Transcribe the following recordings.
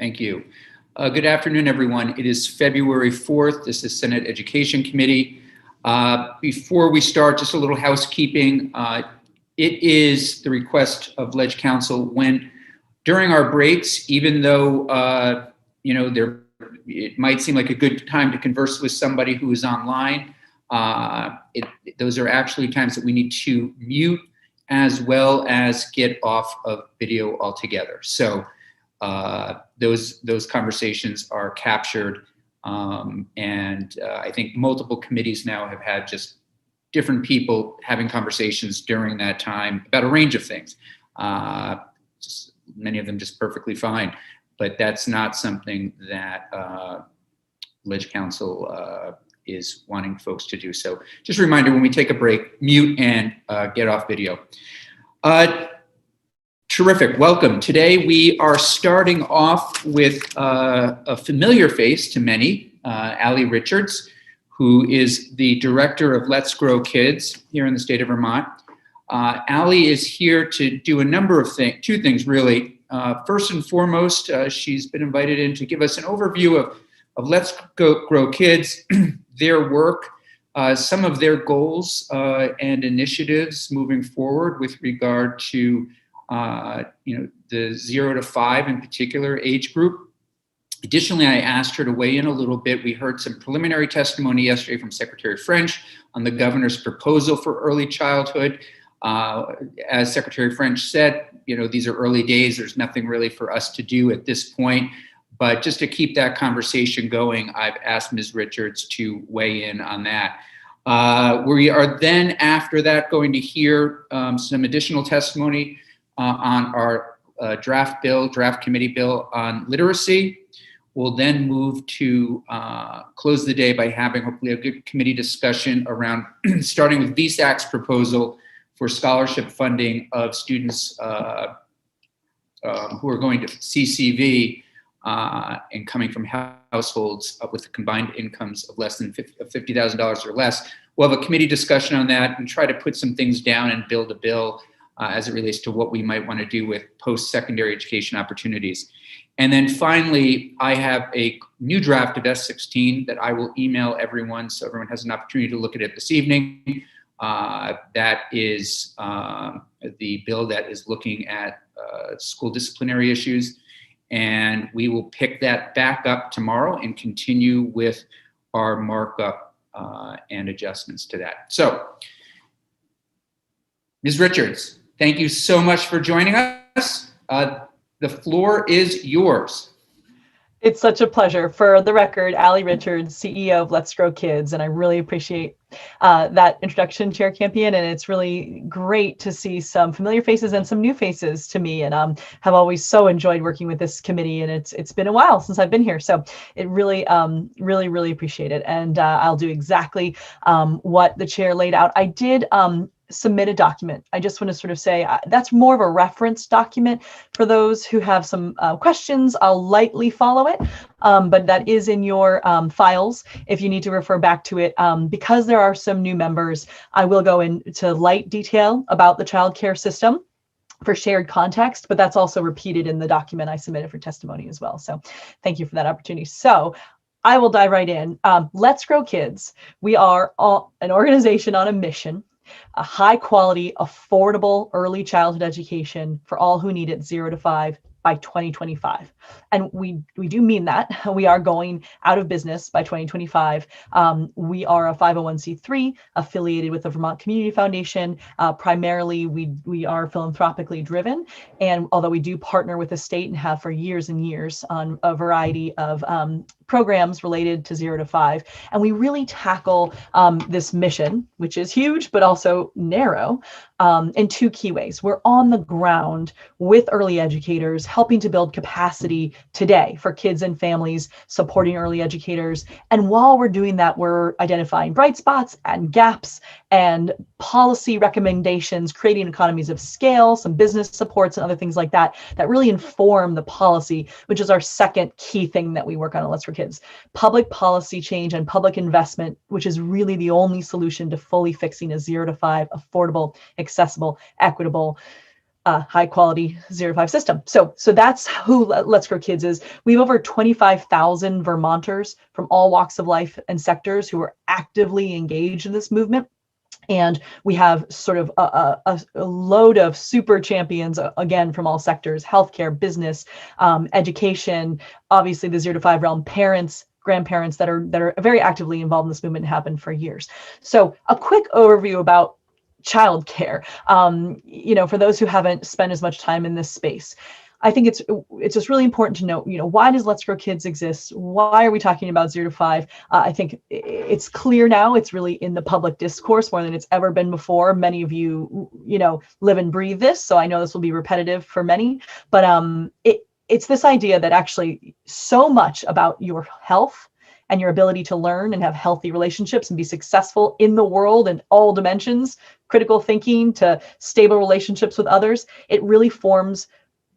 Thank you. Good afternoon, everyone. It is February 4th. This is Senate Education Committee. Before we start, just a little housekeeping. It is the request of Leg Council when during our breaks, even though it might seem like a good time to converse with somebody who is online, those are actually times that we need to mute as well as get off of video altogether. So those conversations are captured, and I think multiple committees now have had just different people having conversations during that time about a range of things. Many of them just perfectly fine, but that's not something that Leg Council is wanting folks to do. So just a reminder, when we take a break, mute and get off video. Terrific, welcome. Today we are starting off with a familiar face to many, Allie Richards, who is the director of Let's Grow Kids here in the state of Vermont. Allie is here to do a number of things, two things really. First and foremost, she's been invited in to give us an overview of Let's Grow Kids, their work, some of their goals and initiatives moving forward with regard to the 0 to 5 in particular age group. Additionally, I asked her to weigh in a little bit. We heard some preliminary testimony yesterday from Secretary French on the governor's proposal for early childhood. As Secretary French said, these are early days. There's nothing really for us to do at this point. But just to keep that conversation going, I've asked Ms. Richards to weigh in on that. We are then, after that, going to hear some additional testimony on our draft committee bill on literacy. We'll then move to close the day by having hopefully a good committee discussion around starting with VSAC's proposal for scholarship funding of students who are going to CCV and coming from households with combined incomes of less than $50,000 or less. We'll have a committee discussion on that and try to put some things down and build a bill as it relates to what we might want to do with post-secondary education opportunities. And then finally, I have a new draft of S16 that I will email everyone so everyone has an opportunity to look at it this evening. That is the bill that is looking at school disciplinary issues. And we will pick that back up tomorrow and continue with our markup and adjustments to that. So, Ms. Richards, thank you so much for joining us. The floor is yours. It's such a pleasure. For the record, Allie Richards, CEO of Let's Grow Kids, and I really appreciate that introduction, Chair Campion, and it's really great to see some familiar faces and some new faces to me, and have always so enjoyed working with this committee, and it's been a while since I've been here, so it really, really appreciate it, and I'll do exactly what the chair laid out. I did submit a document. I just want to sort of say that's more of a reference document for those who have some questions. I'll lightly follow it, but that is in your files if you need to refer back to it. Because there are some new members, I will go into light detail about the child care system for shared context, but that's also repeated in the document I submitted for testimony as well. So thank you for that opportunity. So I will dive right in. Let's Grow Kids. We are an organization on a mission, a high quality, affordable early childhood education for all who need it 0 to 5 by 2025. And we do mean that. We are going out of business by 2025. We are a 501c3 affiliated with the Vermont Community Foundation. Primarily, we are philanthropically driven. And although we do partner with the state and have for years and years on a variety of programs related to 0 to 5. And we really tackle this mission, which is huge, but also narrow, in two key ways. We're on the ground with early educators, helping to build capacity today for kids and families, supporting early educators. And while we're doing that, we're identifying bright spots and gaps and policy recommendations, creating economies of scale, some business supports and other things like that, that really inform the policy, which is our second key thing that we work on at Let's Grow Kids. Public policy change and public investment, which is really the only solution to fully fixing a 0 to 5 affordable, accessible, equitable high quality 0 to 5 system. So that's who Let's Grow Kids is. We have over 25,000 Vermonters from all walks of life and sectors who are actively engaged in this movement. And we have sort of a load of super champions, again, from all sectors: healthcare, business, education, obviously the 0 to 5 realm, parents, grandparents that are very actively involved in this movement and have been for years. So a quick overview about childcare, for those who haven't spent as much time in this space. I think it's just really important to know, why does Let's Grow Kids exist? Why are we talking about 0 to 5? I think it's clear now. It's really in the public discourse more than it's ever been before. Many of you, live and breathe this, so I know this will be repetitive for many. But it's this idea that actually so much about your health and your ability to learn and have healthy relationships and be successful in the world in all dimensions, critical thinking to stable relationships with others, it really forms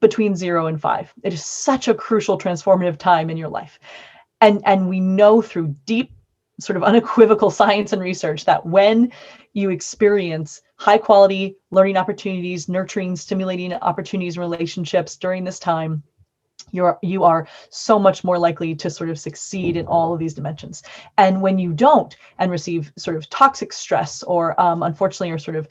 between 0 and 5. It is such a crucial transformative time in your life. And we know through deep, sort of unequivocal science and research that when you experience high quality learning opportunities, nurturing, stimulating opportunities and relationships during this time, you are so much more likely to sort of succeed in all of these dimensions. And when you don't and receive sort of toxic stress or unfortunately are sort of,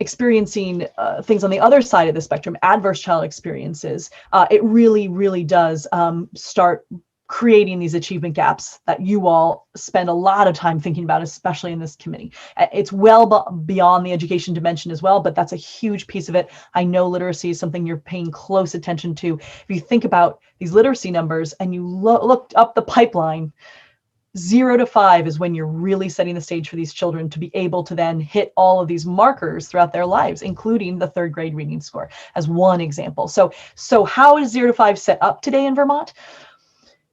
experiencing things on the other side of the spectrum, adverse child experiences, it really, really does start creating these achievement gaps that you all spend a lot of time thinking about, especially in this committee. It's well beyond the education dimension as well, but that's a huge piece of it. I know literacy is something you're paying close attention to. If you think about these literacy numbers and you looked up the pipeline, 0 to 5 is when you're really setting the stage for these children to be able to then hit all of these markers throughout their lives, including the 3rd grade reading score as one example. So how is 0 to 5 set up today in Vermont?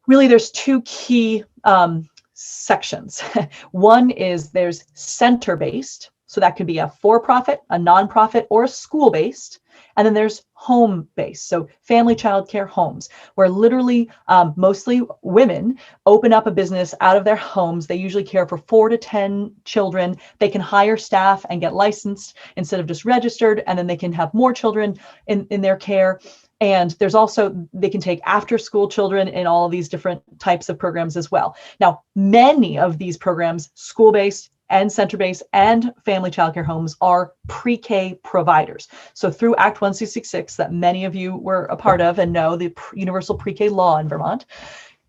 Really, there's 2 key sections. One is there's center-based, so that could be a for-profit, a nonprofit, or a school-based. And then there's home-based, so family childcare homes, where literally mostly women open up a business out of their homes. They usually care for 4 to 10 children. They can hire staff and get licensed instead of just registered, and then they can have more children in their care. And there's also, they can take after school children in all of these different types of programs as well. Now, many of these programs, school-based and center-based and family childcare homes, are pre-K providers. So through Act 1266 that many of you were a part of and know, the universal pre-K law in Vermont,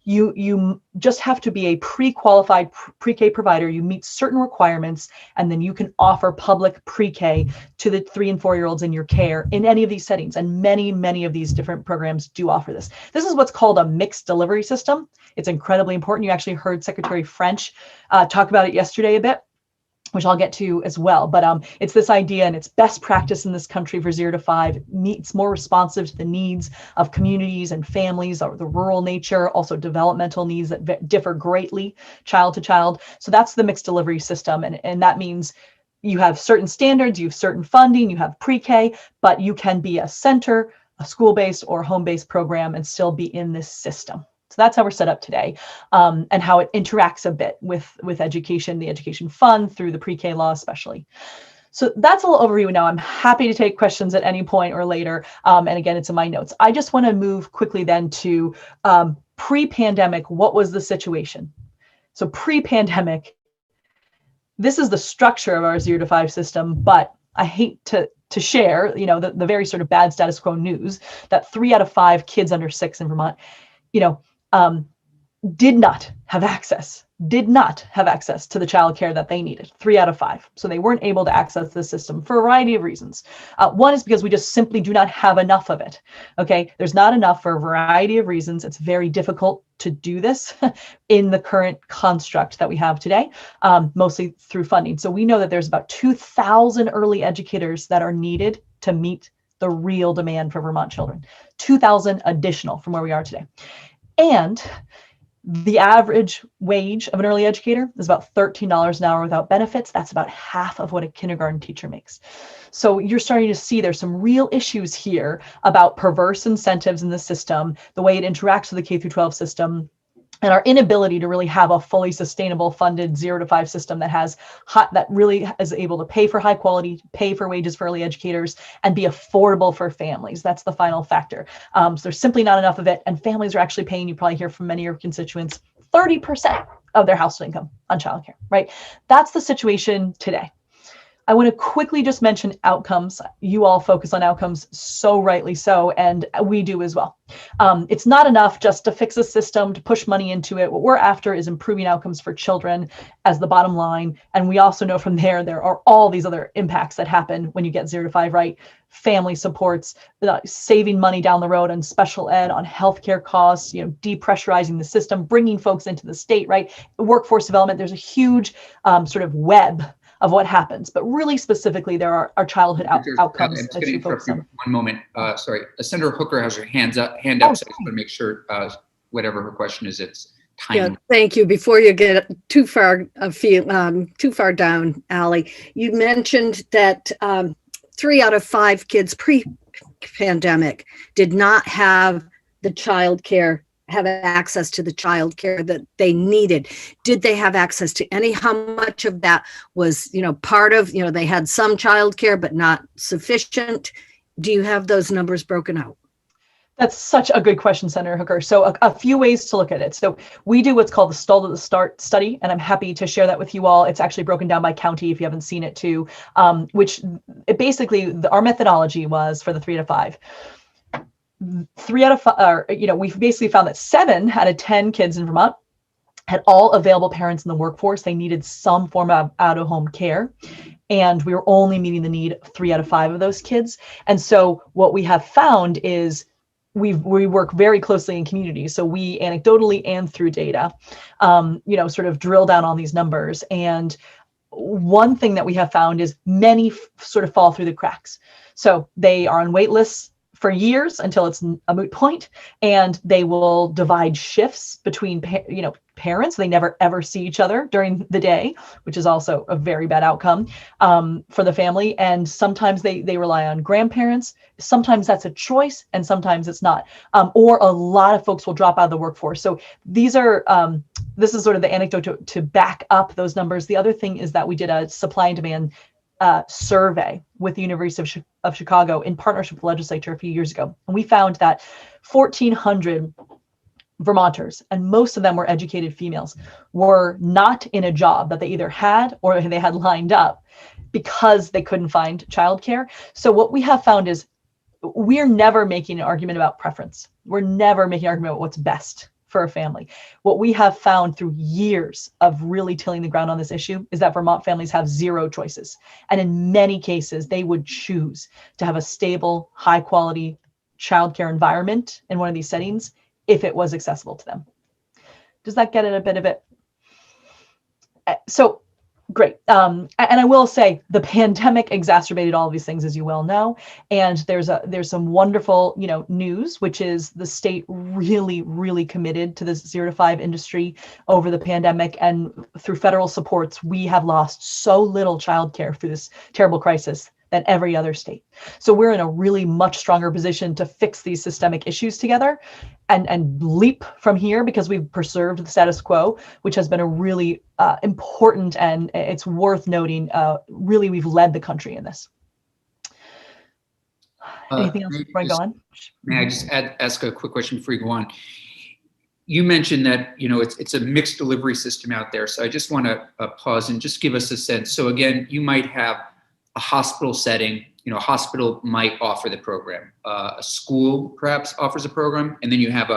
you just have to be a pre-qualified pre-K provider. You meet certain requirements, and then you can offer public pre-K to the 3 and 4-year-olds in your care in any of these settings. And many, many of these different programs do offer this. This is what's called a mixed delivery system. It's incredibly important. You actually heard Secretary French talk about it yesterday a bit, which I'll get to as well. But it's this idea, and it's best practice in this country for 0 to 5. It's more responsive to the needs of communities and families, or the rural nature, also developmental needs that differ greatly child to child. So that's the mixed delivery system. And that means you have certain standards, you have certain funding, you have pre-K, but you can be a center, a school-based or home-based program and still be in this system. So that's how we're set up today, and how it interacts a bit with education, the education fund through the pre-K law especially. So that's a little overview now. I'm happy to take questions at any point or later. And again, it's in my notes. I just want to move quickly then to pre-pandemic. What was the situation? So pre-pandemic, this is the structure of our 0 to 5 system, but I hate to share, the very sort of bad status quo news that 3 out of 5 kids under 6 in Vermont, did not have access to the childcare that they needed. 3 out of 5. So they weren't able to access the system for a variety of reasons. One is because we just simply do not have enough of it. Okay, there's not enough for a variety of reasons. It's very difficult to do this in the current construct that we have today, mostly through funding. So we know that there's about 2,000 early educators that are needed to meet the real demand for Vermont children. 2,000 additional from where we are today. And the average wage of an early educator is about $13 an hour without benefits. That's about half of what a kindergarten teacher makes. So you're starting to see there's some real issues here about perverse incentives in the system, the way it interacts with the K through 12 system, and our inability to really have a fully sustainable funded 0 to 5 system that really is able to pay for high quality, pay for wages for early educators, and be affordable for families. That's the final factor. So there's simply not enough of it, and families are actually paying, you probably hear from many of your constituents, 30% of their household income on childcare, right? That's the situation today. I want to quickly just mention outcomes. You all focus on outcomes so rightly so, and we do as well. It's not enough just to fix a system, to push money into it. What we're after is improving outcomes for children as the bottom line. And we also know from there are all these other impacts that happen when you get 0 to 5 right. Family supports, saving money down the road on special ed, on healthcare costs, depressurizing the system, bringing folks into the state, right? Workforce development, there's a huge sort of web of what happens, but really specifically, there are childhood outcomes. I'm just going to interrupt you 1 moment. Sorry, Senator Hooker has her hand up, so I just want to make sure whatever her question is, it's timely. Yeah, thank you. Before you get too far down, Allie, you mentioned that 3 out of 5 kids pre-pandemic did not have access to the child care that they needed. Did they have access to any? How much of that was, part of, they had some child care, but not sufficient? Do you have those numbers broken out? That's such a good question, Senator Hooker. So a few ways to look at it. So we do what's called the Stalled at the Start study, and I'm happy to share that with you all. It's actually broken down by county if you haven't seen it too, which our methodology was for the 3 to 5. 3 out of 5, we've basically found that 7 out of 10 kids in Vermont had all available parents in the workforce. They needed some form of out-of-home care, and we were only meeting the need of 3 out of 5 of those kids. And so what we have found is we work very closely in communities. So we anecdotally and through data, sort of drill down on these numbers. And one thing that we have found is many sort of fall through the cracks. So they are on wait lists for years until it's a moot point, and they will divide shifts between parents. They never ever see each other during the day, which is also a very bad outcome for the family. And sometimes they rely on grandparents. Sometimes that's a choice, and sometimes it's not. Or a lot of folks will drop out of the workforce. So this is sort of the anecdote to back up those numbers. The other thing is that we did a supply and demand survey with the University of Chicago in partnership with the legislature a few years ago. And we found that 1,400 Vermonters, and most of them were educated females, were not in a job that they either had or they had lined up because they couldn't find childcare. So what we have found is we're never making an argument about preference. We're never making an argument about what's best for a family. What we have found through years of really tilling the ground on this issue is that Vermont families have 0 choices. And in many cases, they would choose to have a stable, high quality childcare environment in one of these settings if it was accessible to them. Does that get at a bit of it? So great. And I will say the pandemic exacerbated all of these things, as you well know. And there's some wonderful, news, which is the state really, really committed to this 0 to 5 industry over the pandemic. And through federal supports, we have lost so little childcare through this terrible crisis than every other state. So we're in a really much stronger position to fix these systemic issues together and leap from here, because we've preserved the status quo, which has been a really important, and it's worth noting, really we've led the country in this. Anything else before I go on? May I just ask a quick question before you go on? You mentioned that, it's a mixed delivery system out there. So I just want to pause and just give us a sense. So again, you might have a hospital setting, a hospital might offer the program, a school perhaps offers a program, and then you have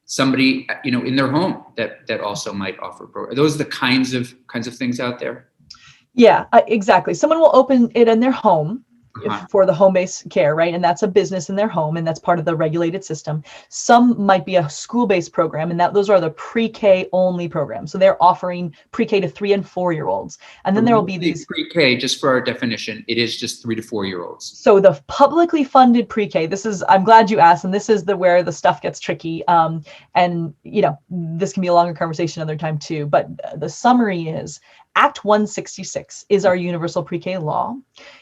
somebody, in their home that also might offer a program. Are those the kinds of things out there? Yeah, exactly. Someone will open it in their home for the home-based care, right? And that's a business in their home, and that's part of the regulated system. Some might be a school-based program, and those are the pre-K only programs. So they're offering pre-K to 3 and 4-year-olds. And then there will be these pre-K, just for our definition, it is just 3 to 4-year-olds. So the publicly funded pre-K, I'm glad you asked, and this is where the stuff gets tricky. And this can be a longer conversation another time too, but the summary is Act 166 is our universal pre-K law.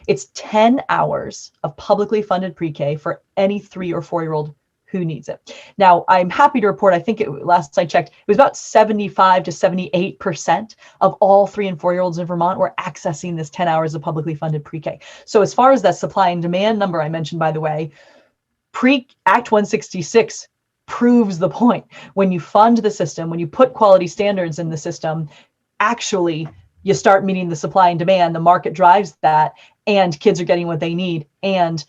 It's 10 hours of publicly funded pre-K for any 3 or 4-year-old who needs it. Now, I'm happy to report, I think last I checked, it was about 75 to 78% of all 3 and 4-year-olds in Vermont were accessing this 10 hours of publicly funded pre-K. So as far as that supply and demand number I mentioned, by the way, Act 166 proves the point. When you fund the system, when you put quality standards in the system, actually you start meeting the supply and demand, the market drives that, and kids are getting what they need, and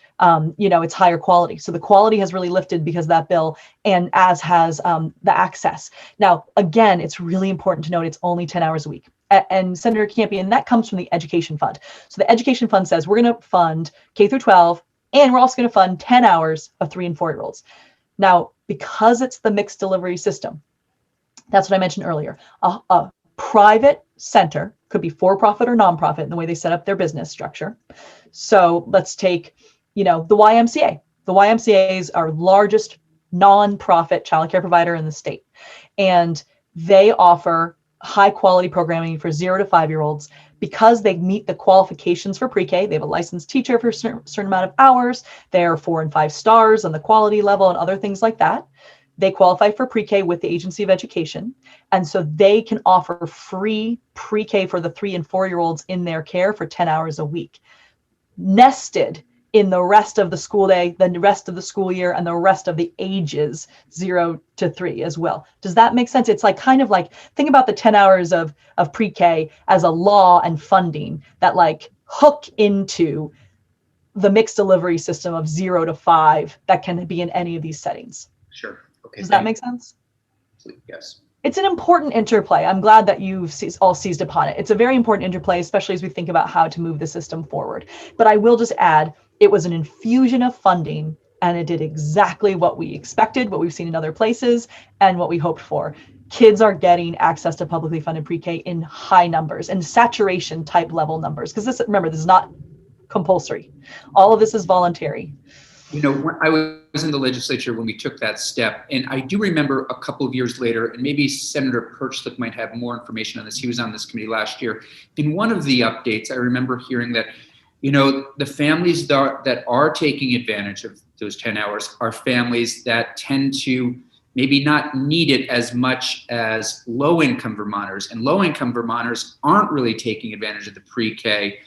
it's higher quality. So the quality has really lifted because of that bill, and as has the access. Now, again, it's really important to note it's only 10 hours a week. And Senator Campion, that comes from the Education Fund. So the Education Fund says we're going to fund K through 12, and we're also going to fund 10 hours of 3 and 4-year-olds. Now, because it's the mixed delivery system, that's what I mentioned earlier. A private center could be for-profit or nonprofit in the way they set up their business structure. So let's take, the YMCA. The YMCA is our largest nonprofit childcare provider in the state. And they offer high quality programming for 0 to 5-year-olds because they meet the qualifications for pre-K. They have a licensed teacher for a certain amount of hours. They're 4 and 5 stars on the quality level and other things like that. They qualify for pre-K with the Agency of Education. And so they can offer free pre-K for the 3 and 4-year-olds in their care for 10 hours a week, nested in the rest of the school day, the rest of the school year, and the rest of the ages 0 to 3 as well. Does that make sense? It's kind of like, think about the 10 hours of pre-K as a law and funding that hook into the mixed delivery system of 0 to 5 that can be in any of these settings. Sure. Okay. Does that make sense? Yes. It's an important interplay. I'm glad that you've all seized upon it. It's a very important interplay, especially as we think about how to move the system forward. But I will just add, it was an infusion of funding, and it did exactly what we expected, what we've seen in other places, and what we hoped for. Kids are getting access to publicly funded pre-K in high numbers and saturation type level numbers. Because remember, this is not compulsory. All of this is voluntary. When I was in the legislature when we took that step, and I do remember a couple of years later, and maybe Senator Perchlik might have more information on this. He was on this committee last year. In one of the updates, I remember hearing that, the families that are taking advantage of those 10 hours are families that tend to maybe not need it as much as low-income Vermonters. And low-income Vermonters aren't really taking advantage of the pre-K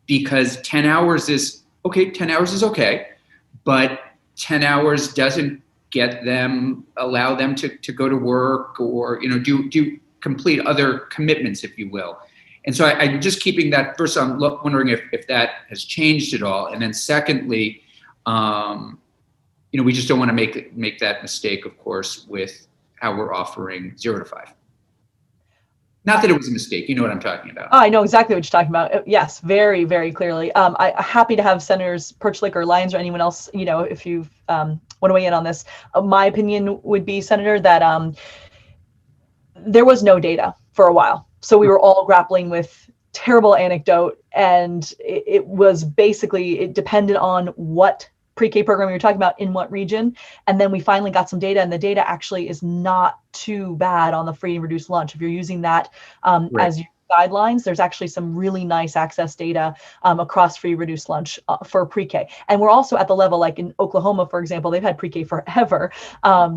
because 10 hours is okay. But 10 hours doesn't allow them to go to work or, do complete other commitments, if you will. And so I'm just keeping that. First, I'm wondering if that has changed at all. And then secondly, we just don't want to make that mistake, of course, with how we're offering 0 to 5. Not that it was a mistake. You know what I'm talking about. Oh, I know exactly what you're talking about. Yes, very, very clearly. I'm happy to have Senators Perchlik or Lyons or anyone else, if you want to weigh in on this. My opinion would be, Senator, that there was no data for a while. So we were all grappling with terrible anecdote, and it was basically, it depended on what pre-K program you're talking about in what region. And then we finally got some data, and the data actually is not too bad on the free and reduced lunch. If you're using that Right. as your guidelines, there's actually some really nice access data across free reduced lunch for pre-K. And we're also at the level, like in Oklahoma, for example, they've had pre-K forever,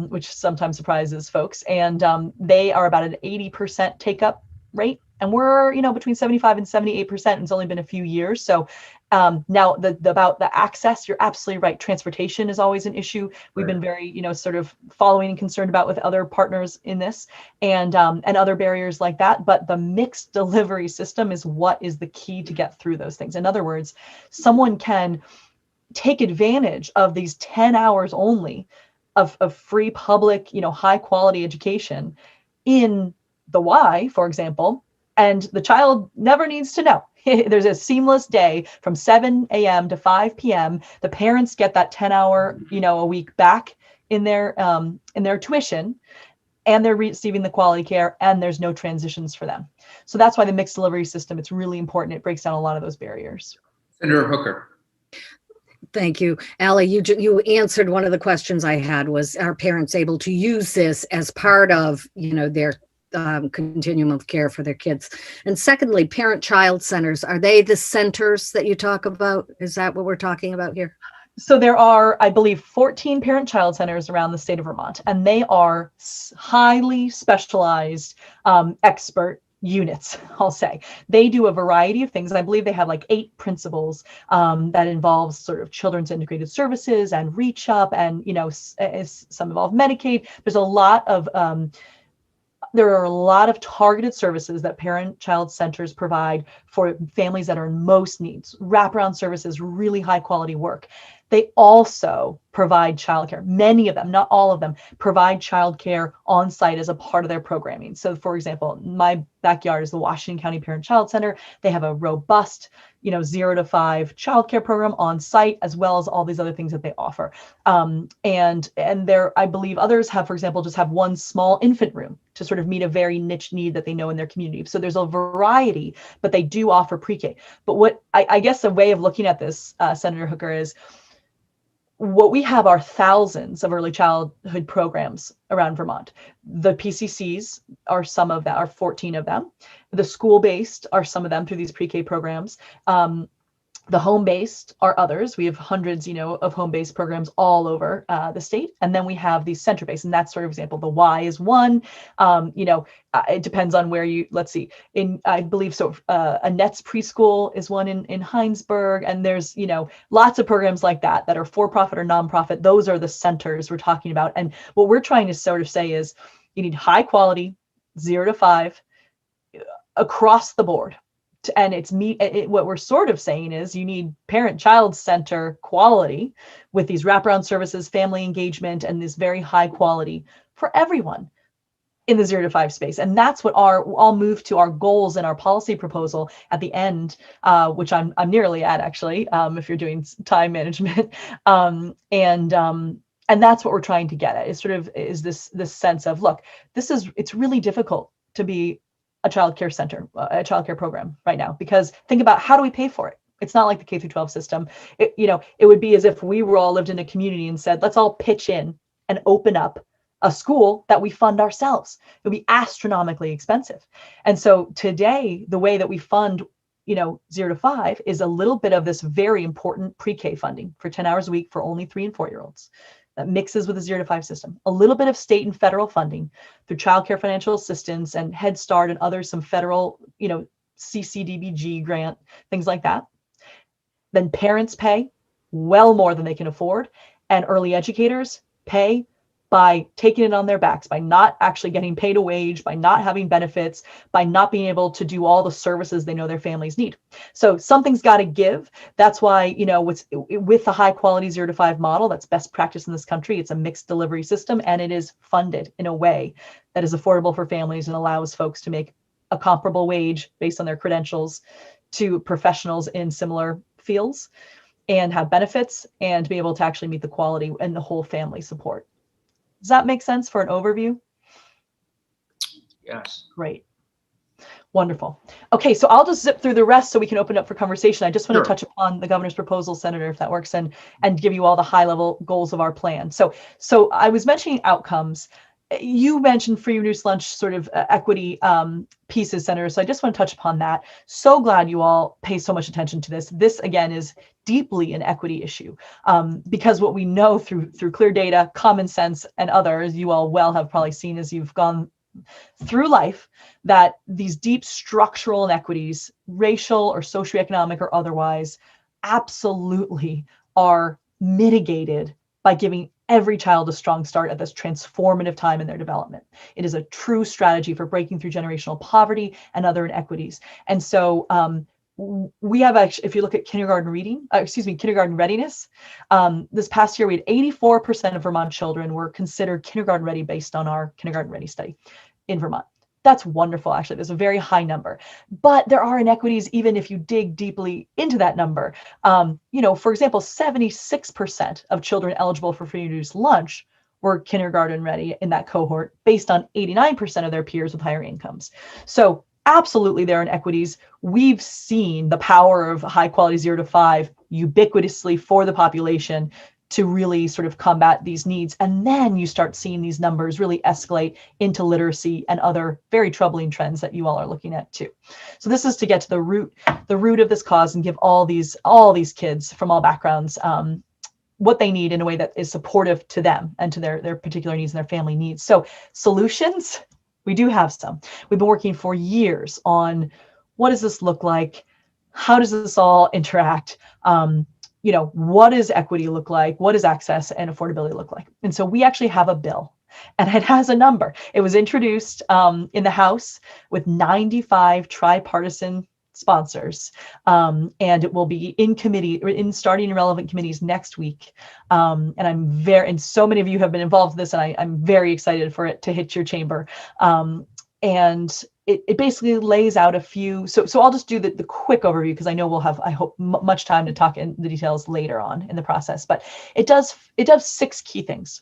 which sometimes surprises folks. And they are about an 80% take-up rate. And we're, between 75 and 78%, and it's only been a few years. So now about the access, you're absolutely right. Transportation is always an issue. We've been very, sort of following and concerned about with other partners in this and other barriers like that. But the mixed delivery system is what is the key to get through those things. In other words, someone can take advantage of these 10 hours only of free public, high quality education in the Y, for example, and the child never needs to know. There's a seamless day from 7 a.m. to 5 p.m. The parents get that 10-hour, a week back in their tuition, and they're receiving the quality care, and there's no transitions for them. So that's why the mixed delivery system, it's really important. It breaks down a lot of those barriers. Senator Hooker. Thank you. Allie, you answered one of the questions I had was, are parents able to use this as part of, their continuum of care for their kids? And secondly, parent-child centers, are they the centers that you talk about? Is that what we're talking about here? So there are, I believe, 14 parent-child centers around the state of Vermont, and they are highly specialized expert units, I'll say. They do a variety of things. I believe they have like 8 principals that involves sort of children's integrated services and reach up, and some involve Medicaid. There's a lot of there are a lot of targeted services that parent-child centers provide for families that are in most needs. Wraparound services, really high quality work. They also provide childcare. Many of them, not all of them, provide childcare on site as a part of their programming. So, for example, my backyard is the Washington County Parent-Child Center. They have a robust, 0 to 5 childcare program on site, as well as all these other things that they offer. And there, I believe others have, for example, just have one small infant room to sort of meet a very niche need that they know in their community. So there's a variety, but they do offer pre-K. But what I guess a way of looking at this, Senator Hooker, is what we have are thousands of early childhood programs around Vermont. The PCCs are some of that, are 14 of them. The school-based are some of them through these pre-K programs. The home-based are others. We have hundreds, of home-based programs all over the state. And then we have these center-based, and that's sort of example. The Y is one. It depends on where you, let's see, I believe so. Annette's preschool is one in Heinsberg, and there's, lots of programs like that are for-profit or nonprofit. Those are the centers we're talking about. And what we're trying to sort of say is you need high quality, 0 to 5 across the board. And what we're sort of saying is you need parent-child center quality with these wraparound services, family engagement, and this very high quality for everyone in the 0 to 5 space. And that's what I'll move to our goals in our policy proposal at the end, which I'm nearly at, actually, if you're doing time management. And that's what we're trying to get at, is this sense of, look, it's really difficult to be a childcare center, a childcare program right now, because think about, how do we pay for it? It's not like the K through 12 system. It would be as if we were all lived in a community and said, let's all pitch in and open up a school that we fund ourselves. It would be astronomically expensive. And so today, the way that we fund, 0 to 5 is a little bit of this very important pre-K funding for 10 hours a week for only 3 and 4-year-olds. That mixes with the 0 to 5 system. A little bit of state and federal funding through child care financial assistance and Head Start and others, some federal, CCDBG grant, things like that. Then parents pay well more than they can afford, and early educators pay by taking it on their backs, by not actually getting paid a wage, by not having benefits, by not being able to do all the services they know their families need. So something's got to give. That's why, with the high quality 0 to 5 model, that's best practice in this country. It's a mixed delivery system, and it is funded in a way that is affordable for families and allows folks to make a comparable wage based on their credentials to professionals in similar fields, and have benefits, and be able to actually meet the quality and the whole family support. Does that make sense for an overview? Yes. Great. Wonderful. Okay, so I'll just zip through the rest so we can open up for conversation. I just want to touch upon the governor's proposal, Senator, if that works, and give you all the high-level goals of our plan. So I was mentioning outcomes. You mentioned free reduced lunch sort of equity pieces, Senator. So I just want to touch upon that. So glad you all pay so much attention to this. This, again, is deeply an equity issue, because what we know through clear data, common sense, and others, you all well have probably seen as you've gone through life, that these deep structural inequities, racial or socioeconomic or otherwise, absolutely are mitigated by giving every child a strong start at this transformative time in their development. It is a true strategy for breaking through generational poverty and other inequities. And so we have, actually, if you look at kindergarten readiness, this past year we had 84% of Vermont children were considered kindergarten ready based on our kindergarten ready study in Vermont. That's wonderful, actually. There's a very high number, but there are inequities even if you dig deeply into that number. For example, 76% of children eligible for free and reduced lunch were kindergarten ready in that cohort, based on 89% of their peers with higher incomes. So absolutely, there are inequities. We've seen the power of high quality 0 to 5 ubiquitously for the population to really sort of combat these needs. And then you start seeing these numbers really escalate into literacy and other very troubling trends that you all are looking at too. So this is to get to the root of this cause and give all these kids from all backgrounds what they need in a way that is supportive to them and to their particular needs and their family needs. So solutions, we do have some. We've been working for years on what does this look like? How does this all interact? What does equity look like? What does access and affordability look like? And so we actually have a bill, and it has a number. It was introduced in the House with 95 tripartisan sponsors, and it will be in committee, starting in relevant committees next week. And so many of you have been involved in this, and I'm very excited for it to hit your chamber. And it basically lays out a few, so I'll just do the quick overview because I know we'll have, I hope, much time to talk in the details later on in the process, but it does 6 key things.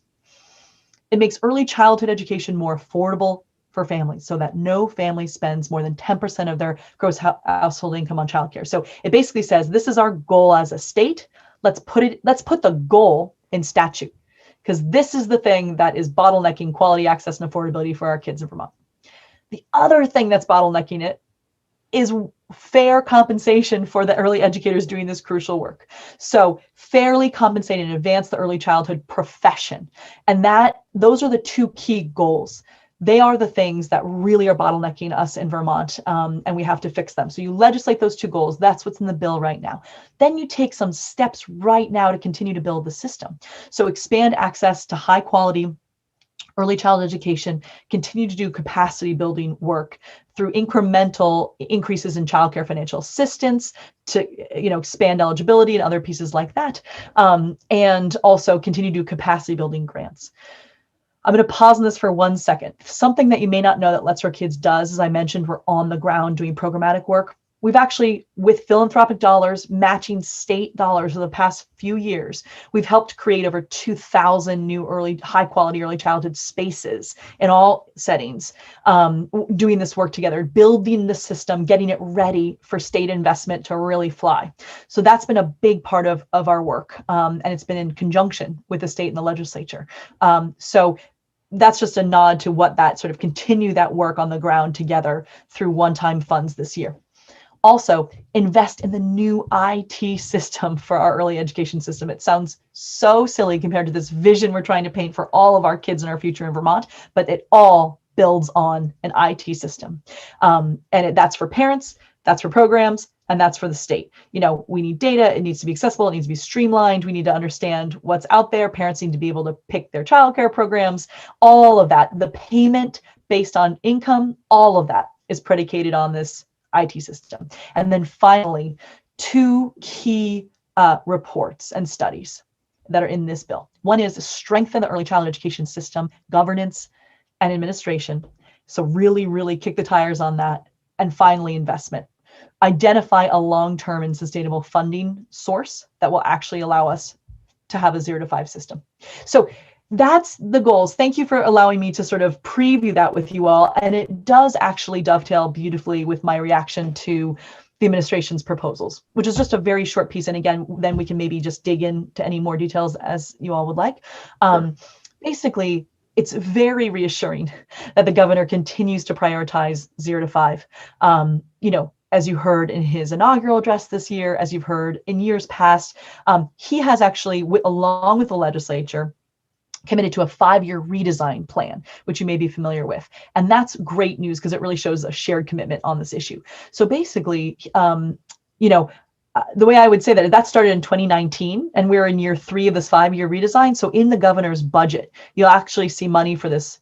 It makes early childhood education more affordable for families so that no family spends more than 10% of their gross household income on childcare. So it basically says, this is our goal as a state. Let's put the goal in statute, because this is the thing that is bottlenecking quality access and affordability for our kids in Vermont. The other thing that's bottlenecking it is fair compensation for the early educators doing this crucial work. So fairly compensate and advance the early childhood profession. And those are the 2 key goals. They are the things that really are bottlenecking us in Vermont, and we have to fix them. So you legislate those 2 goals. That's what's in the bill right now. Then you take some steps right now to continue to build the system. So expand access to high quality early child education, continue to do capacity building work through incremental increases in childcare financial assistance to expand eligibility and other pieces like that, and also continue to do capacity building grants. I'm going to pause on this for 1 second. Something that you may not know that Let's Grow Kids does, as I mentioned, we're on the ground doing programmatic work. We've actually, with philanthropic dollars, matching state dollars for the past few years, we've helped create over 2,000 new high quality early childhood spaces in all settings, doing this work together, building the system, getting it ready for state investment to really fly. So that's been a big part of our work, and it's been in conjunction with the state and the legislature. So that's just a nod to what that sort of continue that work on the ground together through one-time funds this year. Also, invest in the new IT system for our early education system. It sounds so silly compared to this vision we're trying to paint for all of our kids and our future in Vermont, but it all builds on an IT system. That's for parents, that's for programs, and that's for the state. We need data. It needs to be accessible. It needs to be streamlined. We need to understand what's out there. Parents need to be able to pick their childcare programs, all of that. The payment based on income, all of that is predicated on this IT system. And then finally, 2 key reports and studies that are in this bill. One is strengthen the early childhood education system, governance and administration. So really, really kick the tires on that. And finally, investment. Identify a long-term and sustainable funding source that will actually allow us to have a 0 to 5 system. So that's the goals. Thank you for allowing me to sort of preview that with you all. And it does actually dovetail beautifully with my reaction to the administration's proposals, which is just a very short piece. And again, then we can maybe just dig into any more details as you all would like. Basically, it's very reassuring that the governor continues to prioritize 0 to 5. As you heard in his inaugural address this year, as you've heard in years past, he has actually, along with the legislature, committed to a 5-year redesign plan, which you may be familiar with. And that's great news because it really shows a shared commitment on this issue. So basically, the way I would say that started in 2019, and we're in year 3 of this 5-year redesign. So in the governor's budget, you'll actually see money for the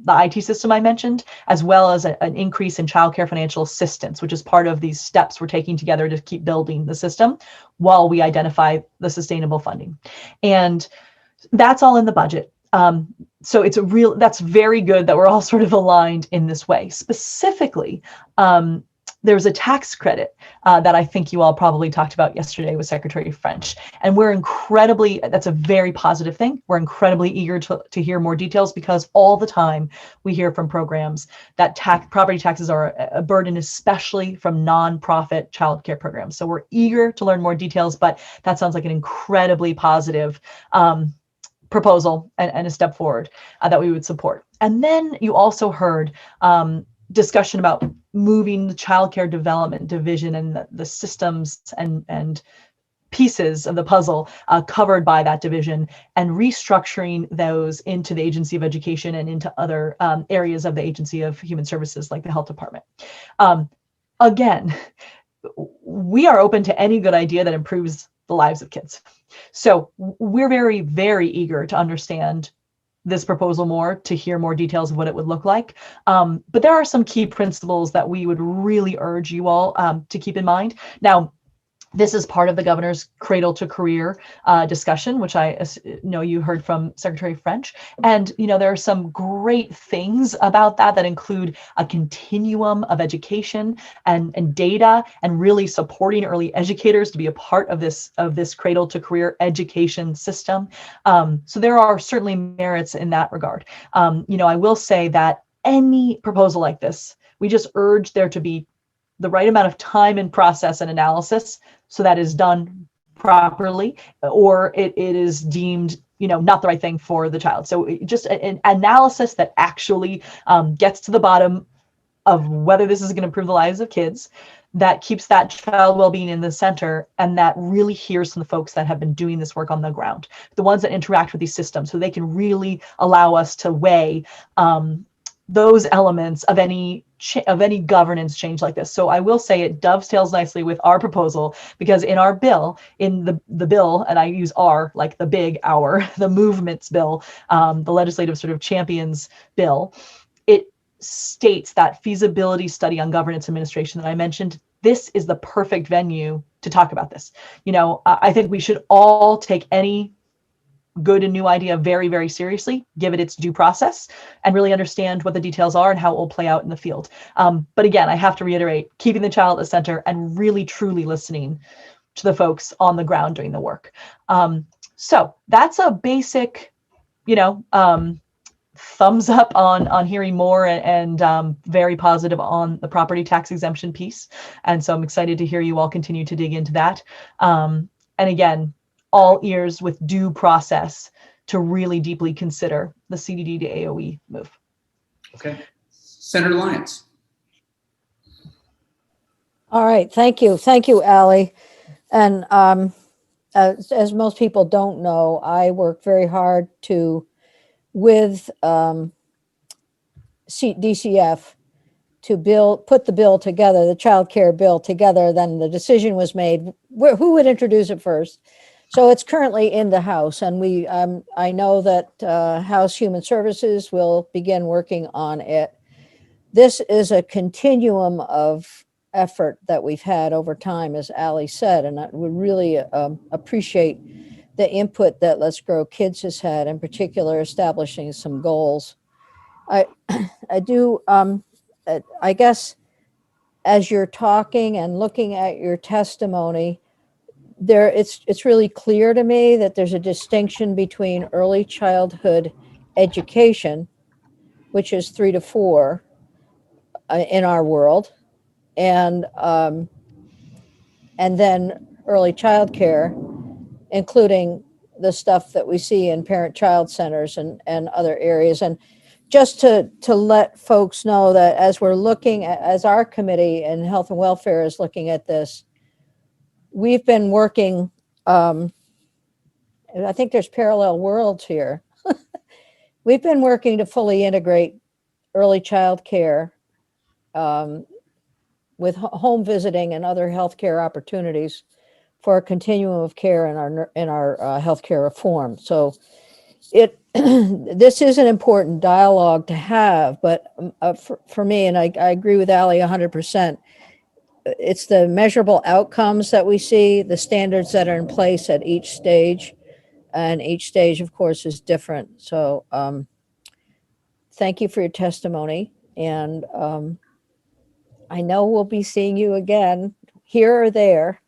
IT system I mentioned, as well as an increase in childcare financial assistance, which is part of these steps we're taking together to keep building the system while we identify the sustainable funding. And that's all in the budget. So that's very good that we're all sort of aligned in this way. Specifically, there's a tax credit that I think you all probably talked about yesterday with Secretary French. And that's a very positive thing. We're incredibly eager to hear more details because all the time we hear from programs that property taxes are a burden, especially from nonprofit childcare programs. So we're eager to learn more details, but that sounds like an incredibly positive proposal and a step forward that we would support. And then you also heard discussion about moving the childcare development division and the systems and pieces of the puzzle covered by that division, and restructuring those into the Agency of Education and into other areas of the Agency of Human Services, like the Health Department. Again, we are open to any good idea that improves the lives of kids. So we're very, very eager to understand this proposal more, to hear more details of what it would look like. But there are some key principles that we would really urge you all to keep in mind. Now, this is part of the governor's cradle to career discussion, which I know you heard from Secretary French. And, there are some great things about that include a continuum of education and data, and really supporting early educators to be a part of this cradle to career education system. So there are certainly merits in that regard. I will say that any proposal like this, we just urge there to be the right amount of time and process and analysis, so that is done properly, or it is deemed, not the right thing for the child. So just an analysis that actually gets to the bottom of whether this is going to improve the lives of kids, that keeps that child well-being in the center, and that really hears from the folks that have been doing this work on the ground, the ones that interact with these systems, so they can really allow us to weigh those elements of any governance change like this. So I will say it dovetails nicely with our proposal, because in our bill, in the bill, and I use our, like the big our, the movement's bill, the legislative sort of champions bill, it states that feasibility study on governance administration that I mentioned, this is the perfect venue to talk about this. I think we should all take any good and new idea very, very seriously, give it its due process, and really understand what the details are and how it will play out in the field. But again, I have to reiterate, keeping the child at the center and really, truly listening to the folks on the ground doing the work. So that's a basic, thumbs up on hearing more, and very positive on the property tax exemption piece. And so I'm excited to hear you all continue to dig into that. And again, all ears with due process to really deeply consider the CDD to AOE move. Okay. Senator Lyons. All right. Thank you. Thank you, Allie. And as most people don't know, I work very hard with DCF to put the bill together, the child care bill together. Then the decision was made, who would introduce it first? So it's currently in the House, and I know that House Human Services will begin working on it. This is a continuum of effort that we've had over time, as Allie said, and I would really appreciate the input that Let's Grow Kids has had, in particular establishing some goals. I guess as you're talking and looking at your testimony, it's really clear to me that there's a distinction between early childhood education, which is 3 to 4 in our world, and then early child care, including the stuff that we see in parent-child centers and other areas. And just to let folks know that as we're looking at, as our committee in Health and Welfare is looking at this, we've been working, I think there's parallel worlds here. We've been working to fully integrate early child care with home visiting and other healthcare opportunities for a continuum of care in our healthcare reform. So this is an important dialogue to have, but for me, and I agree with Allie 100%, it's the measurable outcomes that we see, the standards that are in place at each stage, and each stage, of course, is different. So thank you for your testimony, and I know we'll be seeing you again here or there.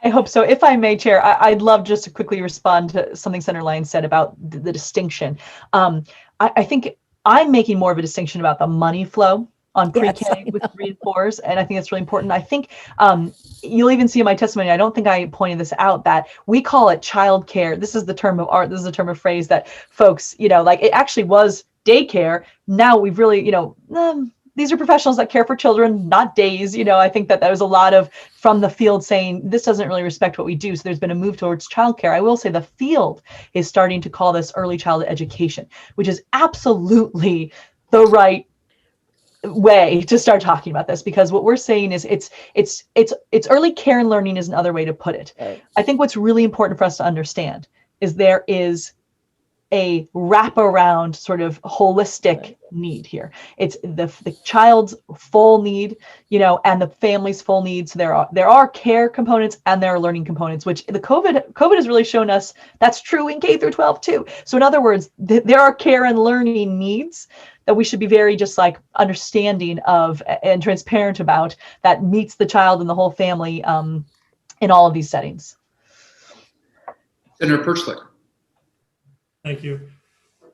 I hope so. If I may, Chair, I'd love just to quickly respond to something Senator Lyons said about the distinction. I think I'm making more of a distinction about the money flow on pre-K with 3 and 4s, and I think that's really important. I think you'll even see in my testimony, I don't think I pointed this out, that we call it child care. This is the term of art. This is a term of phrase that folks, like it actually was daycare. Now we've really, these are professionals that care for children, not days. I think that there was a lot of from the field saying this doesn't really respect what we do. So there's been a move towards childcare. I will say the field is starting to call this early childhood education, which is absolutely the right way to start talking about this, because what we're saying is it's early care and learning is another way to put it. Right. I think what's really important for us to understand is there is a wraparound sort of holistic need here. It's the child's full need, and the family's full needs. So there are care components and there are learning components, which the COVID has really shown us that's true in K through 12 too. So in other words, there are care and learning needs that we should be very just like understanding of and transparent about, that meets the child and the whole family in all of these settings. Senator Perchlik. Thank you.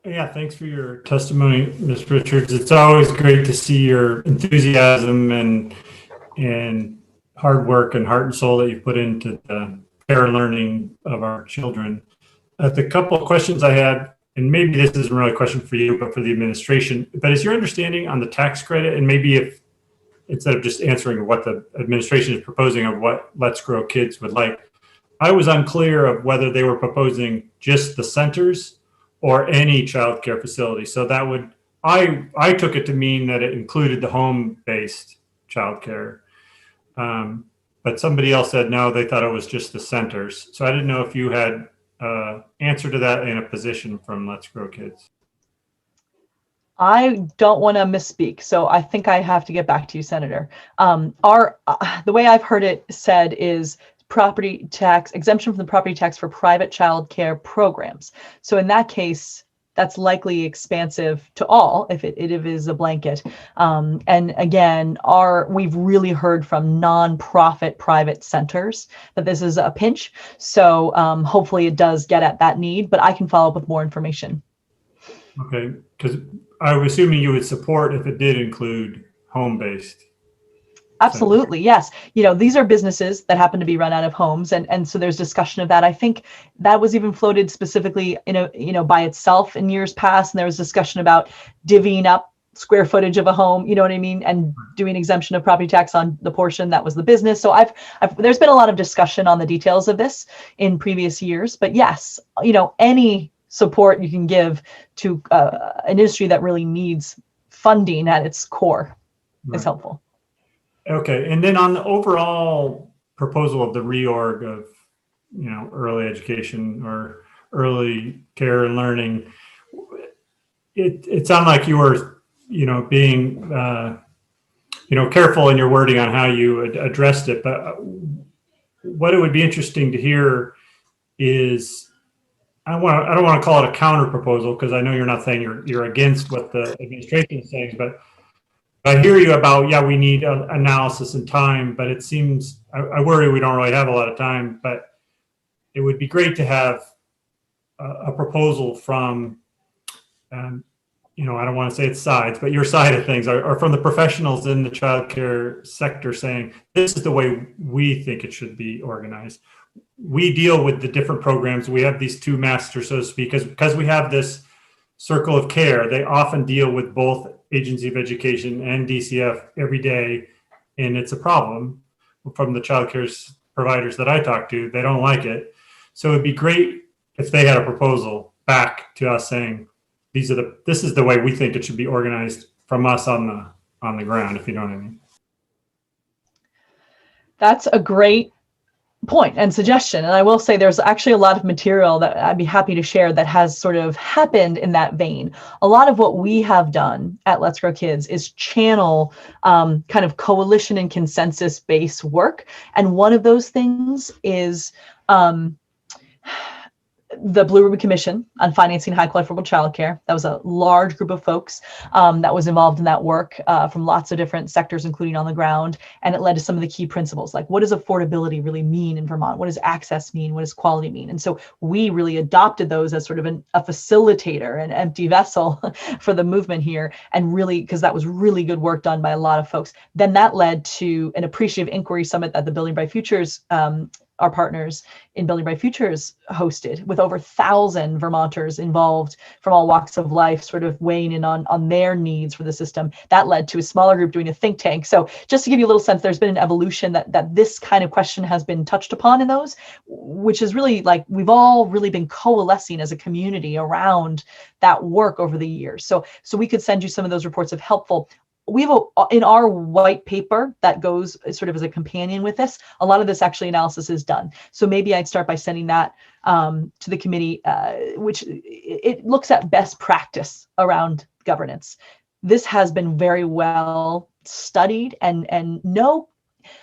Yeah, thanks for your testimony, Ms. Richards. It's always great to see your enthusiasm and hard work and heart and soul that you've put into the care and learning of our children. The couple of questions I had, and maybe this isn't really a question for you, but for the administration, but is your understanding on the tax credit, and maybe if instead of just answering what the administration is proposing of what Let's Grow Kids would like, I was unclear of whether they were proposing just the centers or any child care facility. So that would, I took it to mean that it included the home-based child care. But somebody else said, no, they thought it was just the centers. So I didn't know if you had answer to that in a position from Let's Grow Kids. I don't want to misspeak, so I think I have to get back to you, Senator. The way I've heard it said is property tax exemption from the property tax for private child care programs. So in that case, that's likely expansive to all if it is a blanket. And again, we've really heard from nonprofit private centers that this is a pinch. So hopefully it does get at that need, but I can follow up with more information. Okay, because I was assuming you would support if it did include home-based. Absolutely. Yes. These are businesses that happen to be run out of homes. And so there's discussion of that. I think that was even floated specifically, by itself in years past. And there was discussion about divvying up square footage of a home, you know what I mean? And doing exemption of property tax on the portion that was the business. So there's been a lot of discussion on the details of this in previous years, but yes, any support you can give to an industry that really needs funding at its core is helpful. Okay, and then on the overall proposal of the reorg of, early education or early care and learning, it sounded like you were, being, careful in your wording on how you addressed it. But what it would be interesting to hear is, I don't want to call it a counter proposal because I know you're not saying you're against what the administration is saying, but I hear you about, we need analysis and time, but it seems, I worry we don't really have a lot of time, but it would be great to have a proposal from, I don't want to say it's sides, but your side of things, or from the professionals in the childcare sector saying, this is the way we think it should be organized. We deal with the different programs. We have these two masters, so to speak, because we have this circle of care. They often deal with both Agency of Education and DCF every day, and it's a problem from the child care providers that I talk to. They don't like it. So it'd be great if they had a proposal back to us saying, this is the way we think it should be organized from us on the ground, if you know what I mean. That's a great point and suggestion. And I will say there's actually a lot of material that I'd be happy to share that has sort of happened in that vein. A lot of what we have done at Let's Grow Kids is channel kind of coalition and consensus-based work. And one of those things is the Blue Ribbon Commission on Financing High Quality Affordable Childcare. That was a large group of folks that was involved in that work from lots of different sectors, including on the ground. And it led to some of the key principles, like what does affordability really mean in Vermont? What does access mean? What does quality mean? And so we really adopted those as sort of a facilitator, an empty vessel for the movement here. And really, because that was really good work done by a lot of folks. Then that led to an appreciative inquiry summit that the Building Bright Futures our partners in Building Bright Futures hosted, with over 1,000 Vermonters involved from all walks of life, sort of weighing in on their needs for the system. That led to a smaller group doing a think tank. So just to give you a little sense, there's been an evolution that this kind of question has been touched upon in those, which is really like we've all really been coalescing as a community around that work over the years. So we could send you some of those reports if helpful. We have in our white paper that goes sort of as a companion with this, a lot of this actually analysis is done. So maybe I'd start by sending that to the committee, which it looks at best practice around governance. This has been very well studied, and no,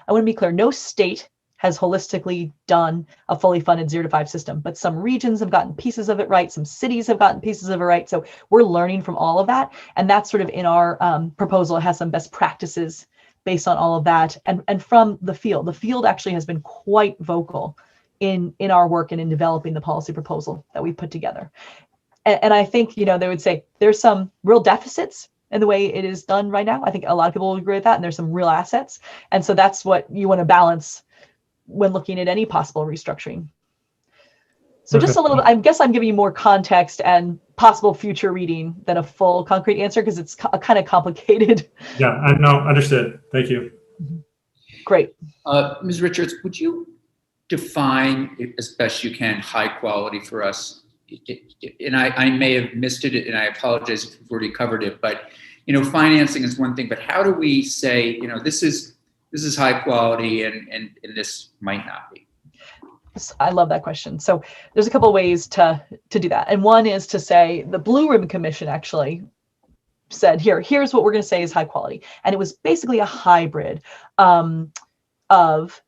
I want to be clear, no state has holistically done a fully funded 0 to 5 system, but some regions have gotten pieces of it right. Some cities have gotten pieces of it right. So we're learning from all of that. And that's sort of in our proposal. It has some best practices based on all of that. And from the field actually has been quite vocal in our work and in developing the policy proposal that we put together. And I think, they would say there's some real deficits in the way it is done right now. I think a lot of people will agree with that. And there's some real assets. And so that's what you want to balance when looking at any possible restructuring. So just a little bit, I guess I'm giving you more context and possible future reading than a full concrete answer, because it's kind of complicated. Yeah, I know, understood. Thank you. Great. Ms. Richards, would you define as best you can high quality for us? And I may have missed it, and I apologize if we've already covered it, but financing is one thing, but how do we say, this is high quality and this might not be? I love that question. So there's a couple of ways to do that. And one is to say the Blue Ribbon Commission actually said, here's what we're going to say is high quality. And it was basically a hybrid of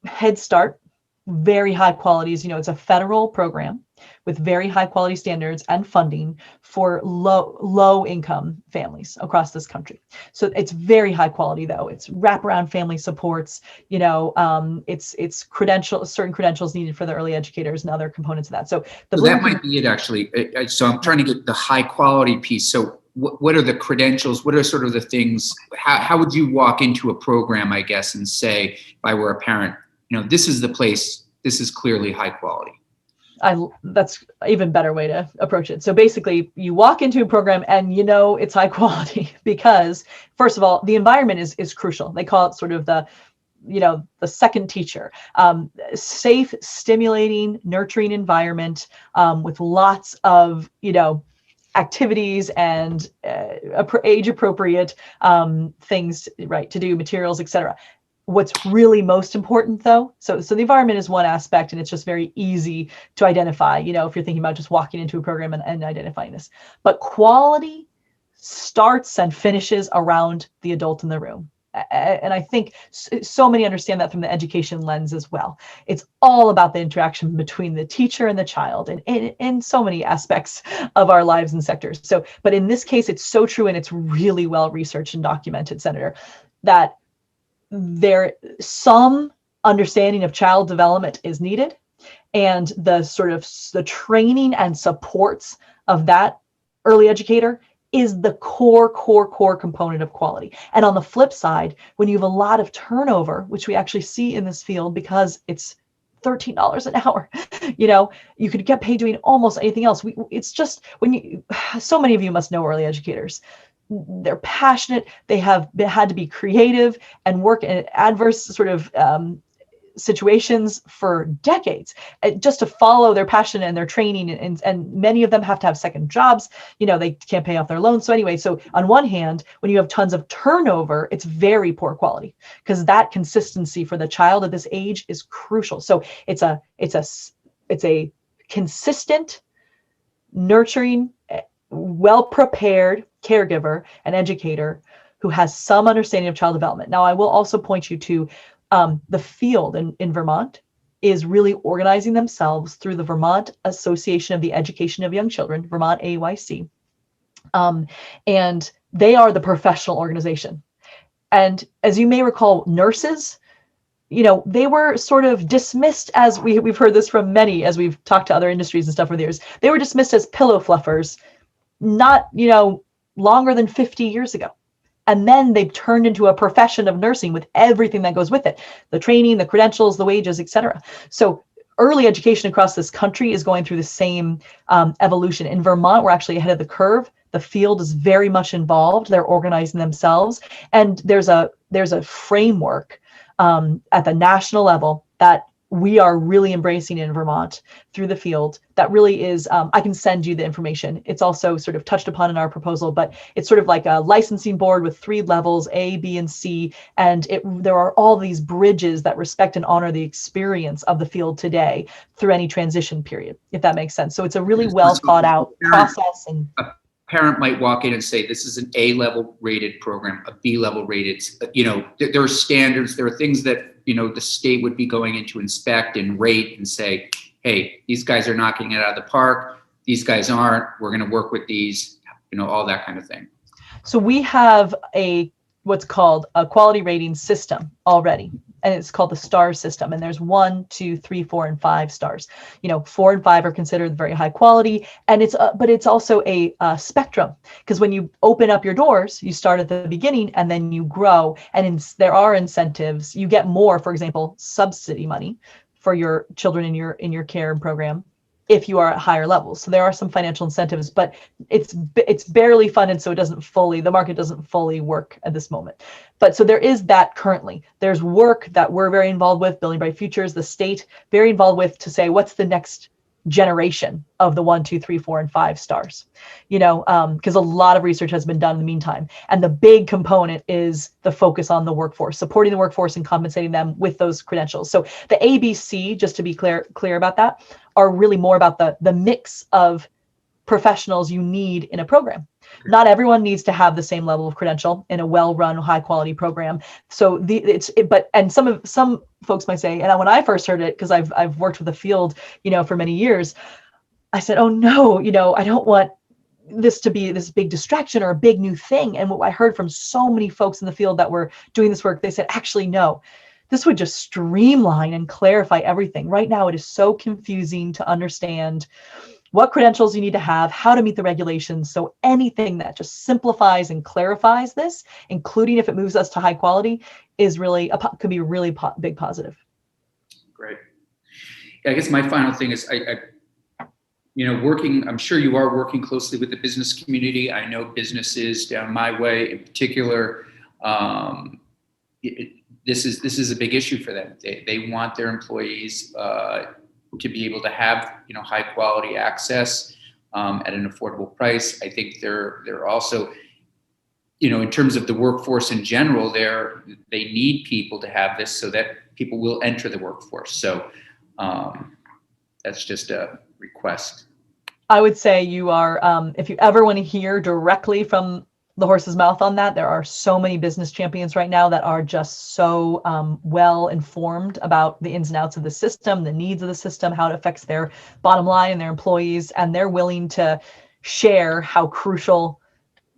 Head Start, very high quality. It's a federal program with very high quality standards and funding for low income families across this country. So it's very high quality, though. It's wraparound family supports, it's certain credentials needed for the early educators and other components of that. So that might be it, actually. So I'm trying to get the high quality piece. So what are the credentials? What are sort of the things? How would you walk into a program, I guess, and say, if I were a parent, this is the place, this is clearly high quality? That's an even better way to approach it. So basically, you walk into a program and it's high quality because, first of all, the environment is crucial. They call it sort of the second teacher. Safe, stimulating, nurturing environment with lots of, activities and age appropriate things, right, to do, materials, etc. What's really most important, though, so the environment is one aspect, and it's just very easy to identify, if you're thinking about just walking into a program and identifying this. But quality starts and finishes around the adult in the room. And I think so many understand that from the education lens as well. It's all about the interaction between the teacher and the child, and in so many aspects of our lives and sectors. So, but in this case, it's so true, and it's really well researched and documented, Senator, that some understanding of child development is needed, and the training and supports of that early educator is the core component of quality. And on the flip side, when you have a lot of turnover, which we actually see in this field because it's $13 an hour, you could get paid doing almost anything else. It's just so many of you must know early educators. They're passionate. They have had to be creative and work in adverse sort of situations for decades just to follow their passion and their training. And many of them have to have second jobs. They can't pay off their loans. So anyway, so on one hand, when you have tons of turnover, it's very poor quality, because that consistency for the child at this age is crucial. So it's a consistent, nurturing, well-prepared caregiver and educator who has some understanding of child development. Now, I will also point you to the field in Vermont is really organizing themselves through the Vermont Association of the Education of Young Children, Vermont AYC. And they are the professional organization. And as you may recall, nurses, they were sort of dismissed as, we've heard this from many as we've talked to other industries and stuff over the years, they were dismissed as pillow fluffers, not, longer than 50 years ago. And then they've turned into a profession of nursing with everything that goes with it, the training, the credentials, the wages, et cetera. So early education across this country is going through the same evolution. In Vermont, we're actually ahead of the curve. The field is very much involved. They're organizing themselves. And there's a framework at the national level that we are really embracing in Vermont through the field that really is, I can send you the information. It's also sort of touched upon in our proposal, but it's sort of like a licensing board with 3 levels, A, B, and C. And there are all these bridges that respect and honor the experience of the field today through any transition period, if that makes sense. So it's a really well thought out process. And parent might walk in and say, this is an A-level rated program, a B-level rated, there are standards, there are things that, the state would be going in to inspect and rate and say, hey, these guys are knocking it out of the park. These guys aren't. We're going to work with these, all that kind of thing. So we have what's called a quality rating system already, and it's called the STAR system. And there's 1, 2, 3, 4, and 5 stars. 4 and 5 are considered very high quality, and but it's also a spectrum, because when you open up your doors, you start at the beginning and then you grow. And there are incentives. You get more, for example, subsidy money for your children in your care program if you are at higher levels. So there are some financial incentives, but it's barely funded, so the market doesn't fully work at this moment. But so there is that currently. There's work that we're very involved with, Building Bright Futures, the state very involved with, to say what's the next generation of the 1, 2, 3, 4, and 5 stars, because a lot of research has been done in the meantime. And the big component is the focus on the workforce, supporting the workforce and compensating them with those credentials. So the ABC, just to be clear about that, are really more about the mix of professionals you need in a program. Not everyone needs to have the same level of credential in a well-run, high-quality program. So some folks might say, and when I first heard it, because I've worked with the field, for many years, I said, oh no, I don't want this to be this big distraction or a big new thing. And what I heard from so many folks in the field that were doing this work, they said, actually, no, this would just streamline and clarify everything. Right now, it is so confusing to understand what credentials you need to have, how to meet the regulations. So anything that just simplifies and clarifies this, including if it moves us to high quality, is really could be a really big positive. Great. I guess my final thing is, I'm sure you are working closely with the business community. I know businesses down my way in particular, this is a big issue for them. They want their employees to be able to have high quality access at an affordable price. I think they're also, in terms of the workforce in general, they need people to have this so that people will enter the workforce. So that's just a request. I would say you are, if you ever want to hear directly from the horse's mouth on that, there are so many business champions right now that are just so well informed about the ins and outs of the system, the needs of the system, how it affects their bottom line and their employees, and they're willing to share how crucial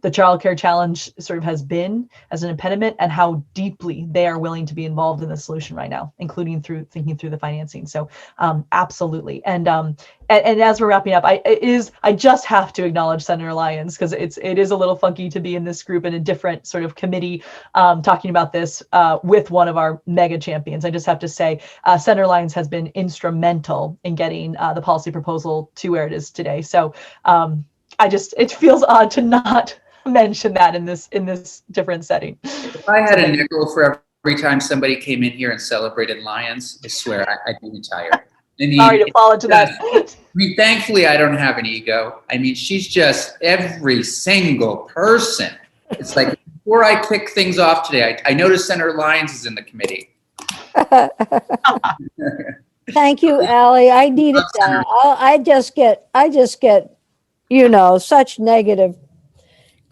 the childcare challenge sort of has been as an impediment, and how deeply they are willing to be involved in the solution right now, including thinking through the financing. So absolutely. And as we're wrapping up, I just have to acknowledge Senator Lyons, because it is a little funky to be in this group in a different sort of committee talking about this with one of our mega champions. I just have to say, Senator Lyons has been instrumental in getting the policy proposal to where it is today. So it feels odd to not mention that in this different setting. If I had a nickel for every time somebody came in here and celebrated Lions, I swear I'd be retired. Sorry to fall into that. Thankfully, I don't have an ego. She's just every single person. It's like, before I kick things off today, I noticed Senator Lyons is in the committee. Thank you, Allie. I needed that. I just get, such negative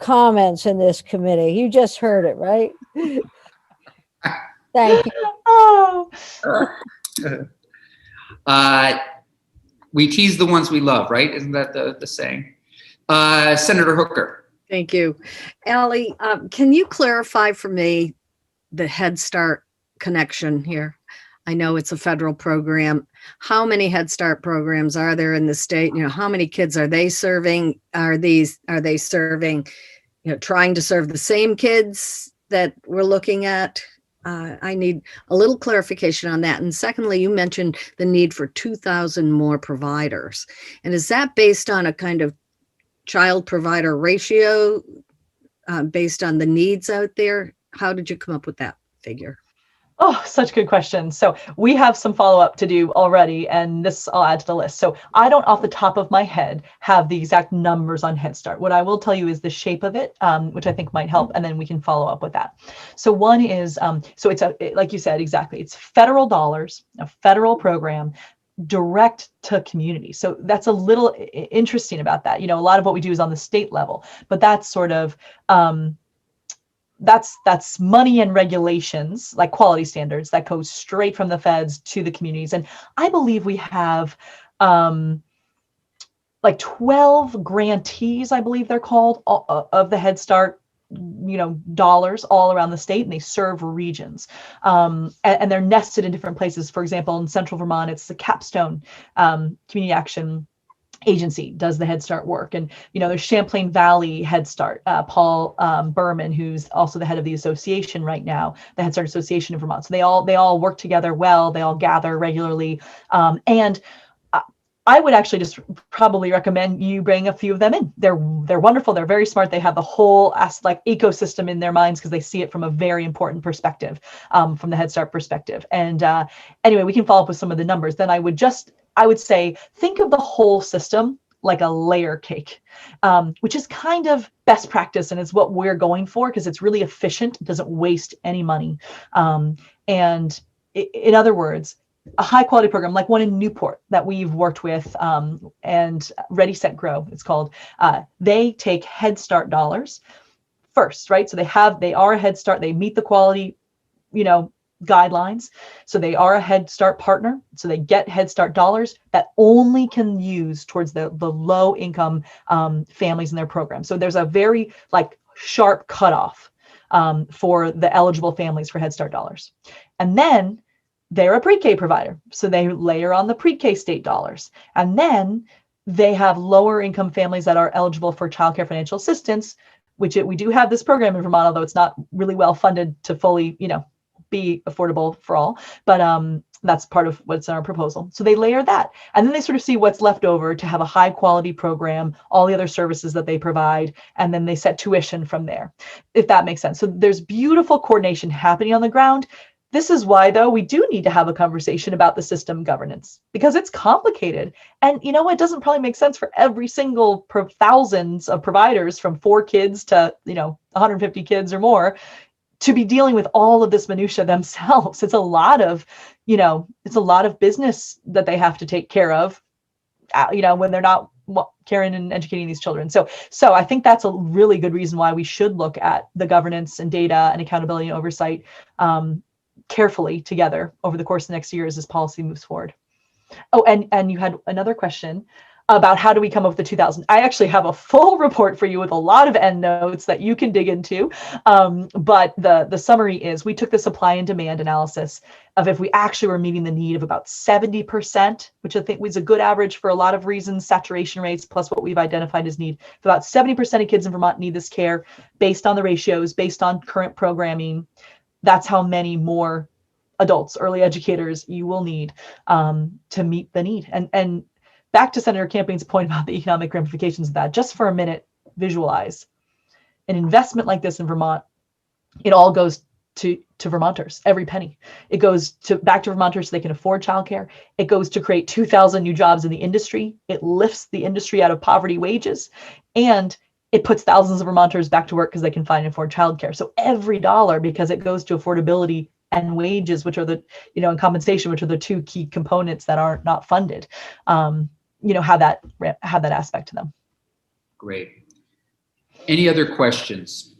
comments in this committee. You just heard it, right? Thank you. Oh. We tease the ones we love, right? Isn't that the saying? Senator Hooker. Thank you. Allie, can you clarify for me the Head Start connection here? I know it's a federal program. How many Head Start programs are there in the state? How many kids are they serving? Are they serving trying to serve the same kids that we're looking at? I need a little clarification on that. And secondly, you mentioned the need for 2,000 more providers. And is that based on a kind of child provider ratio based on the needs out there? How did you come up with that figure? Oh, such good questions. So we have some follow-up to do already, and this I'll add to the list. So I don't, off the top of my head, have the exact numbers on Head Start. What I will tell you is the shape of it, which I think might help, and then we can follow up with that. So one is, so it's like you said, exactly, it's federal dollars, a federal program, direct to community. So that's a little interesting about that. A lot of what we do is on the state level, but that's sort of, that's money and regulations, like quality standards, that goes straight from the feds to the communities. And I believe we have like 12 grantees, I believe they're called, of the Head Start dollars all around the state, and they serve regions, and they're nested in different places. For example, in central Vermont, it's the Capstone Community Action Agency does the Head Start work. And, there's Champlain Valley Head Start, Paul Berman, who's also the head of the association right now, the Head Start Association of Vermont. So they all work together well. They all gather regularly. And I would actually just probably recommend you bring a few of them in. They're wonderful. They're very smart. They have the whole ecosystem in their minds because they see it from a very important perspective, from the Head Start perspective. And anyway, we can follow up with some of the numbers. Then I would say, think of the whole system like a layer cake, which is kind of best practice. And it's what we're going for because it's really efficient. It doesn't waste any money. And in other words, a high quality program like one in Newport that we've worked with, and Ready, Set, Grow, it's called, they take Head Start dollars first, right? So they are a Head Start, they meet the quality, guidelines. So they are a Head Start partner. So they get Head Start dollars that only can use towards the low income families in their program. So there's a very sharp cutoff for the eligible families for Head Start dollars. And then they're a pre-K provider. So they layer on the pre-K state dollars. And then they have lower income families that are eligible for childcare financial assistance, which we do have this program in Vermont, although it's not really well funded to fully, be affordable for all. But that's part of what's in our proposal. So they layer that. And then they sort of see what's left over to have a high quality program, all the other services that they provide, and then they set tuition from there, if that makes sense. So there's beautiful coordination happening on the ground. This is why, though, we do need to have a conversation about the system governance because it's complicated. And it doesn't probably make sense for every single thousands of providers from 4 kids to, 150 kids or more to be dealing with all of this minutia themselves. It's a lot of, business that they have to take care of, when they're not caring and educating these children. So I think that's a really good reason why we should look at the governance and data and accountability and oversight carefully together over the course of the next year as this policy moves forward. Oh, and you had another question about how do we come up with the 2,000. I actually have a full report for you with a lot of endnotes that you can dig into. But the summary is we took the supply and demand analysis of if we actually were meeting the need of about 70%, which I think was a good average for a lot of reasons, saturation rates, plus what we've identified as need. If about 70% of kids in Vermont need this care based on the ratios, based on current programming. That's how many more adults, early educators you will need to meet the need. And back to Senator Campion's point about the economic ramifications of that, just for a minute, visualize an investment like this in Vermont. It all goes to Vermonters, every penny. It goes back to Vermonters so they can afford childcare. It goes to create 2,000 new jobs in the industry. It lifts the industry out of poverty wages, and it puts thousands of Vermonters back to work because they can find and afford childcare. So every dollar, because it goes to affordability and wages, which are and compensation, which are the 2 key components that are not funded, have that aspect to them. Great. Any other questions?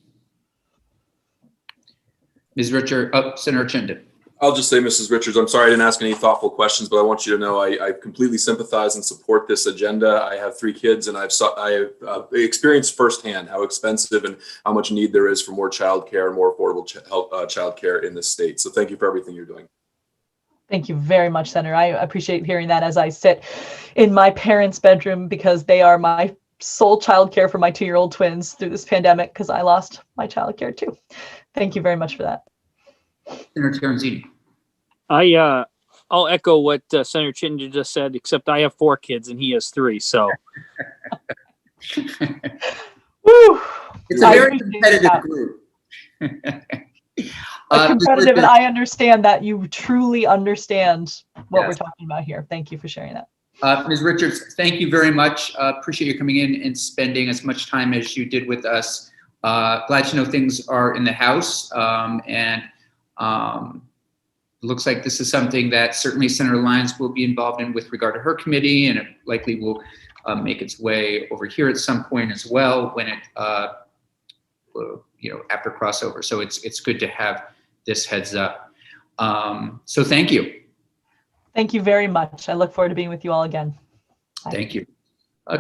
Ms. Richard, Senator Chinden. I'll just say, Mrs. Richards, I'm sorry I didn't ask any thoughtful questions, but I want you to know I completely sympathize and support this agenda. I have 3 kids, and I have experienced firsthand how expensive and how much need there is for more childcare and more affordable childcare in this state. So thank you for everything you're doing. Thank you very much, Senator. I appreciate hearing that as I sit in my parents' bedroom because they are my sole childcare for my 2-year-old twins through this pandemic because I lost my childcare too. Thank you very much for that. Senator Terenzini. I'll echo what Senator Chittenden just said, except I have 4 kids and he has 3. So Woo! It's a I very appreciate competitive that. group. Competitive, and I understand that you truly understand what Yes. we're talking about here. Thank you for sharing that. Ms. Richards, thank you very much. Appreciate you coming in and spending as much time as you did with us. Glad to know things are in the House, and looks like this is something that certainly Senator Lyons will be involved in with regard to her committee, and it likely will make its way over here at some point as well when it, after crossover. So it's good to have this heads up. So thank you. Thank you very much. I look forward to being with you all again. Bye. Thank you.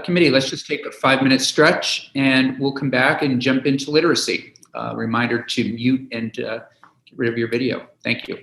Committee, let's just take a 5-minute stretch and we'll come back and jump into literacy. Reminder to mute and get rid of your video. Thank you.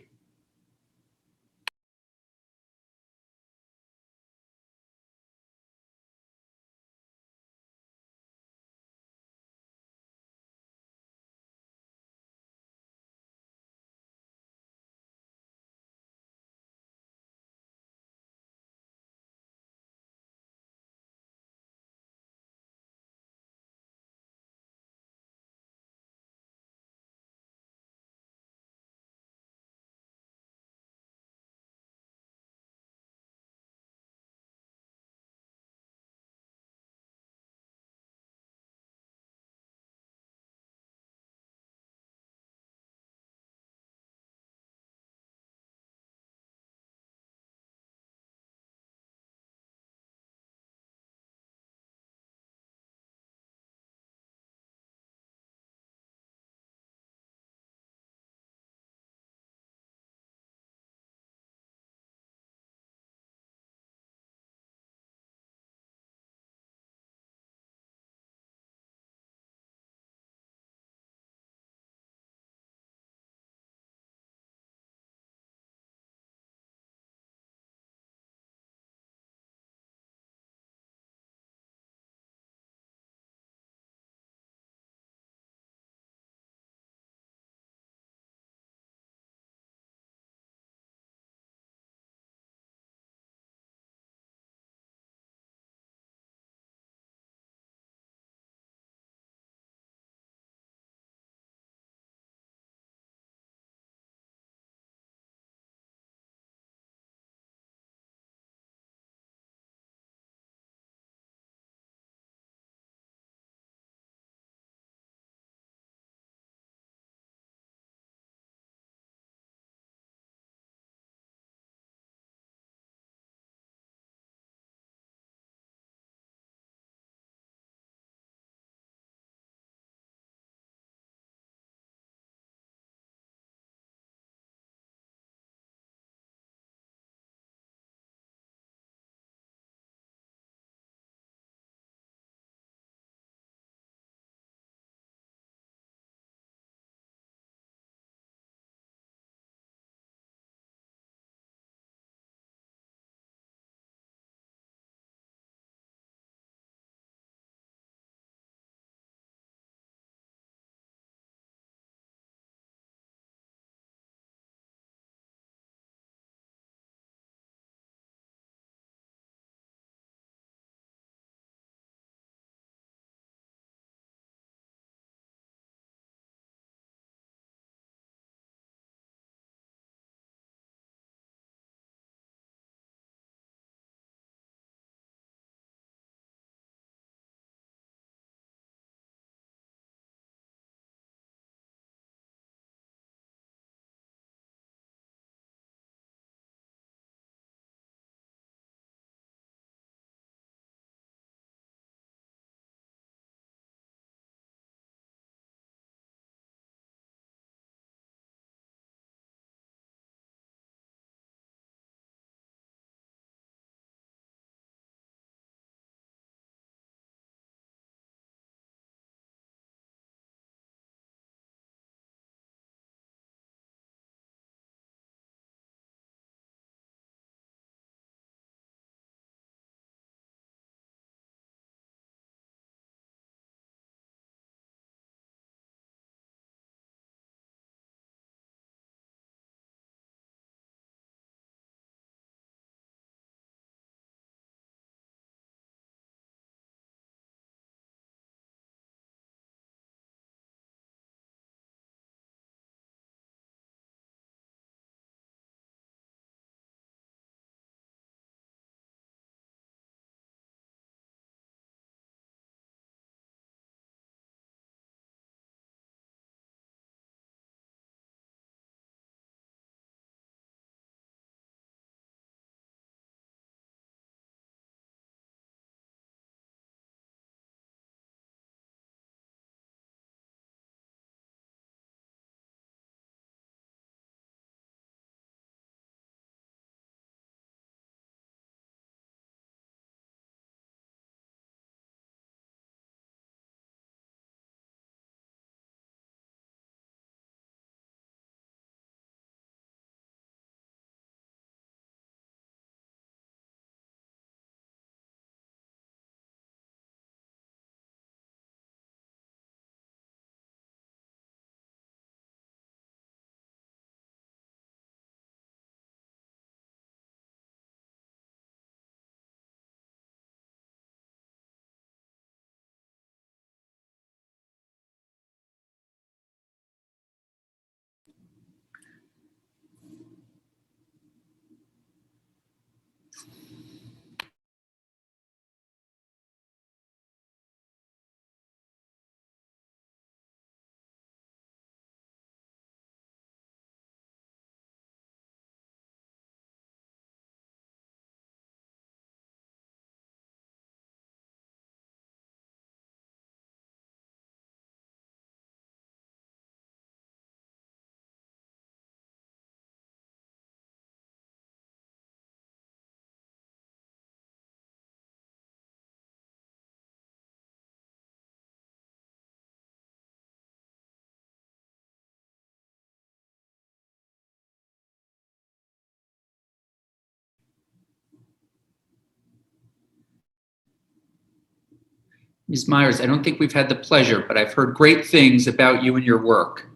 Ms. Myers, I don't think we've had the pleasure, but I've heard great things about you and your work.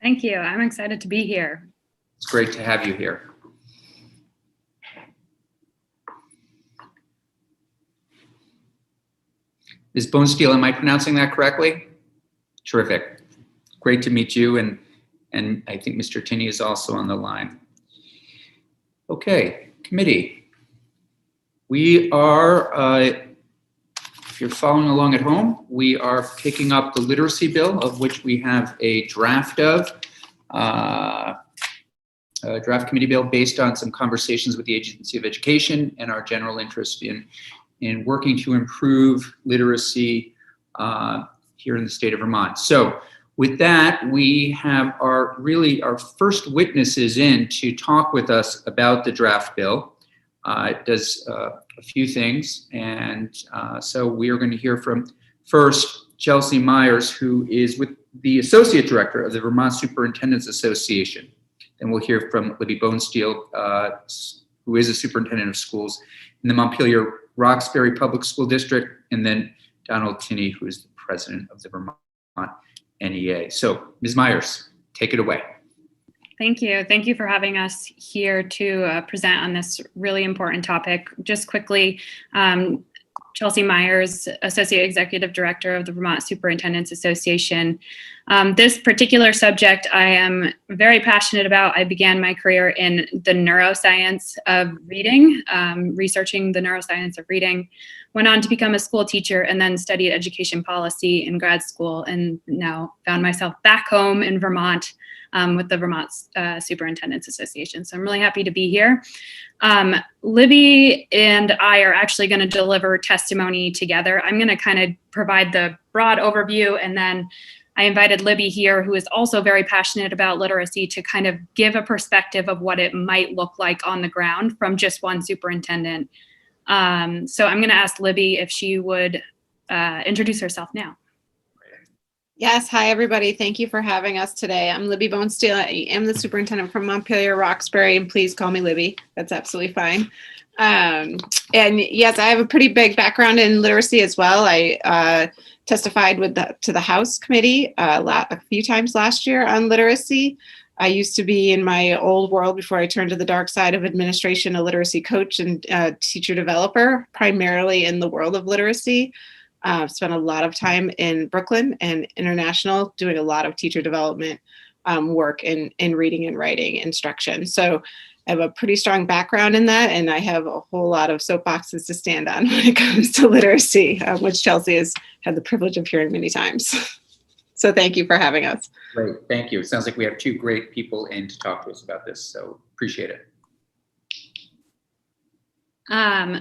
Thank you. I'm excited to be here. It's great to have you here. Ms. Bonesteel, am I pronouncing that correctly? Terrific. Great to meet you, and I think Mr. Tinney is also on the line. Okay, committee. We are, if you're following along at home, we are picking up the literacy bill, of which we have a draft of, a draft committee bill based on some conversations with the Agency of Education and our general interest in working to improve literacy here in the state of Vermont. So with that, we have our first witnesses in to talk with us about the draft bill. It does a few things, and so we are going to hear from first Chelsea Myers, who is with the Associate Director of the Vermont Superintendents Association. Then we'll hear from Libby Bonesteel, who is a superintendent of schools in the Montpelier Roxbury Public School District, and then Donald Tinney, who is the president of the Vermont NEA. So, Ms. Myers, take it away. Thank you. Thank you for having us here to present on this really important topic. Just quickly, Chelsea Myers, Associate Executive Director of the Vermont Superintendents Association. This particular subject I am very passionate about. I began my career in the neuroscience of reading, researching the neuroscience of reading, went on to become a school teacher, and then studied education policy in grad school, and now found myself back home in Vermont with the Vermont Superintendents Association. So I'm really happy to be here. Libby and I are actually going to deliver testimony together. I'm going to kind of provide the broad overview, and then I invited Libby here, who is also very passionate about literacy, to kind of give a perspective of what it might look like on the ground from just one superintendent. So I'm going to ask Libby if she would introduce herself now. Yes. Hi, everybody. Thank you for having us today. I'm Libby Bonesteel. I am the superintendent from Montpelier Roxbury, and please call me Libby. That's absolutely fine. And yes, I have a pretty big background in literacy as well. I testified to the House committee a few times last year on literacy. I used to be, in my old world before I turned to the dark side of administration, a literacy coach and teacher developer, primarily in the world of literacy. I've spent a lot of time in Brooklyn and international doing a lot of teacher development work in reading and writing instruction. So I have a pretty strong background in that, and I have a whole lot of soapboxes to stand on when it comes to literacy, which Chelsea has had the privilege of hearing many times. So thank you for having us. Great, thank you. It sounds like we have two great people in to talk to us about this, so appreciate it.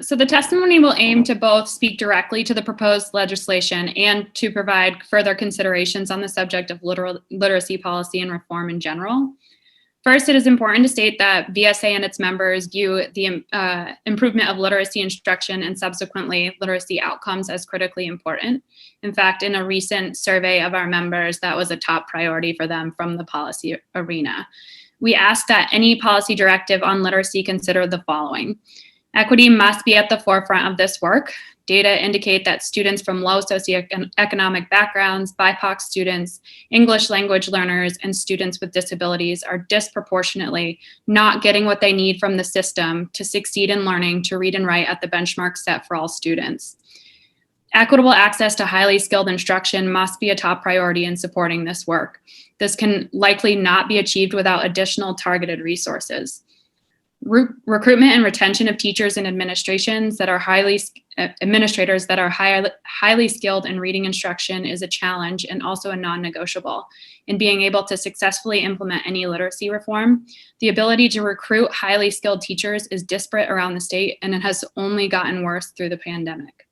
So the testimony will aim to both speak directly to the proposed legislation and to provide further considerations on the subject of literacy policy and reform in general. First, it is important to state that VSA and its members view the improvement of literacy instruction and subsequently literacy outcomes as critically important. In fact, in a recent survey of our members, that was a top priority for them from the policy arena. We asked that any policy directive on literacy consider the following. Equity must be at the forefront of this work. Data indicate that students from low socioeconomic backgrounds, BIPOC students, English language learners, and students with disabilities are disproportionately not getting what they need from the system to succeed in learning to read and write at the benchmark set for all students. Equitable access to highly skilled instruction must be a top priority in supporting this work. This can likely not be achieved without additional targeted resources. Recruitment and retention of teachers and administrators that are highly skilled in reading instruction is a challenge and also a non-negotiable. In being able to successfully implement any literacy reform, the ability to recruit highly skilled teachers is disparate around the state, and it has only gotten worse through the pandemic.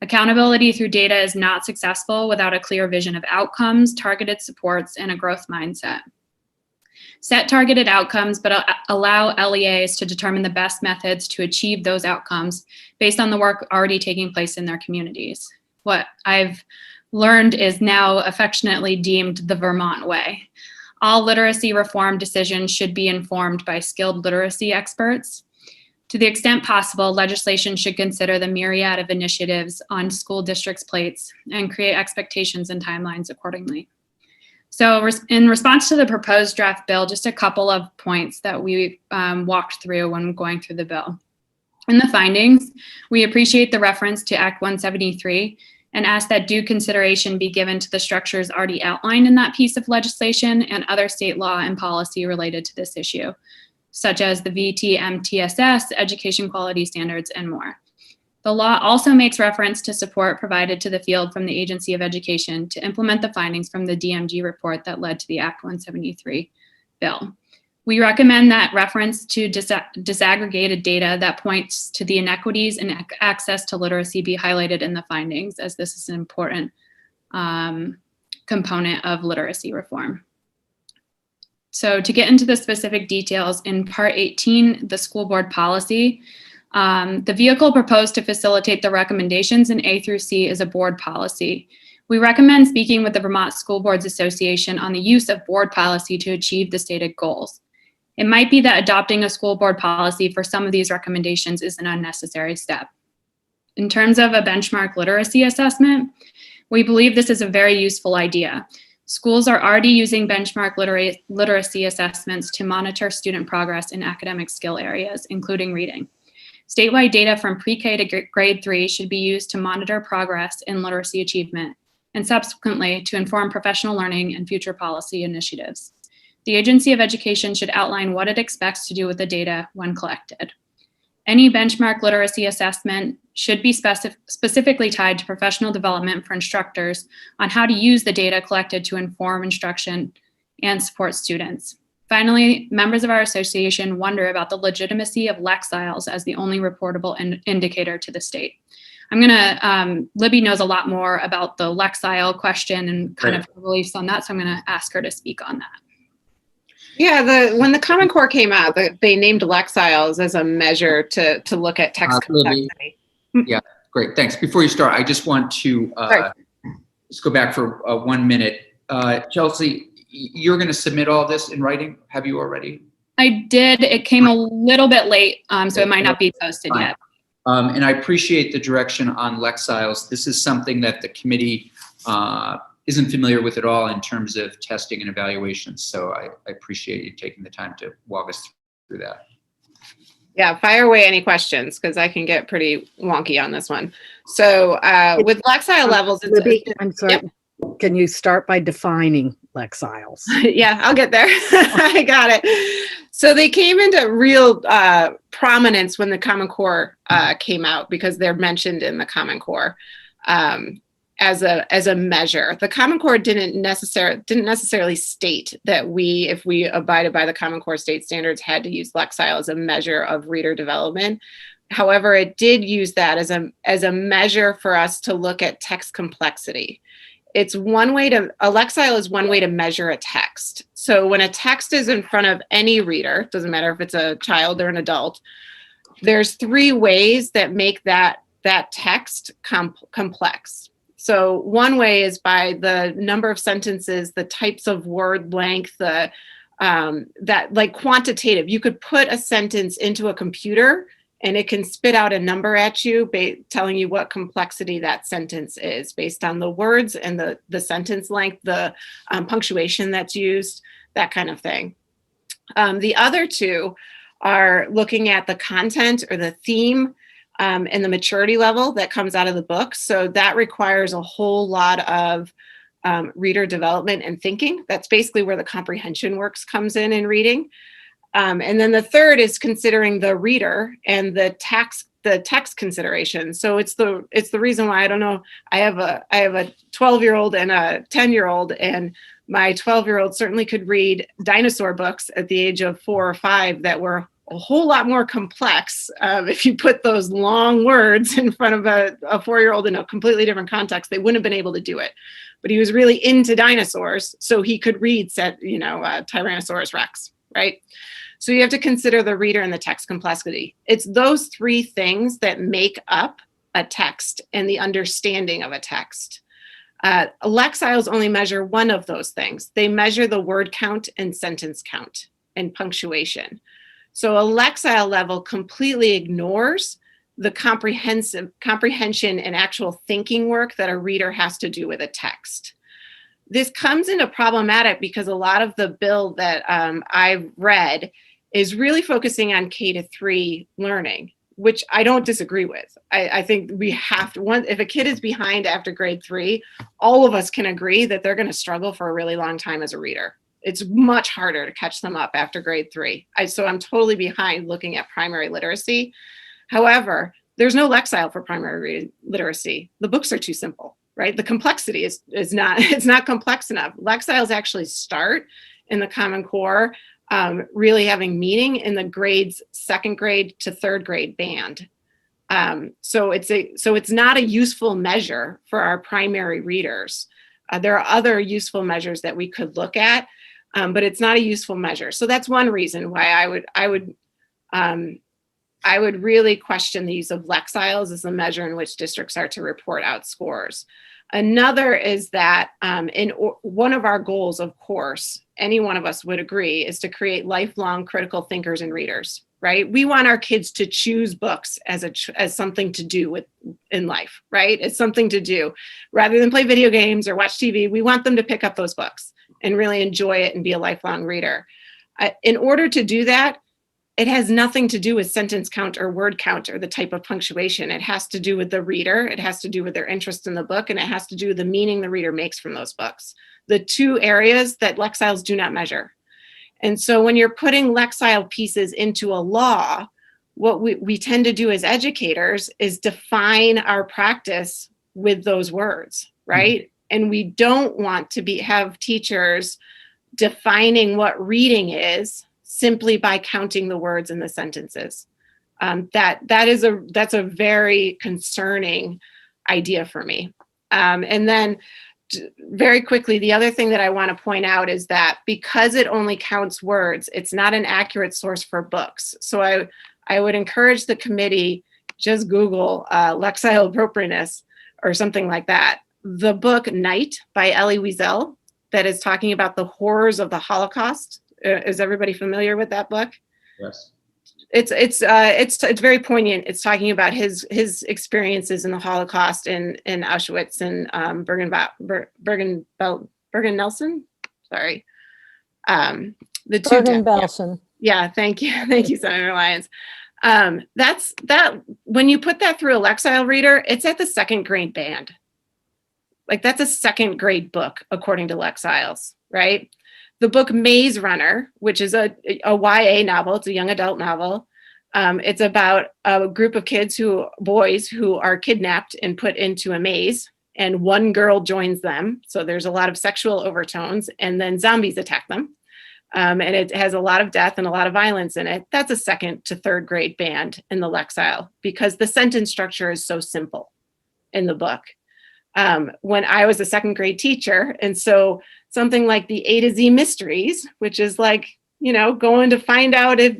Accountability through data is not successful without a clear vision of outcomes, targeted supports, and a growth mindset. Set targeted outcomes, but allow LEAs to determine the best methods to achieve those outcomes based on the work already taking place in their communities. What I've learned is now affectionately deemed the Vermont way. All literacy reform decisions should be informed by skilled literacy experts. To the extent possible, legislation should consider the myriad of initiatives on school districts' plates and create expectations and timelines accordingly. So in response to the proposed draft bill, just a couple of points that we walked through when going through the bill. In the findings, we appreciate the reference to Act 173 and ask that due consideration be given to the structures already outlined in that piece of legislation and other state law and policy related to this issue, such as the VTMTSS, education quality standards, and more. The law also makes reference to support provided to the field from the Agency of Education to implement the findings from the DMG report that led to the Act 173 bill. We recommend that reference to disaggregated data that points to the inequities in access to literacy be highlighted in the findings, as this is an important component of literacy reform. So to get into the specific details, in Part 18, the school board policy, the vehicle proposed to facilitate the recommendations in A through C is a board policy. We recommend speaking with the Vermont School Boards Association on the use of board policy to achieve the stated goals. It might be that adopting a school board policy for some of these recommendations is an unnecessary step. In terms of a benchmark literacy assessment, we believe this is a very useful idea. Schools are already using benchmark literacy assessments to monitor student progress in academic skill areas, including reading. Statewide data from pre-K to grade 3 should be used to monitor progress in literacy achievement and subsequently to inform professional learning and future policy initiatives. The Agency of Education should outline what it expects to do with the data when collected. Any benchmark literacy assessment should be specifically tied to professional development for instructors on how to use the data collected to inform instruction and support students. Finally, members of our association wonder about the legitimacy of Lexiles as the only reportable indicator to the state. I'm gonna, Libby knows a lot more about the Lexile question and kind of her beliefs on that, so I'm gonna ask her to speak on that. Yeah, when the Common Core came out, they named Lexiles as a measure to look at text complexity. Yeah, great, thanks. Before you start, I just want to just go back for 1 minute. Chelsea, you're going to submit all this in writing? Have you already? I did. It came a little bit late, so it might not be posted yet. And I appreciate the direction on Lexiles. This is something that the committee isn't familiar with at all in terms of testing and evaluation. So I appreciate you taking the time to walk us through that. Yeah, fire away any questions because I can get pretty wonky on this one. So with Lexile levels, Libby, I'm sorry. Yep. Can you start by defining Lexiles? Yeah, I'll get there. I got it. So they came into real prominence when the Common Core came out because they're mentioned in the Common Core as a measure. The Common Core didn't necessarily state that if we abided by the Common Core state standards, had to use Lexile as a measure of reader development. However, it did use that as a measure for us to look at text complexity. It's one way a Lexile is one way to measure a text. So when a text is in front of any reader, doesn't matter if it's a child or an adult, there's 3 ways that make that text complex. So one way is by the number of sentences, the types of word length, that like quantitative. You could put a sentence into a computer and it can spit out a number at you telling you what complexity that sentence is based on the words and the sentence length, the punctuation that's used, that kind of thing. The other 2 are looking at the content or the theme and the maturity level that comes out of the book. So that requires a whole lot of reader development and thinking. That's basically where the comprehension works comes in reading. And then the third is considering the reader and the text consideration. So it's the reason why I don't know. I have a 12-year-old and a 10-year-old, and my 12-year-old certainly could read dinosaur books at the age of 4 or 5 that were a whole lot more complex. If you put those long words in front of a 4-year-old in a completely different context, they wouldn't have been able to do it. But he was really into dinosaurs, so he could read Tyrannosaurus Rex, right? So you have to consider the reader and the text complexity. It's those 3 things that make up a text and the understanding of a text. Lexiles only measure one of those things. They measure the word count and sentence count and punctuation. So a Lexile level completely ignores the comprehension and actual thinking work that a reader has to do with a text. This comes into problematic because a lot of the bill that I've read is really focusing on K-3 learning, which I don't disagree with. I think we have to, if a kid is behind after grade 3, all of us can agree that they're going to struggle for a really long time as a reader. It's much harder to catch them up after grade 3. So I'm totally behind looking at primary literacy. However, there's no Lexile for primary literacy. The books are too simple, right? The complexity is not, it's not complex enough. Lexiles actually start in the Common Core, really having meaning in the grades 2nd grade to 3rd grade band. So it's not a useful measure for our primary readers. There are other useful measures that we could look at, but it's not a useful measure. So that's one reason why I would really question the use of Lexiles as a measure in which districts are to report out scores. Another is that one of our goals, of course, any one of us would agree, is to create lifelong critical thinkers and readers, right? We want our kids to choose books as something to do in life, right? It's something to do. Rather than play video games or watch TV, we want them to pick up those books and really enjoy it and be a lifelong reader. In order to do that, it has nothing to do with sentence count or word count or the type of punctuation. It has to do with the reader. It has to do with their interest in the book, and it has to do with the meaning the reader makes from those books. The two areas that Lexiles do not measure. And so when you're putting Lexile pieces into a law, what we tend to do as educators is define our practice with those words, right? And we don't want to have teachers defining what reading is simply by counting the words in the sentences. That's a very concerning idea for me. And then very quickly, the other thing that I want to point out is that because it only counts words, it's not an accurate source for books. So I would encourage the committee, just Google Lexile appropriateness or something like that. The book Night by Elie Wiesel, that is talking about the horrors of the Holocaust. Is everybody familiar with that book? Yes. It's very poignant. It's talking about his experiences in the Holocaust in Auschwitz and Bergen-Belsen. Sorry, the two. Bergen-Belsen. Yeah, thank you, Senator Lyons. That's when you put that through a Lexile reader, it's at the 2nd grade band. Like that's a 2nd grade book according to Lexiles, right? The book Maze Runner, which is a YA novel, it's a young adult novel. It's about a group of boys who are kidnapped and put into a maze, and one girl joins them. So there's a lot of sexual overtones, and then zombies attack them. And it has a lot of death and a lot of violence in it. That's a 2nd to 3rd grade band in the Lexile because the sentence structure is so simple in the book. When I was a 2nd grade teacher, and so something like the A to Z mysteries, which is like, going to find out if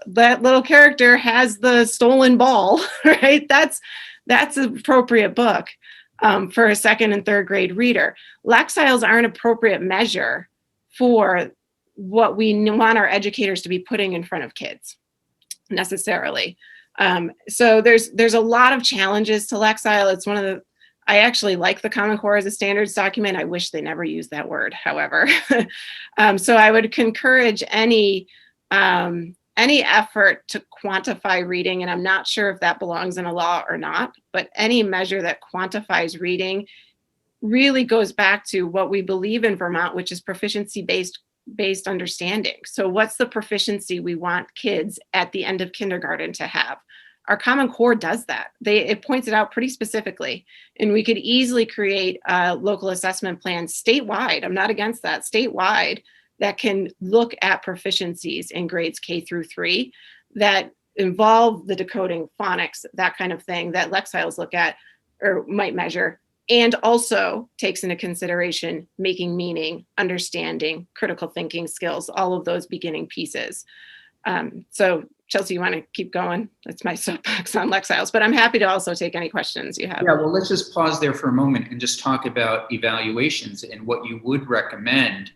that little character has the stolen ball, right? That's an appropriate book for a 2nd and 3rd grade reader. Lexiles aren't an appropriate measure for what we want our educators to be putting in front of kids necessarily. So there's a lot of challenges to Lexile. It's I actually like the Common Core as a standards document. I wish they never used that word, however. So I would encourage any effort to quantify reading, and I'm not sure if that belongs in a law or not, but any measure that quantifies reading really goes back to what we believe in Vermont, which is proficiency-based understanding. So what's the proficiency we want kids at the end of kindergarten to have? Our Common Core does that. It points it out pretty specifically, and we could easily create a local assessment plan statewide. I'm not against that, statewide, that can look at proficiencies in grades K through 3 that involve the decoding, phonics, that kind of thing that Lexiles look at or might measure, and also takes into consideration making meaning, understanding, critical thinking skills, all of those beginning pieces. So Chelsea, you want to keep going? That's my soapbox on Lexiles, but I'm happy to also take any questions you have. Yeah, well, let's just pause there for a moment and just talk about evaluations and what you would recommend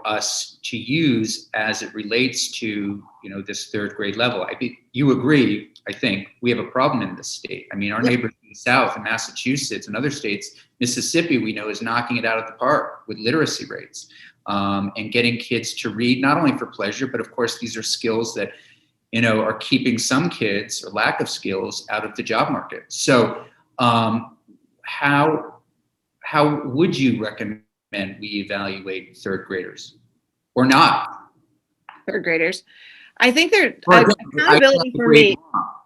us to use as it relates to, this third grade level. I think you agree, I think we have a problem in this state. I mean, our neighbors in the South, in Massachusetts and other states, Mississippi, we know, is knocking it out of the park with literacy rates, and getting kids to read, not only for pleasure, but of course, these are skills that, are keeping some kids, or lack of skills, out of the job market. So how would you recommend we evaluate third graders, or not? Third graders. I think they're accountability for me.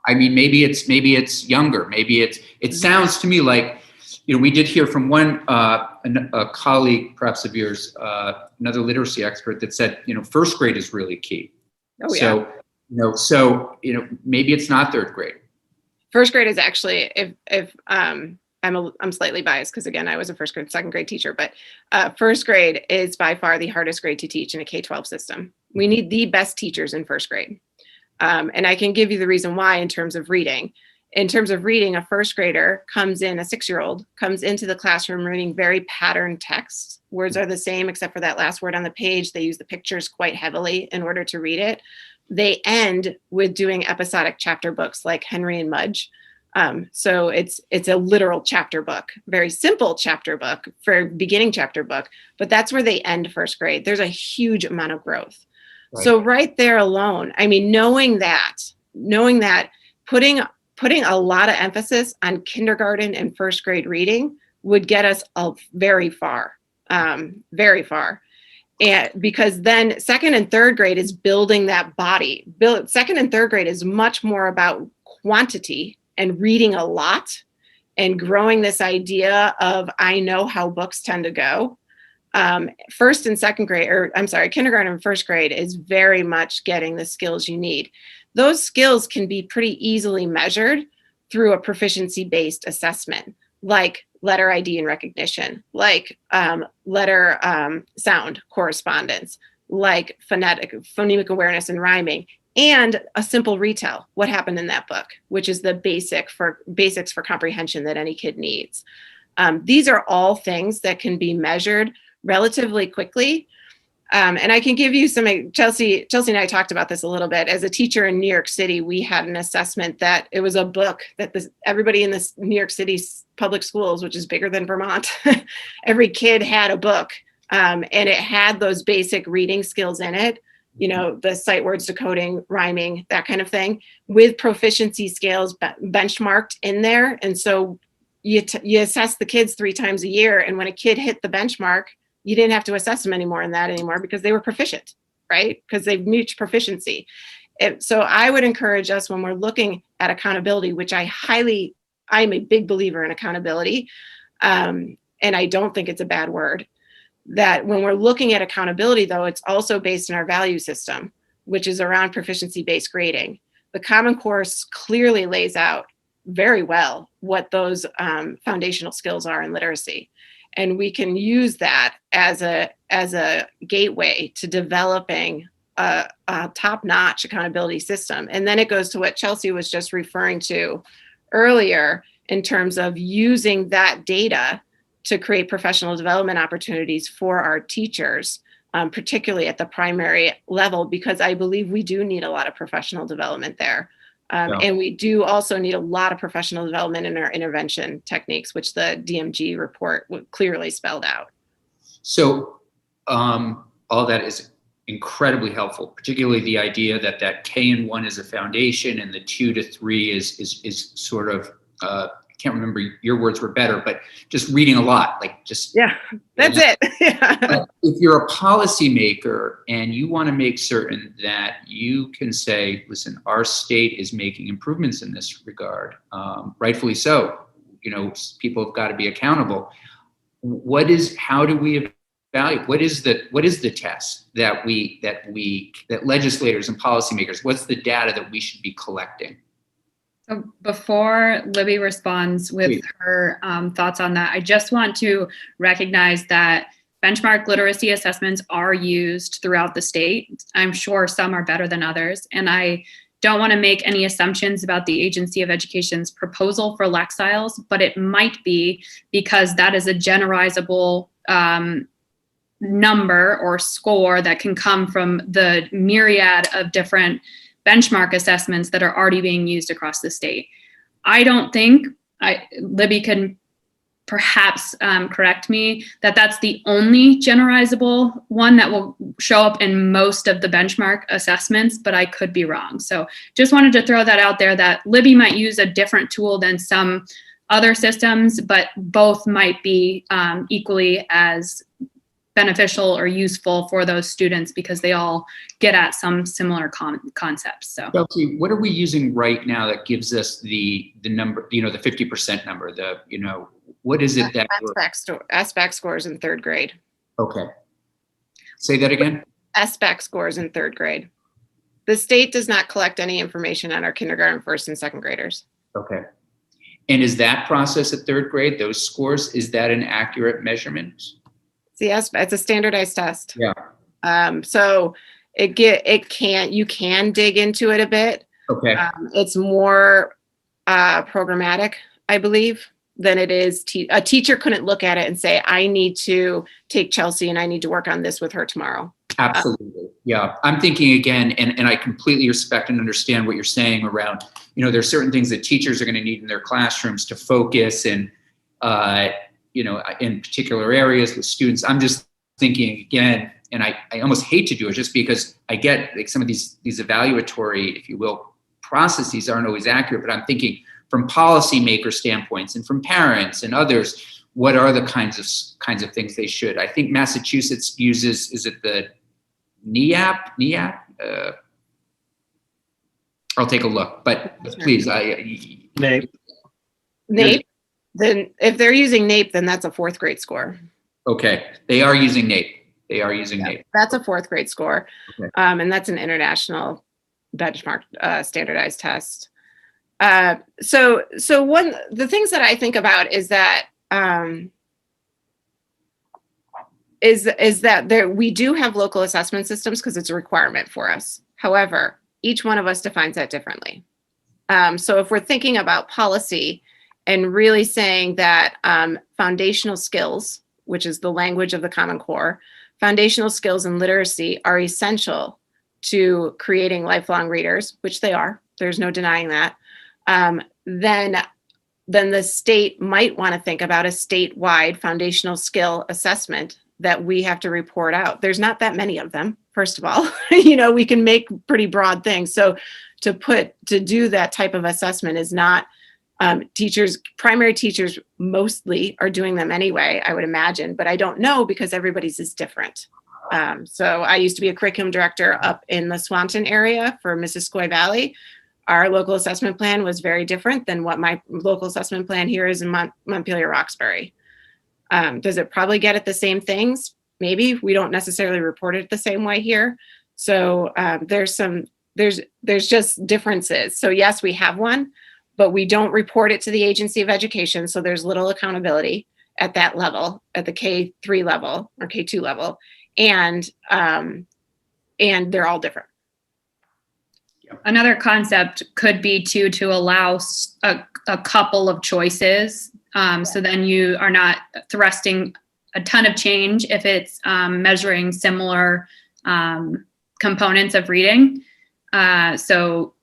I mean, maybe it's younger. Maybe it sounds to me like, we did hear from one a colleague, perhaps of yours, another literacy expert, that said, first grade is really key. Oh yeah. So maybe it's not third grade. First grade is actually, if I'm slightly biased because, again, I was a first grade, second grade teacher, but first grade is by far the hardest grade to teach in a K-12 system. We need the best teachers in first grade. And I can give you the reason why in terms of reading. In terms of reading, a first grader a 6-year-old comes into the classroom reading very patterned text. Words are the same except for that last word on the page. They use the pictures quite heavily in order to read it. They end with doing episodic chapter books like Henry and Mudge. So it's a literal chapter book, very simple chapter book for beginning chapter book, but that's where they end first grade. There's a huge amount of growth. Right. So right there alone, I mean, knowing that, putting a lot of emphasis on kindergarten and first grade reading would get us very far, very far. And because then second and third grade is building that body. Second and third grade is much more about quantity and reading a lot and growing this idea of, I know how books tend to go. First and second grade, kindergarten and first grade is very much getting the skills you need. Those skills can be pretty easily measured through a proficiency-based assessment, like letter ID and recognition, like letter sound correspondence, like phonemic awareness and rhyming, and a simple retell, what happened in that book, which is the basics for comprehension that any kid needs. These are all things that can be measured relatively quickly. And I can give you some, Chelsea and I talked about this a little bit. As a teacher in New York City, we had an assessment that it was a book that everybody in this New York City public schools, which is bigger than Vermont, every kid had a book, and it had those basic reading skills in it, the sight words decoding, rhyming, that kind of thing, with proficiency scales benchmarked in there. And so you assess the kids 3 times a year. And when a kid hit the benchmark, you didn't have to assess them anymore because they were proficient, right? Because they've reached proficiency. So I would encourage us, when we're looking at accountability, which I'm a big believer in accountability, and I don't think it's a bad word, that when we're looking at accountability, though, it's also based on our value system, which is around proficiency-based grading. The Common Core clearly lays out very well what those foundational skills are in literacy. And we can use that as a gateway to developing a top-notch accountability system. And then it goes to what Chelsea was just referring to earlier in terms of using that data to create professional development opportunities for our teachers, particularly at the primary level, because I believe we do need a lot of professional development there. And we do also need a lot of professional development in our intervention techniques, which the DMG report clearly spelled out. So all that is incredibly helpful, particularly the idea that K and 1 is a foundation and the 2 to 3 is sort of, I can't remember, your words were better, but just reading a lot, that's it. But if you're a policymaker and you want to make certain that you can say, listen, our state is making improvements in this regard, rightfully so, people have got to be accountable. How do we evaluate? What is the test that legislators and policymakers, what's the data that we should be collecting? So before Libby responds with her thoughts on that, I just want to recognize that benchmark literacy assessments are used throughout the state. I'm sure some are better than others. And I don't want to make any assumptions about the Agency of Education's proposal for Lexiles, but it might be because that is a generalizable number or score that can come from the myriad of different benchmark assessments that are already being used across the state. I don't think, Libby can perhaps correct me, that that's the only generalizable one that will show up in most of the benchmark assessments, but I could be wrong. So just wanted to throw that out there, that Libby might use a different tool than some other systems, but both might be equally as beneficial or useful for those students because they all get at some similar concepts. So Chelsea, what are we using right now that gives us the number, the 50% number, what is it that SBAC scores in third grade. Okay. Say that again. SBAC scores in third grade. The state does not collect any information on our kindergarten, first and second graders. Okay. And is that process at third grade, those scores, is that an accurate measurement? Yes, it's a standardized test. Yeah. So you can dig into it a bit. Okay. It's more programmatic, I believe, than it is. A teacher couldn't look at it and say, I need to take Chelsea and I need to work on this with her tomorrow. Absolutely. Yeah. I'm thinking again, and I completely respect and understand what you're saying around, there's certain things that teachers are going to need in their classrooms to focus and, in particular areas with students. I'm just thinking again, and I almost hate to do it just because I get like some of these evaluatory, if you will, processes aren't always accurate, but I'm thinking from policymaker standpoints and from parents and others, what are the kinds of things they should? I think Massachusetts uses, is it the NEAP? I'll take a look, but please, NAEP. NAEP. Then if they're using NAEP, then that's a fourth grade score. Okay, they are using NAEP. NAEP. That's a fourth grade score. Okay. And that's an international benchmark standardized test. So the things that I think about is that we do have local assessment systems because it's a requirement for us. However, each one of us defines that differently. So if we're thinking about policy and really saying that foundational skills, which is the language of the Common Core, foundational skills and literacy are essential to creating lifelong readers, which they are. There's no denying that. Then the state might want to think about a statewide foundational skill assessment that we have to report out. There's not that many of them, first of all. We can make pretty broad things. So to do that type of assessment is not primary teachers mostly are doing them anyway, I would imagine, but I don't know because everybody's is different. So I used to be a curriculum director up in the Swanton area for Missisquoi Valley. Our local assessment plan was very different than what my local assessment plan here is in Montpelier Roxbury. Does it probably get at the same things? Maybe. We don't necessarily report it the same way here. So there's just differences. So yes, we have one, but we don't report it to the Agency of Education. So there's little accountability at that level, at the K3 level or K2 level. And they're all different. Another concept could be to allow a couple of choices. So then you are not thrusting a ton of change if it's measuring similar components of reading. So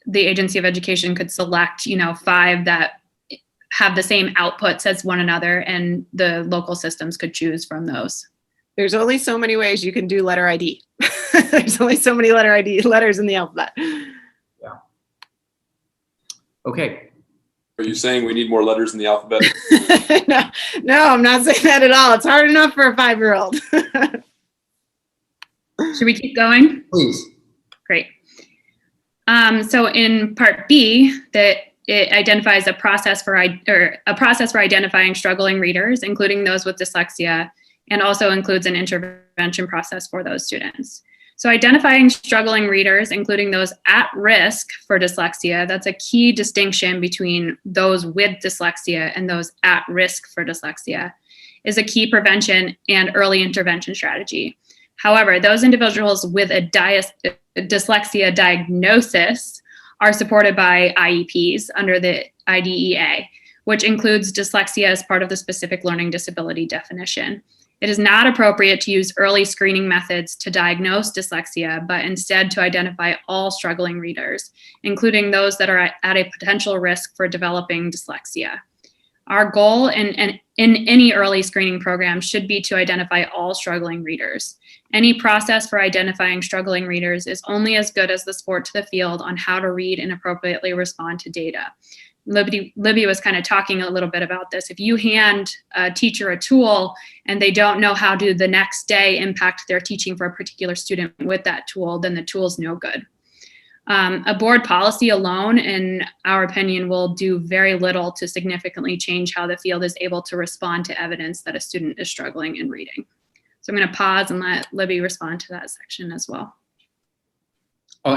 the Agency of Education could select, 5 that have the same outputs as one another, and the local systems could choose from those. There's only so many ways you can do letter ID. There's only so many letters in the alphabet. Yeah. Okay. Are you saying we need more letters in the alphabet? No, I'm not saying that at all. It's hard enough for a 5-year-old. Should we keep going? Please. Great. So in Part B, that it identifies a process for identifying struggling readers, including those with dyslexia, and also includes an intervention process for those students. So identifying struggling readers, including those at risk for dyslexia, that's a key distinction between those with dyslexia and those at risk for dyslexia, is a key prevention and early intervention strategy. However, those individuals with a dyslexia diagnosis are supported by IEPs under the IDEA, which includes dyslexia as part of the specific learning disability definition. It is not appropriate to use early screening methods to diagnose dyslexia, but instead to identify all struggling readers, including those that are at a potential risk for developing dyslexia. Our goal in any early screening program should be to identify all struggling readers. Any process for identifying struggling readers is only as good as the sport to the field on how to read and appropriately respond to data. Libby was kind of talking a little bit about this. If you hand a teacher a tool and they don't know how to the next day impact their teaching for a particular student with that tool, then the tool's no good. A board policy alone, in our opinion, will do very little to significantly change how the field is able to respond to evidence that a student is struggling in reading. So I'm going to pause and let Libby respond to that section as well.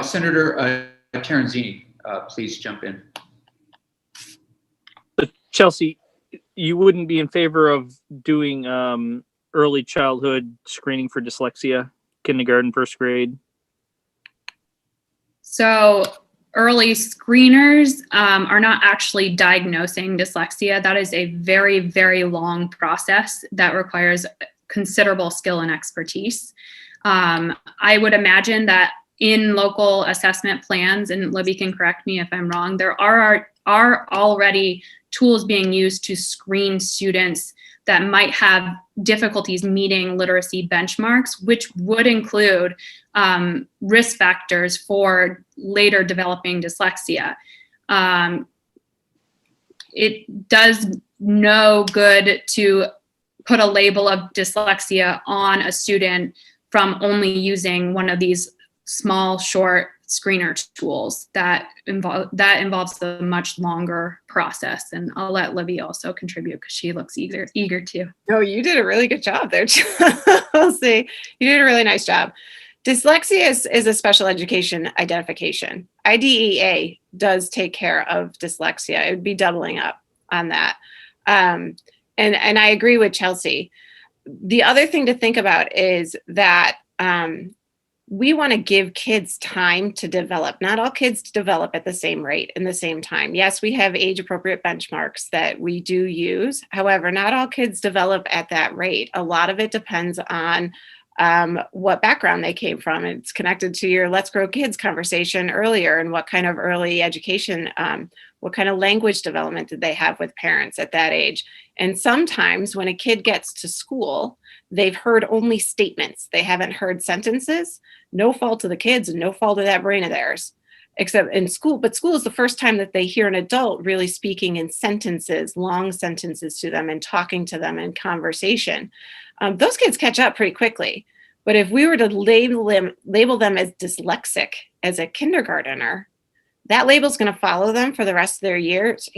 Senator Terenzini, please jump in. Chelsea, you wouldn't be in favor of doing early childhood screening for dyslexia, kindergarten, first grade? So early screeners are not actually diagnosing dyslexia. That is a very, very long process that requires considerable skill and expertise. I would imagine that in local assessment plans, and Libby can correct me if I'm wrong, there are already tools being used to screen students that might have difficulties meeting literacy benchmarks, which would include risk factors for later developing dyslexia. It does no good to put a label of dyslexia on a student from only using one of these small, short screener tools. That involves a much longer process. And I'll let Libby also contribute because she looks eager to. No, you did a really good job there, Chelsea. You did a really nice job. Dyslexia is a special education identification. IDEA does take care of dyslexia. It would be doubling up on that. And I agree with Chelsea. The other thing to think about is that we want to give kids time to develop. Not all kids develop at the same rate in the same time. Yes, we have age appropriate benchmarks that we do use. However, not all kids develop at that rate. A lot of it depends on what background they came from. It's connected to your Let's Grow Kids conversation earlier, and what kind of early education, what kind of language development did they have with parents at that age. And sometimes when a kid gets to school, they've heard only statements. They haven't heard sentences. No fault of the kids and no fault of that brain of theirs, except in school. But school is the first time that they hear an adult really speaking in sentences, long sentences to them, and talking to them in conversation. Those kids catch up pretty quickly. But if we were to label them as dyslexic as a kindergartner, that label is going to follow them for the rest of their years,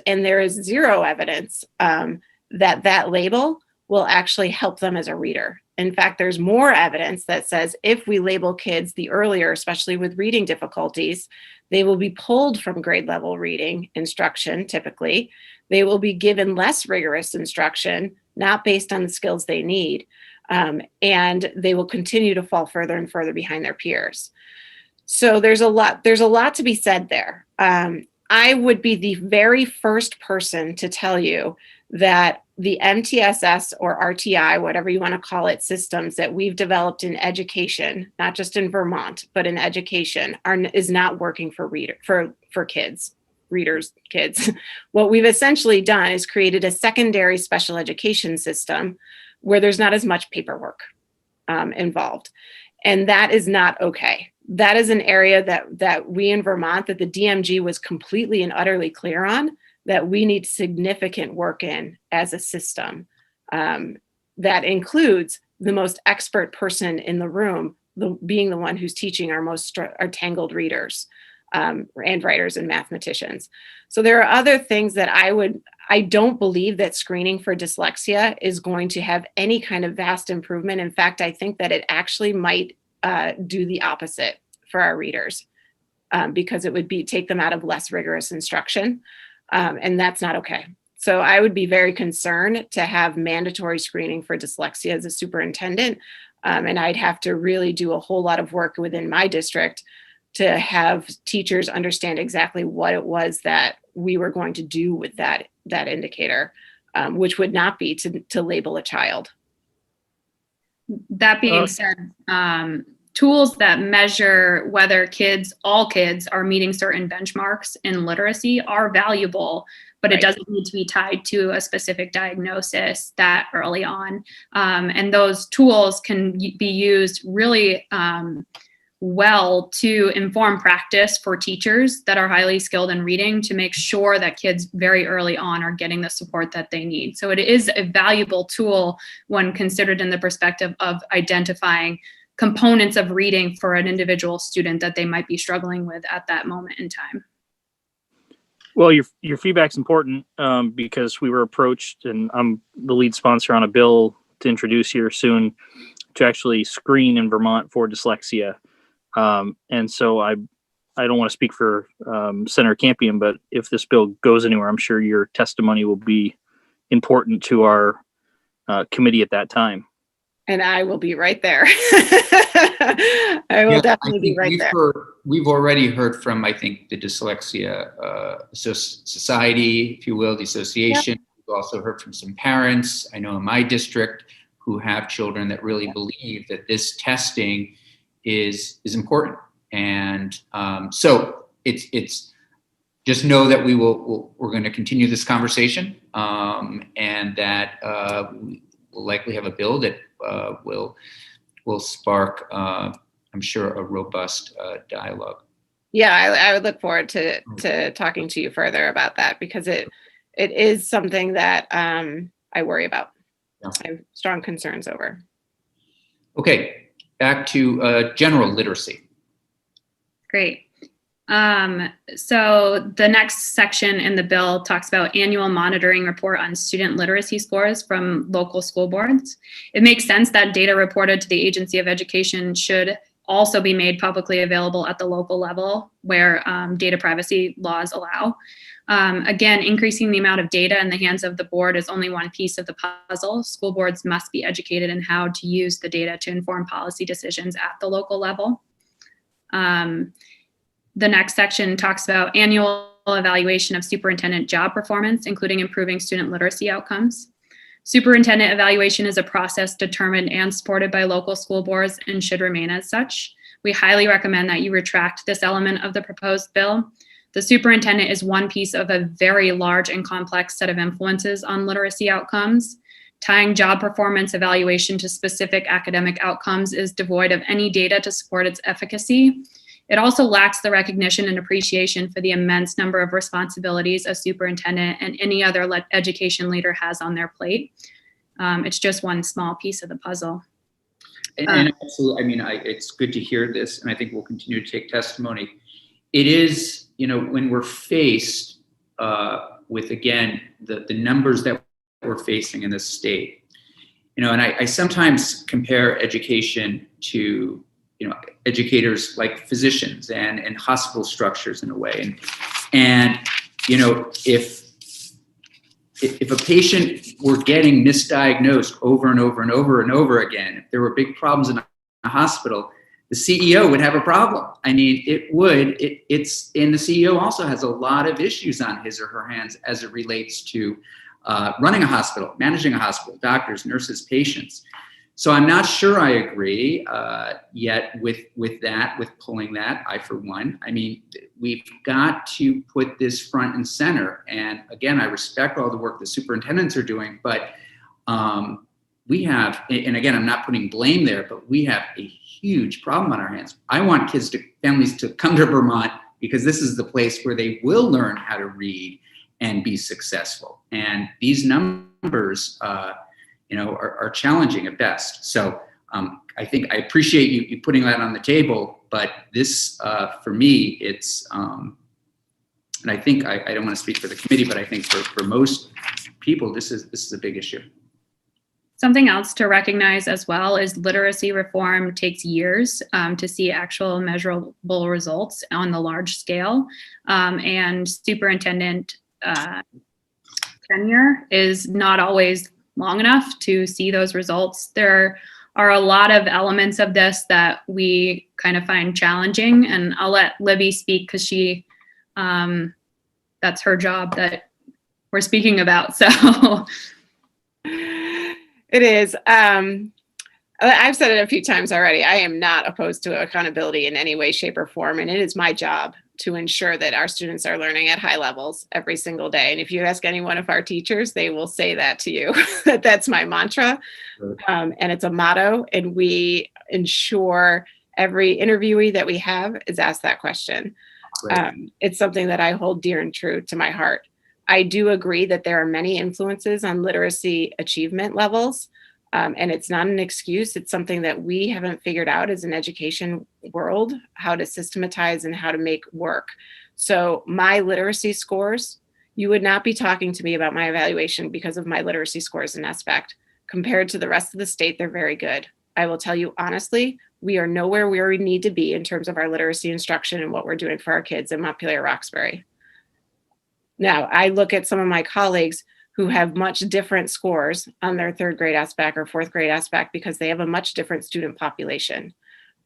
and there is zero evidence that label will actually help them as a reader. In fact, there's more evidence that says if we label kids the earlier, especially with reading difficulties, they will be pulled from grade level reading instruction typically. They will be given less rigorous instruction, not based on the skills they need, and they will continue to fall further and further behind their peers. So there's a lot to be said there. I would be the very first person to tell you that the MTSS or RTI, whatever you want to call it, systems that we've developed in education, not just in Vermont, but in education, is not working for kids. What we've essentially done is created a secondary special education system where there's not as much paperwork involved. And that is not okay. That is an area that we in Vermont, that the DMG was completely and utterly clear on, that we need significant work in as a system. That includes the most expert person in the room being the one who's teaching our tangled readers and writers and mathematicians. So there are other things that I don't believe that screening for dyslexia is going to have any kind of vast improvement. In fact, I think that it actually might do the opposite for our readers because it would take them out of less rigorous instruction. And that's not okay. So I would be very concerned to have mandatory screening for dyslexia as a superintendent. And I'd have to really do a whole lot of work within my district to have teachers understand exactly what it was that we were going to do with that indicator, which would not be to label a child. That being said, tools that measure whether all kids are meeting certain benchmarks in literacy are valuable, but it doesn't need to be tied to a specific diagnosis that early on. And those tools can be used really well to inform practice for teachers that are highly skilled in reading to make sure that kids very early on are getting the support that they need. So it is a valuable tool when considered in the perspective of identifying components of reading for an individual student that they might be struggling with at that moment in time. Well, your feedback's important because we were approached, and I'm the lead sponsor on a bill to introduce here soon to actually screen in Vermont for dyslexia. And so I don't want to speak for Senator Campion, but if this bill goes anywhere, I'm sure your testimony will be important to our committee at that time. And I will be right there. I will definitely be right there. We've already heard from, I think, the Dyslexia Society, if you will, the association. Yep. We've also heard from some parents, I know in my district, who have children that really believe that this testing is important. And so it's just know that we're going to continue this conversation, and that we'll likely have a bill that will spark, I'm sure, a robust dialogue. Yeah, I would look forward to talking to you further about that, because it is something that I worry about. Yeah. I have strong concerns over. Okay, back to general literacy. Great. So the next section in the bill talks about annual monitoring report on student literacy scores from local school boards. It makes sense that data reported to the Agency of Education should also be made publicly available at the local level where data privacy laws allow. Again, increasing the amount of data in the hands of the board is only one piece of the puzzle. School boards must be educated in how to use the data to inform policy decisions at the local level. The next section talks about annual evaluation of superintendent job performance, including improving student literacy outcomes. Superintendent evaluation is a process determined and supported by local school boards and should remain as such. We highly recommend that you retract this element of the proposed bill. The superintendent is one piece of a very large and complex set of influences on literacy outcomes. Tying job performance evaluation to specific academic outcomes is devoid of any data to support its efficacy. It also lacks the recognition and appreciation for the immense number of responsibilities a superintendent and any other education leader has on their plate. It's just one small piece of the puzzle. And absolutely, I mean, it's good to hear this, and I think we'll continue to take testimony. It is, when we're faced with, again, the numbers that we're facing in this state, and I sometimes compare education to educators like physicians and hospital structures in a way. And if a patient were getting misdiagnosed over and over and over and over again, if there were big problems in a hospital, the CEO would have a problem. I mean, it would. And the CEO also has a lot of issues on his or her hands as it relates to running a hospital, managing a hospital, doctors, nurses, patients. So I'm not sure I agree yet with pulling that, I for one. I mean, we've got to put this front and center. And again, I respect all the work the superintendents are doing, but we have, and again, I'm not putting blame there, but we have a huge problem on our hands. I want families to come to Vermont because this is the place where they will learn how to read and be successful. And these numbers, are challenging at best. So I think I appreciate you putting that on the table, but this, for me, it's, and I think I don't want to speak for the committee, but I think for most people, this is a big issue. Something else to recognize as well is literacy reform takes years to see actual measurable results on the large scale, and superintendent tenure is not always long enough to see those results. There are a lot of elements of this that we kind of find challenging, and I'll let Libby speak because she, that's her job that we're speaking about. So it is. I've said it a few times already. I am not opposed to accountability in any way, shape, or form. And it is my job to ensure that our students are learning at high levels every single day. And if you ask any one of our teachers, they will say that to you, that that's my mantra. And it's a motto. And we ensure every interviewee that we have is asked that question. It's something that I hold dear and true to my heart. I do agree that there are many influences on literacy achievement levels. And it's not an excuse. It's something that we haven't figured out as an education world, how to systematize and how to make work. So my literacy scores, you would not be talking to me about my evaluation because of my literacy scores in SPECT. Compared to the rest of the state, they're very good. I will tell you honestly, we are nowhere where we need to be in terms of our literacy instruction and what we're doing for our kids in Montpelier-Roxbury. Now, I look at some of my colleagues who have much different scores on their third grade SBAC or fourth grade SBAC because they have a much different student population.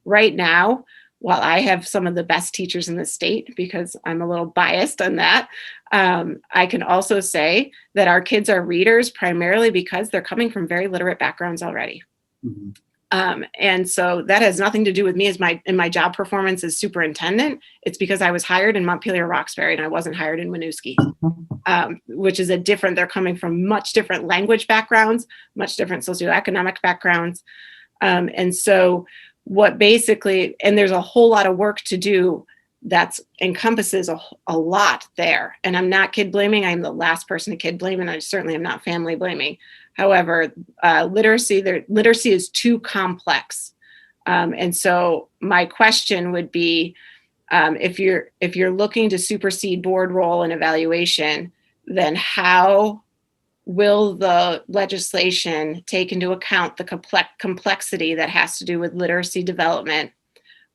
Right now, while I have some of the best teachers in the state, because I'm a little biased on that, I can also say that our kids are readers primarily because they're coming from very literate backgrounds already. Mm-hmm. And so that has nothing to do with me as in my job performance as superintendent. It's because I was hired in Montpelier-Roxbury and I wasn't hired in Winooski, which is they're coming from much different language backgrounds, much different socioeconomic backgrounds. And so and there's a whole lot of work to do that encompasses a lot there. And I'm not kid blaming. I'm the last person to kid blame, and I certainly am not family blaming. However, literacy is too complex. And so my question would be, if you're looking to supersede board role and evaluation, then how will the legislation take into account the complexity that has to do with literacy development?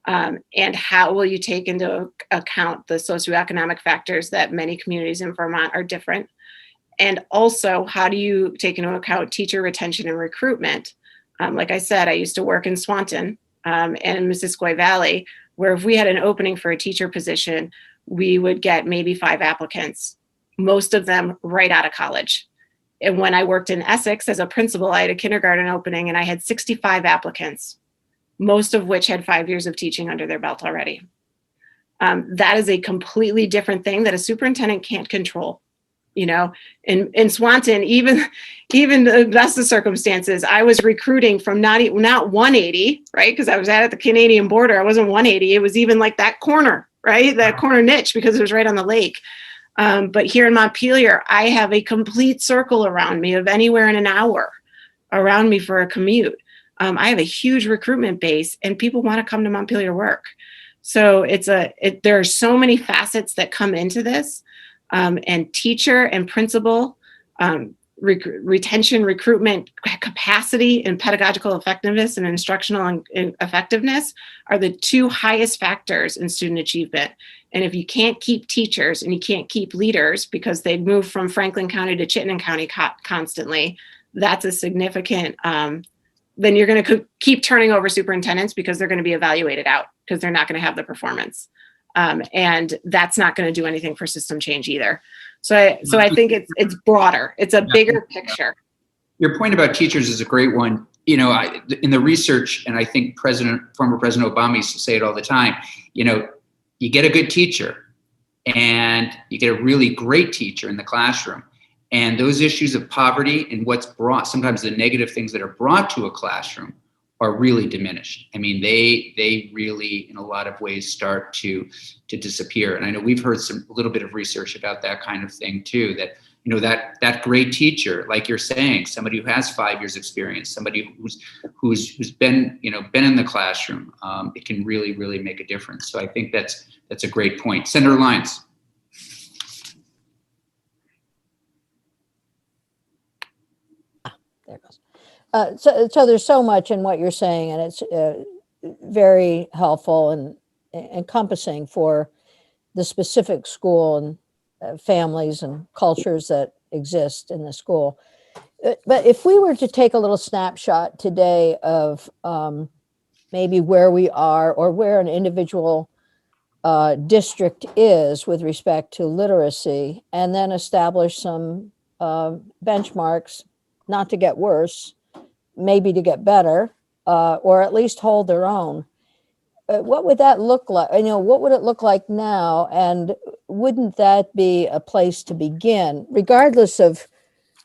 And how will you take into account the socioeconomic factors that many communities in Vermont are different? And also, how do you take into account teacher retention and recruitment? Like I said, I used to work in Swanton and Missisquoi Valley, where if we had an opening for a teacher position, we would get maybe 5 applicants, most of them right out of college. And when I worked in Essex as a principal, I had a kindergarten opening and I had 65 applicants, most of which had 5 years of teaching under their belt already. That is a completely different thing that a superintendent can't control. You know, in Swanton, even the best of circumstances, I was recruiting from not 180, right? Because I was at the Canadian border. I wasn't 180. It was even like that corner, right? That corner niche, because it was right on the lake. But here in Montpelier, I have a complete circle around me of anywhere in an hour around me for a commute. I have a huge recruitment base, and people want to come to Montpelier to work. So there are so many facets that come into this. And teacher and principal, retention, recruitment, capacity, and pedagogical effectiveness and instructional effectiveness are the 2 highest factors in student achievement. And if you can't keep teachers and you can't keep leaders because they move from Franklin County to Chittenden County constantly, that's a significant, then you're going to keep turning over superintendents because they're going to be evaluated out because they're not going to have the performance. And that's not going to do anything for system change either. So I think it's broader. It's a bigger picture. Your point about teachers is a great one. You know, in the research, and I think former President Obama used to say it all the time, you know, you get a good teacher and you get a really great teacher in the classroom. And those issues of poverty and what's brought, sometimes the negative things that are brought to a classroom are really diminished. I mean, they really, in a lot of ways, start to disappear. And I know we've heard a little bit of research about that kind of thing too, that, you know, that great teacher, like you're saying, somebody who has 5 years experience, somebody who's been in the classroom, it can really, really make a difference. So I think that's a great point. Senator Lyons. There it goes. So there's so much in what you're saying, and it's very helpful and encompassing for the specific school and families and cultures that exist in the school. But if we were to take a little snapshot today of maybe where we are or where an individual district is with respect to literacy, and then establish some benchmarks, not to get worse, maybe to get better, or at least hold their own. What would that look like? What would it look like now? And wouldn't that be a place to begin, regardless of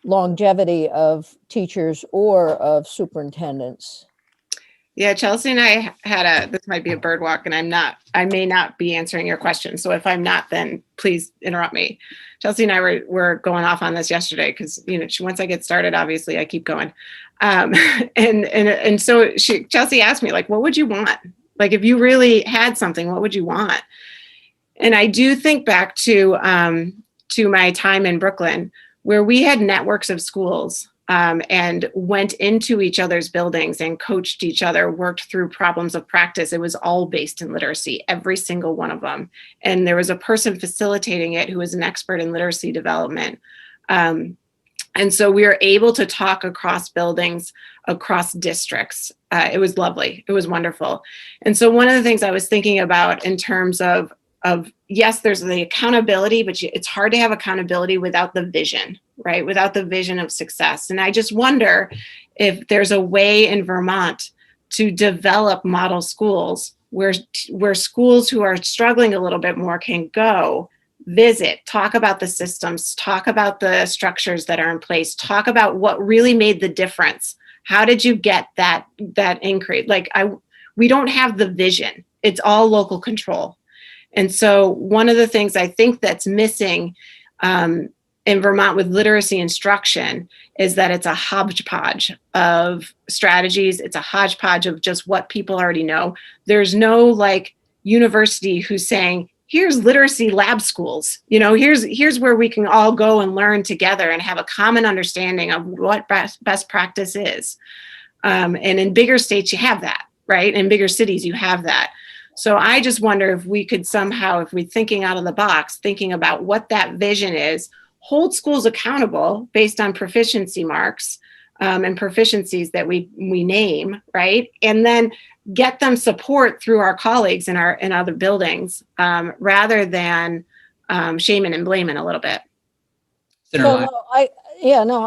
longevity of teachers or of superintendents? Yeah, Chelsea and I had this might be a bird walk, and I may not be answering your question. So if I'm not, then please interrupt me. Chelsea and I were going off on this yesterday because, once I get started, obviously I keep going. And so Chelsea asked me, like, what would you want? Like, if you really had something, what would you want? And I do think back to my time in Brooklyn, where we had networks of schools and went into each other's buildings and coached each other, worked through problems of practice. It was all based in literacy, every single one of them. And there was a person facilitating it who was an expert in literacy development. And so we were able to talk across buildings, across districts. It was lovely. It was wonderful. And so one of the things I was thinking about in terms of yes, there's the accountability, but it's hard to have accountability without the vision, right? Without the vision of success. And I just wonder if there's a way in Vermont to develop model schools where schools who are struggling a little bit more can go, visit, talk about the systems, talk about the structures that are in place, talk about what really made the difference. How did you get that increase? We don't have the vision. It's all local control. And so one of the things I think that's missing in Vermont with literacy instruction is that it's a hodgepodge of strategies. It's a hodgepodge of just what people already know. There's no university who's saying, here's literacy lab schools. Here's where we can all go and learn together and have a common understanding of what best practice is. And in bigger states, you have that, right? In bigger cities, you have that. So I just wonder if we could somehow, if we're thinking out of the box, thinking about what that vision is, hold schools accountable based on proficiency marks and proficiencies that we name, right? And then get them support through our colleagues in other buildings rather than shaming and blaming a little bit. I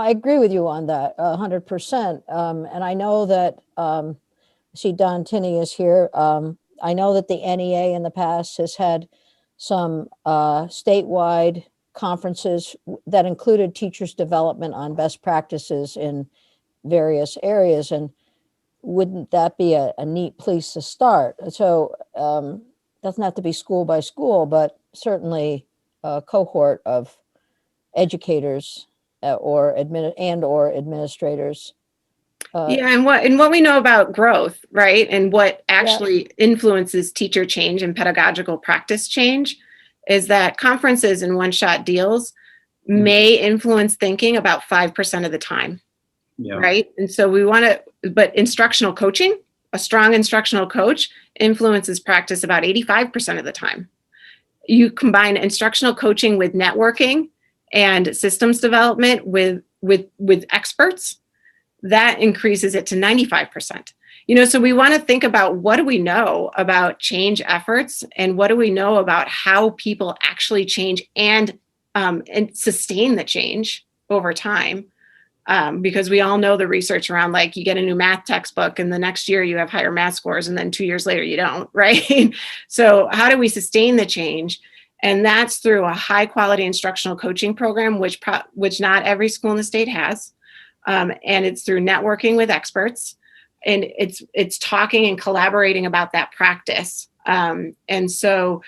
agree with you on that 100%. And I know that, I see Don Tinney is here. I know that the NEA in the past has had some statewide conferences that included teachers' development on best practices in various areas. And wouldn't that be a neat place to start? So doesn't have to be school by school, but certainly a cohort of educators or administrators. And what we know about growth, right? And what actually influences teacher change and pedagogical practice change is that conferences and one-shot deals may influence thinking about 5% of the time, right? And so but instructional coaching, a strong instructional coach influences practice about 85% of the time. You combine instructional coaching with networking and systems development with experts, that increases it to 95%. So we want to think about what do we know about change efforts and what do we know about how people actually change and sustain the change over time. Because we all know the research around you get a new math textbook and the next year you have higher math scores and then 2 years later you don't, right? So how do we sustain the change? And that's through a high quality instructional coaching program, which not every school in the state has. And it's through networking with experts, and it's talking and collaborating about that practice. And so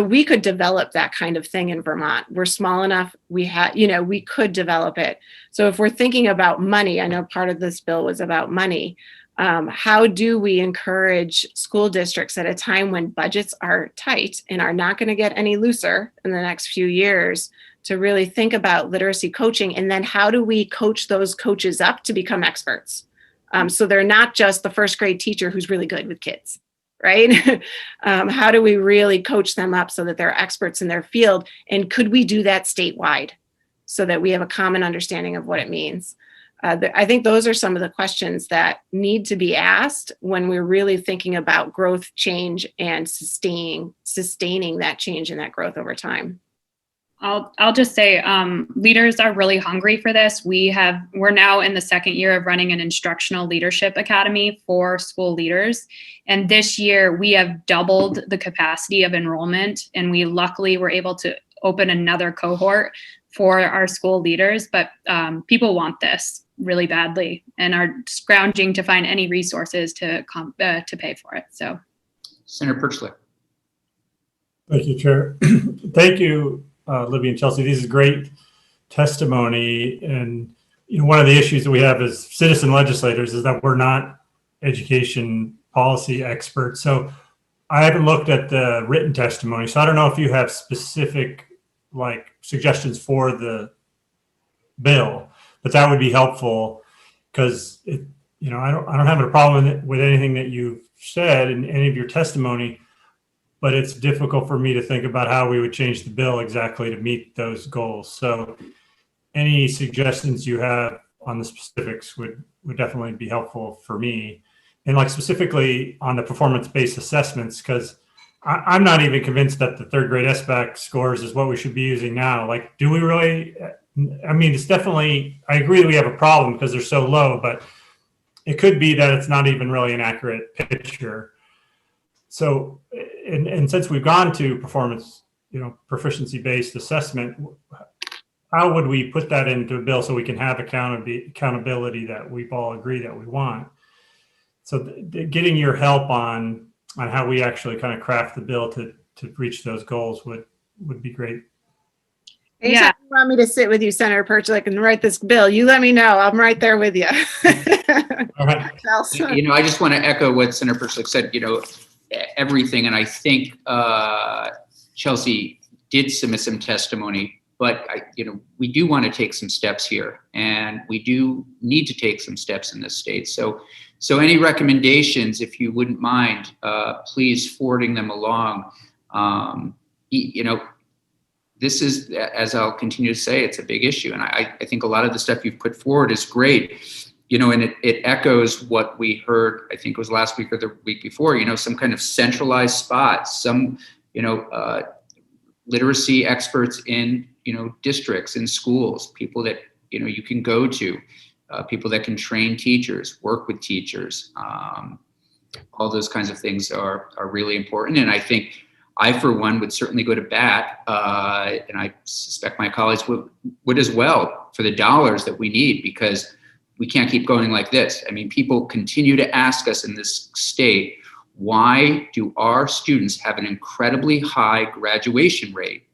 we could develop that kind of thing in Vermont. We're small enough. We could develop it. So if we're thinking about money, I know part of this bill was about money. How do we encourage school districts at a time when budgets are tight and are not going to get any looser in the next few years to really think about literacy coaching? And then how do we coach those coaches up to become experts? So they're not just the first grade teacher who's really good with kids, right? How do we really coach them up so that they're experts in their field? And could we do that statewide so that we have a common understanding of what it means? I think those are some of the questions that need to be asked when we're really thinking about growth, change, and sustaining that change and that growth over time. I'll just say leaders are really hungry for this. We're now in the second year of running an instructional leadership academy for school leaders. And this year we have doubled the capacity of enrollment, and we luckily were able to open another cohort for our school leaders. But people want this really badly and are scrounging to find any resources to pay for it. So, Senator Perchlik. Thank you, Chair. Thank you, Libby and Chelsea. This is great testimony. And one of the issues that we have as citizen legislators is that we're not education policy experts. So I haven't looked at the written testimony. So I don't know if you have specific suggestions for the bill, but that would be helpful, because I don't have a problem with anything that you've said in any of your testimony, but it's difficult for me to think about how we would change the bill exactly to meet those goals. So any suggestions you have on the specifics would definitely be helpful for me. And specifically on the performance-based assessments, because I'm not even convinced that the third grade SBAC scores is what we should be using now. Do we really? I mean, it's definitely, I agree that we have a problem because they're so low, but it could be that it's not even really an accurate picture. So, and since we've gone to performance, proficiency-based assessment, how would we put that into a bill so we can have accountability that we've all agreed that we want? So getting your help on how we actually kind of craft the bill to reach those goals would be great. Anytime you want me to sit with you, Senator Perchlik, and write this bill, you let me know. I'm right there with you. All right. I just want to echo what Senator Perchlik said, everything. And I think Chelsea did submit some testimony, but we do want to take some steps here, and we do need to take some steps in this state. So any recommendations, if you wouldn't mind, please forwarding them along. This is, as I'll continue to say, it's a big issue. And I think a lot of the stuff you've put forward is great, and it echoes what we heard, I think it was last week or the week before, some kind of centralized spot, some, literacy experts in, districts, in schools, people that, you can go to, people that can train teachers, work with teachers. All those kinds of things are really important. And I think I, for one, would certainly go to bat, and I suspect my colleagues would as well, for the dollars that we need, because we can't keep going like this. I mean, people continue to ask us in this state, why do our students have an incredibly high graduation rate,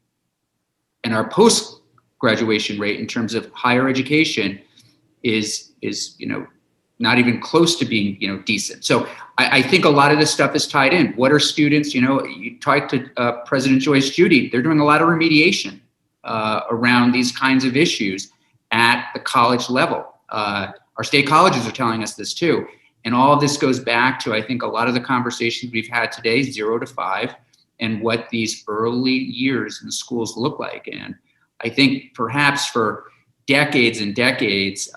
and our post-graduation rate in terms of higher education is not even close to being decent. So I think a lot of this stuff is tied in. What are students? You talk to President Joyce Judy. They're doing a lot of remediation around these kinds of issues at the college level. Our state colleges are telling us this too. And all of this goes back to, I think, a lot of the conversations we've had today, 0 to 5, and what these early years in schools look like. And I think perhaps for decades and decades,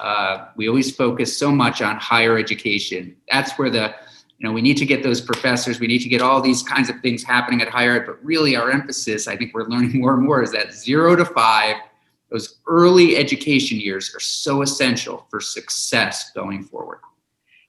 we always focus so much on higher education. That's where we need to get those professors, we need to get all these kinds of things happening at higher ed, but really our emphasis, I think we're learning more and more, is that 0 to 5, those early education years are so essential for success going forward.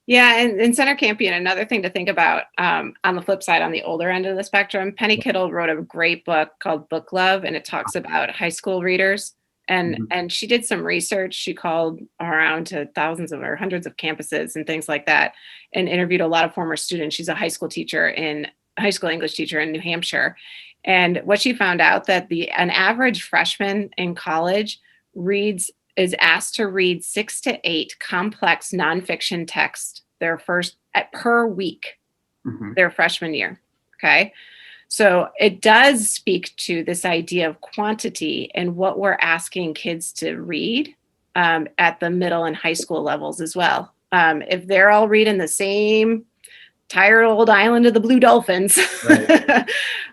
Yeah, and Senator Campion, another thing to think about on the flip side, on the older end of the spectrum, Penny Kittle wrote a great book called Book Love, and it talks about high school readers. And she did some research. She called around to thousands of or hundreds of campuses and things like that, and interviewed a lot of former students. She's a high school English teacher in New Hampshire. And what she found out that an average freshman in college is asked to read 6 to 8 complex nonfiction texts per week, their freshman year. Okay. So it does speak to this idea of quantity and what we're asking kids to read at the middle and high school levels as well. If they're all reading the same Tired Old Island of the Blue Dolphins, right.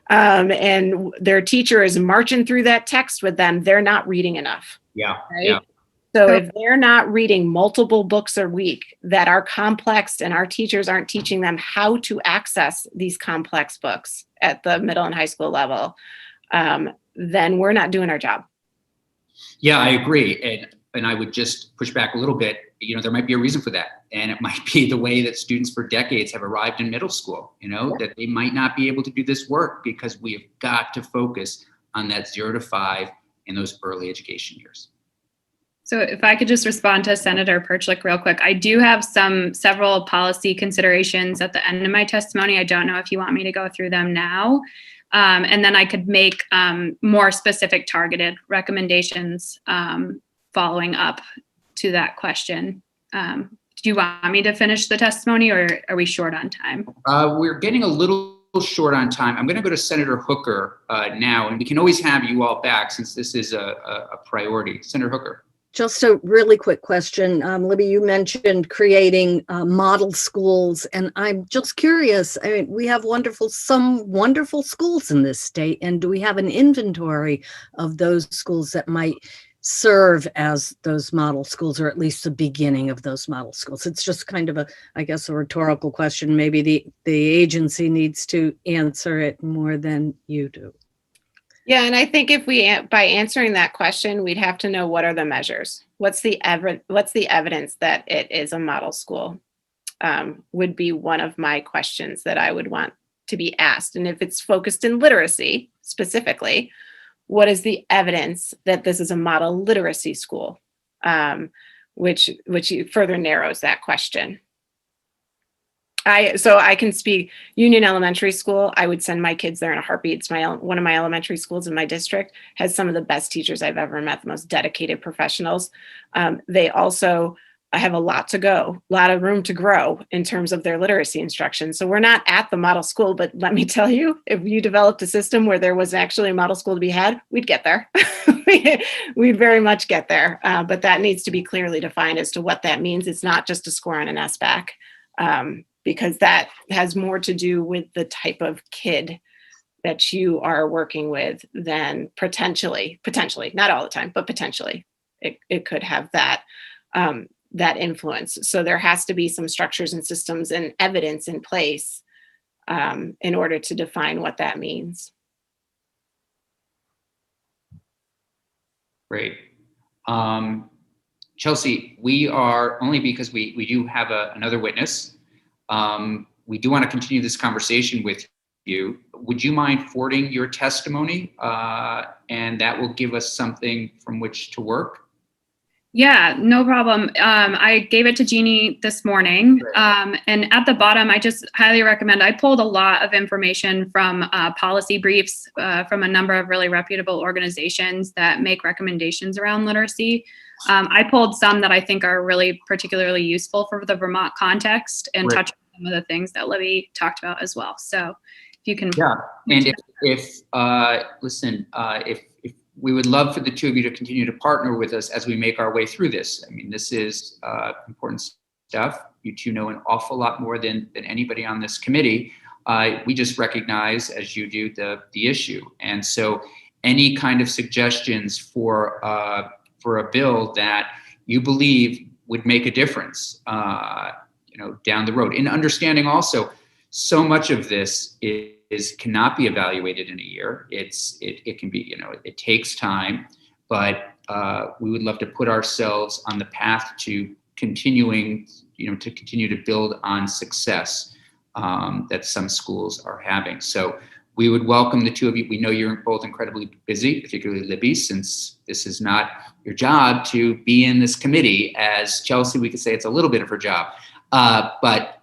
And their teacher is marching through that text with them, they're not reading enough. Yeah. Right? Yeah. So if they're not reading multiple books a week that are complex, and our teachers aren't teaching them how to access these complex books at the middle and high school level, then we're not doing our job. Yeah, I agree. And I would just push back a little bit. You know, there might be a reason for that. And it might be the way that students for decades have arrived in middle school, you know, that they might not be able to do this work because we have got to focus on that 0 to 5 in those early education years. So if I could just respond to Senator Perchlik real quick, I do have several policy considerations at the end of my testimony. I don't know if you want me to go through them now. And then I could make more specific targeted recommendations following up to that question. Do you want me to finish the testimony, or are we short on time? We're getting a little short on time. I'm going to go to Senator Hooker now, and we can always have you all back since this is a priority. Senator Hooker. Just a really quick question. Libby, you mentioned creating model schools, and I'm just curious. I mean, we have some wonderful schools in this state, and do we have an inventory of those schools that might serve as those model schools, or at least the beginning of those model schools? It's just kind of I guess, a rhetorical question. Maybe the agency needs to answer it more than you do. Yeah, and I think if by answering that question, we'd have to know what are the measures. What's the evidence that it is a model school? Would be one of my questions that I would want to be asked. And if it's focused in literacy specifically, what is the evidence that this is a model literacy school? Which further narrows that question. So I can speak Union Elementary School. I would send my kids there in a heartbeat. It's one of my elementary schools in my district, has some of the best teachers I've ever met, the most dedicated professionals. They also have a lot of room to grow in terms of their literacy instruction. So we're not at the model school, but let me tell you, if you developed a system where there was actually a model school to be had, we'd get there. We'd very much get there. But that needs to be clearly defined as to what that means. It's not just a score on an SBAC. Because that has more to do with the type of kid that you are working with than potentially, not all the time, but potentially it could have that influence. So there has to be some structures and systems and evidence in place in order to define what that means. Great. Chelsea, we are, only because we do have another witness, we do want to continue this conversation with you. Would you mind forwarding your testimony? And that will give us something from which to work. Yeah, no problem. I gave it to Jeannie this morning. And at the bottom, I just highly recommend, I pulled a lot of information from policy briefs from a number of really reputable organizations that make recommendations around literacy. I pulled some that I think are really particularly useful for the Vermont context and touch on some of the things that Libby talked about as well. So if you can. Yeah, and if we would love for the two of you to continue to partner with us as we make our way through this. I mean, this is important stuff. You two know an awful lot more than anybody on this committee. We just recognize, as you do, the issue. And so any kind of suggestions for a bill that you believe would make a difference, down the road. In understanding also, so much of this cannot be evaluated in a year. It can be, it takes time, but we would love to put ourselves on the path to continue to build on success that some schools are having. So we would welcome the two of you. We know you're both incredibly busy, particularly Libby, since this is not your job to be in this committee. As Chelsea, we could say it's a little bit of her job. But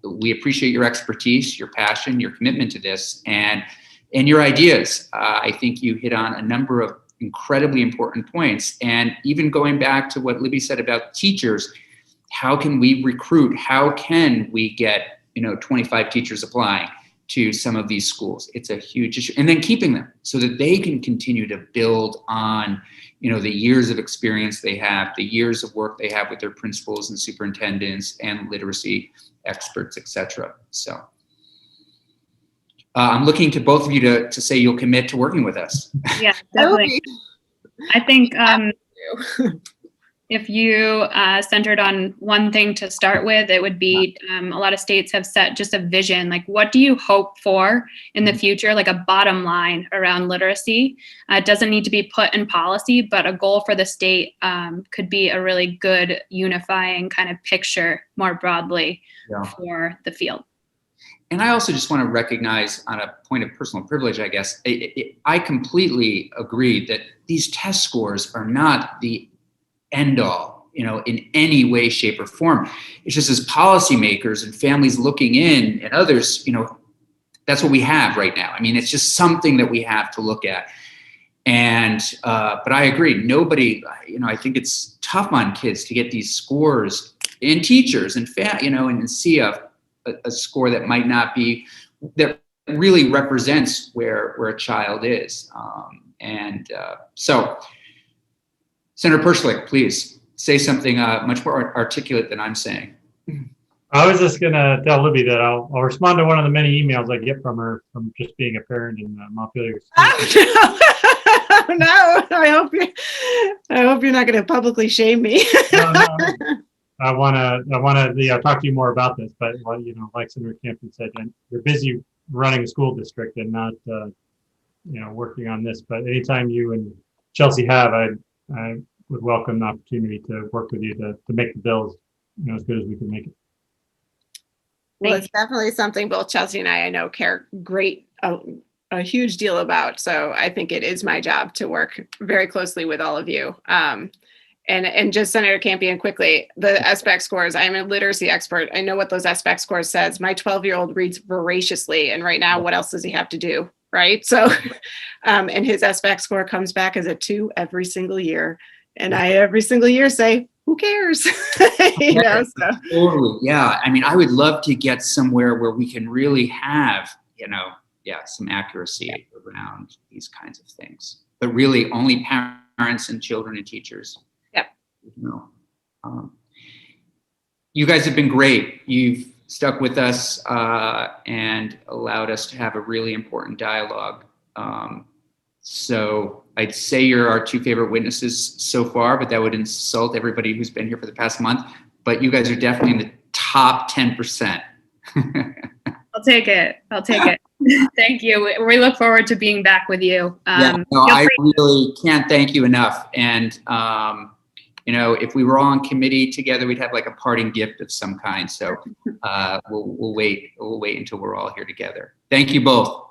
we appreciate your expertise, your passion, your commitment to this, and your ideas. I think you hit on a number of incredibly important points. And even going back to what Libby said about teachers, how can we recruit? How can we get 25 teachers applying to some of these schools? It's a huge issue. And then keeping them so that they can continue to build on the years of experience they have, the years of work they have with their principals and superintendents and literacy experts, et cetera. So I'm looking to both of you to say you'll commit to working with us. Yeah, definitely. I think if you centered on one thing to start with, it would be a lot of states have set just a vision. Like, what do you hope for in the future? Like a bottom line around literacy. It doesn't need to be put in policy, but a goal for the state could be a really good unifying kind of picture more broadly for the field. And I also just want to recognize, on a point of personal privilege, I guess, I completely agree that these test scores are not the end all, in any way, shape, or form. It's just as policymakers and families looking in and others, that's what we have right now. I mean, it's just something that we have to look at. And, but I agree, nobody, I think it's tough on kids to get these scores, and teachers and and see a score that might not be, that really represents where a child is. So Senator Pershlik, please say something much more articulate than I'm saying. I was just going to tell Libby that I'll respond to one of the many emails I get from her from just being a parent in Montpelier. Oh, no, I hope you're not going to publicly shame me. No. I want to talk to you more about this, but like Senator Campion said, you're busy running a school district and not working on this. But anytime you and Chelsea have, I would welcome the opportunity to work with you to make the bills as good as we can make it. Well, it's definitely something both Chelsea and I know care a huge deal about. So I think it is my job to work very closely with all of you. And just Senator Campion, quickly, the SBAC scores, I'm a literacy expert. I know what those SBAC scores says. My 12-year-old reads voraciously. And right now, what else does he have to do? Right. So, and his SBAC score comes back as a 2 every single year. And I every single year say, who cares? So. Totally. Yeah. I mean, I would love to get somewhere where we can really have, some accuracy around these kinds of things, but really only parents and children and teachers. Yep. You guys have been great. You've stuck with us and allowed us to have a really important dialogue. So I'd say you're our 2 favorite witnesses so far, but that would insult everybody who's been here for the past month. But you guys are definitely in the top 10%. I'll take it. Thank you. We look forward to being back with you. I really can't thank you enough. And, if we were all on committee together, we'd have like a parting gift of some kind. So we'll wait until we're all here together. Thank you both.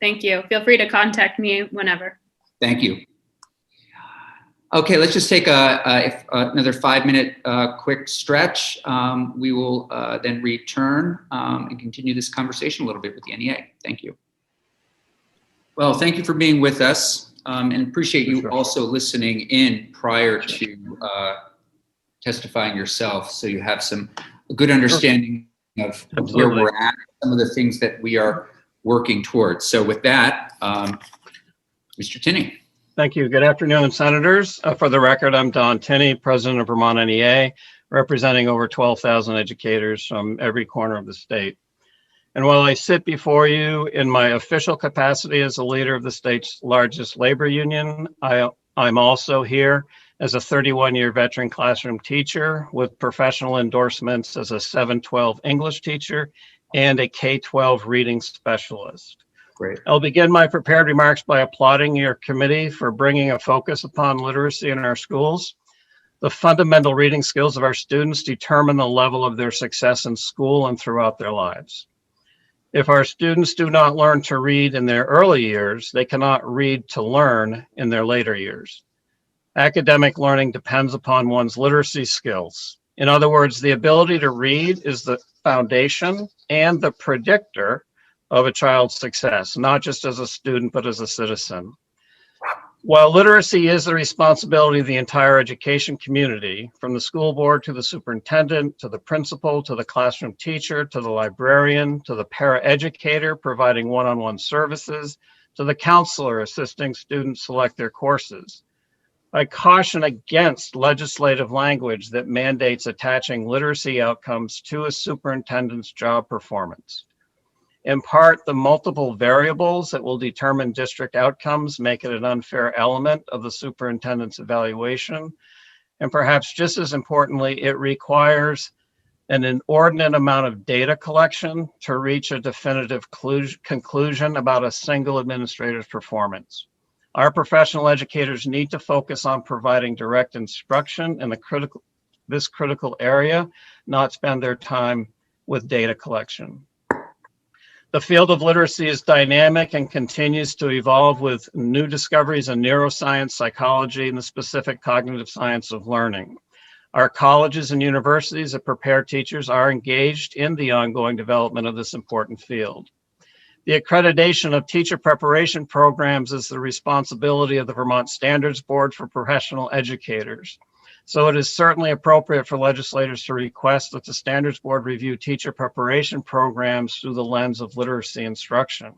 Thank you. Feel free to contact me whenever. Thank you. Okay, let's just take another 5-minute quick stretch. We will then return and continue this conversation a little bit with the NEA. Thank you. Well, thank you for being with us and appreciate you also listening in prior to testifying yourself, so you have a good understanding of where we're at, some of the things that we are working towards. So with that, Mr. Tinney. Thank you. Good afternoon, Senators. For the record, I'm Don Tinney, President of Vermont NEA, representing over 12,000 educators from every corner of the state. And while I sit before you in my official capacity as a leader of the state's largest labor union, I'm also here as a 31-year veteran classroom teacher with professional endorsements as a 712 English teacher and a K-12 reading specialist. Great. I'll begin my prepared remarks by applauding your committee for bringing a focus upon literacy in our schools. The fundamental reading skills of our students determine the level of their success in school and throughout their lives. If our students do not learn to read in their early years, they cannot read to learn in their later years. Academic learning depends upon one's literacy skills. In other words, the ability to read is the foundation and the predictor of a child's success, not just as a student, but as a citizen. While literacy is the responsibility of the entire education community, from the school board to the superintendent, to the principal, to the classroom teacher, to the librarian, to the paraeducator providing one-on-one services, to the counselor assisting students select their courses, I caution against legislative language that mandates attaching literacy outcomes to a superintendent's job performance. In part, the multiple variables that will determine district outcomes make it an unfair element of the superintendent's evaluation. And perhaps just as importantly, it requires an inordinate amount of data collection to reach a definitive conclusion about a single administrator's performance. Our professional educators need to focus on providing direct instruction in this critical area, not spend their time with data collection. The field of literacy is dynamic and continues to evolve with new discoveries in neuroscience, psychology, and the specific cognitive science of learning. Our colleges and universities that prepare teachers are engaged in the ongoing development of this important field. The accreditation of teacher preparation programs is the responsibility of the Vermont Standards Board for Professional Educators. So it is certainly appropriate for legislators to request that the Standards Board review teacher preparation programs through the lens of literacy instruction.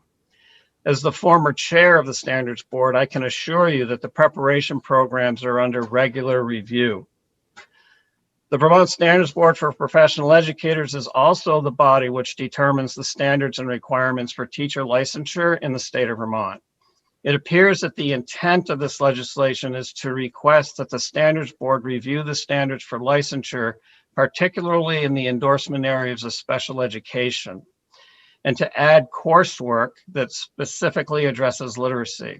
As the former chair of the Standards Board, I can assure you that the preparation programs are under regular review. The Vermont Standards Board for Professional Educators is also the body which determines the standards and requirements for teacher licensure in the state of Vermont. It appears that the intent of this legislation is to request that the Standards Board review the standards for licensure, particularly in the endorsement areas of special education, and to add coursework that specifically addresses literacy.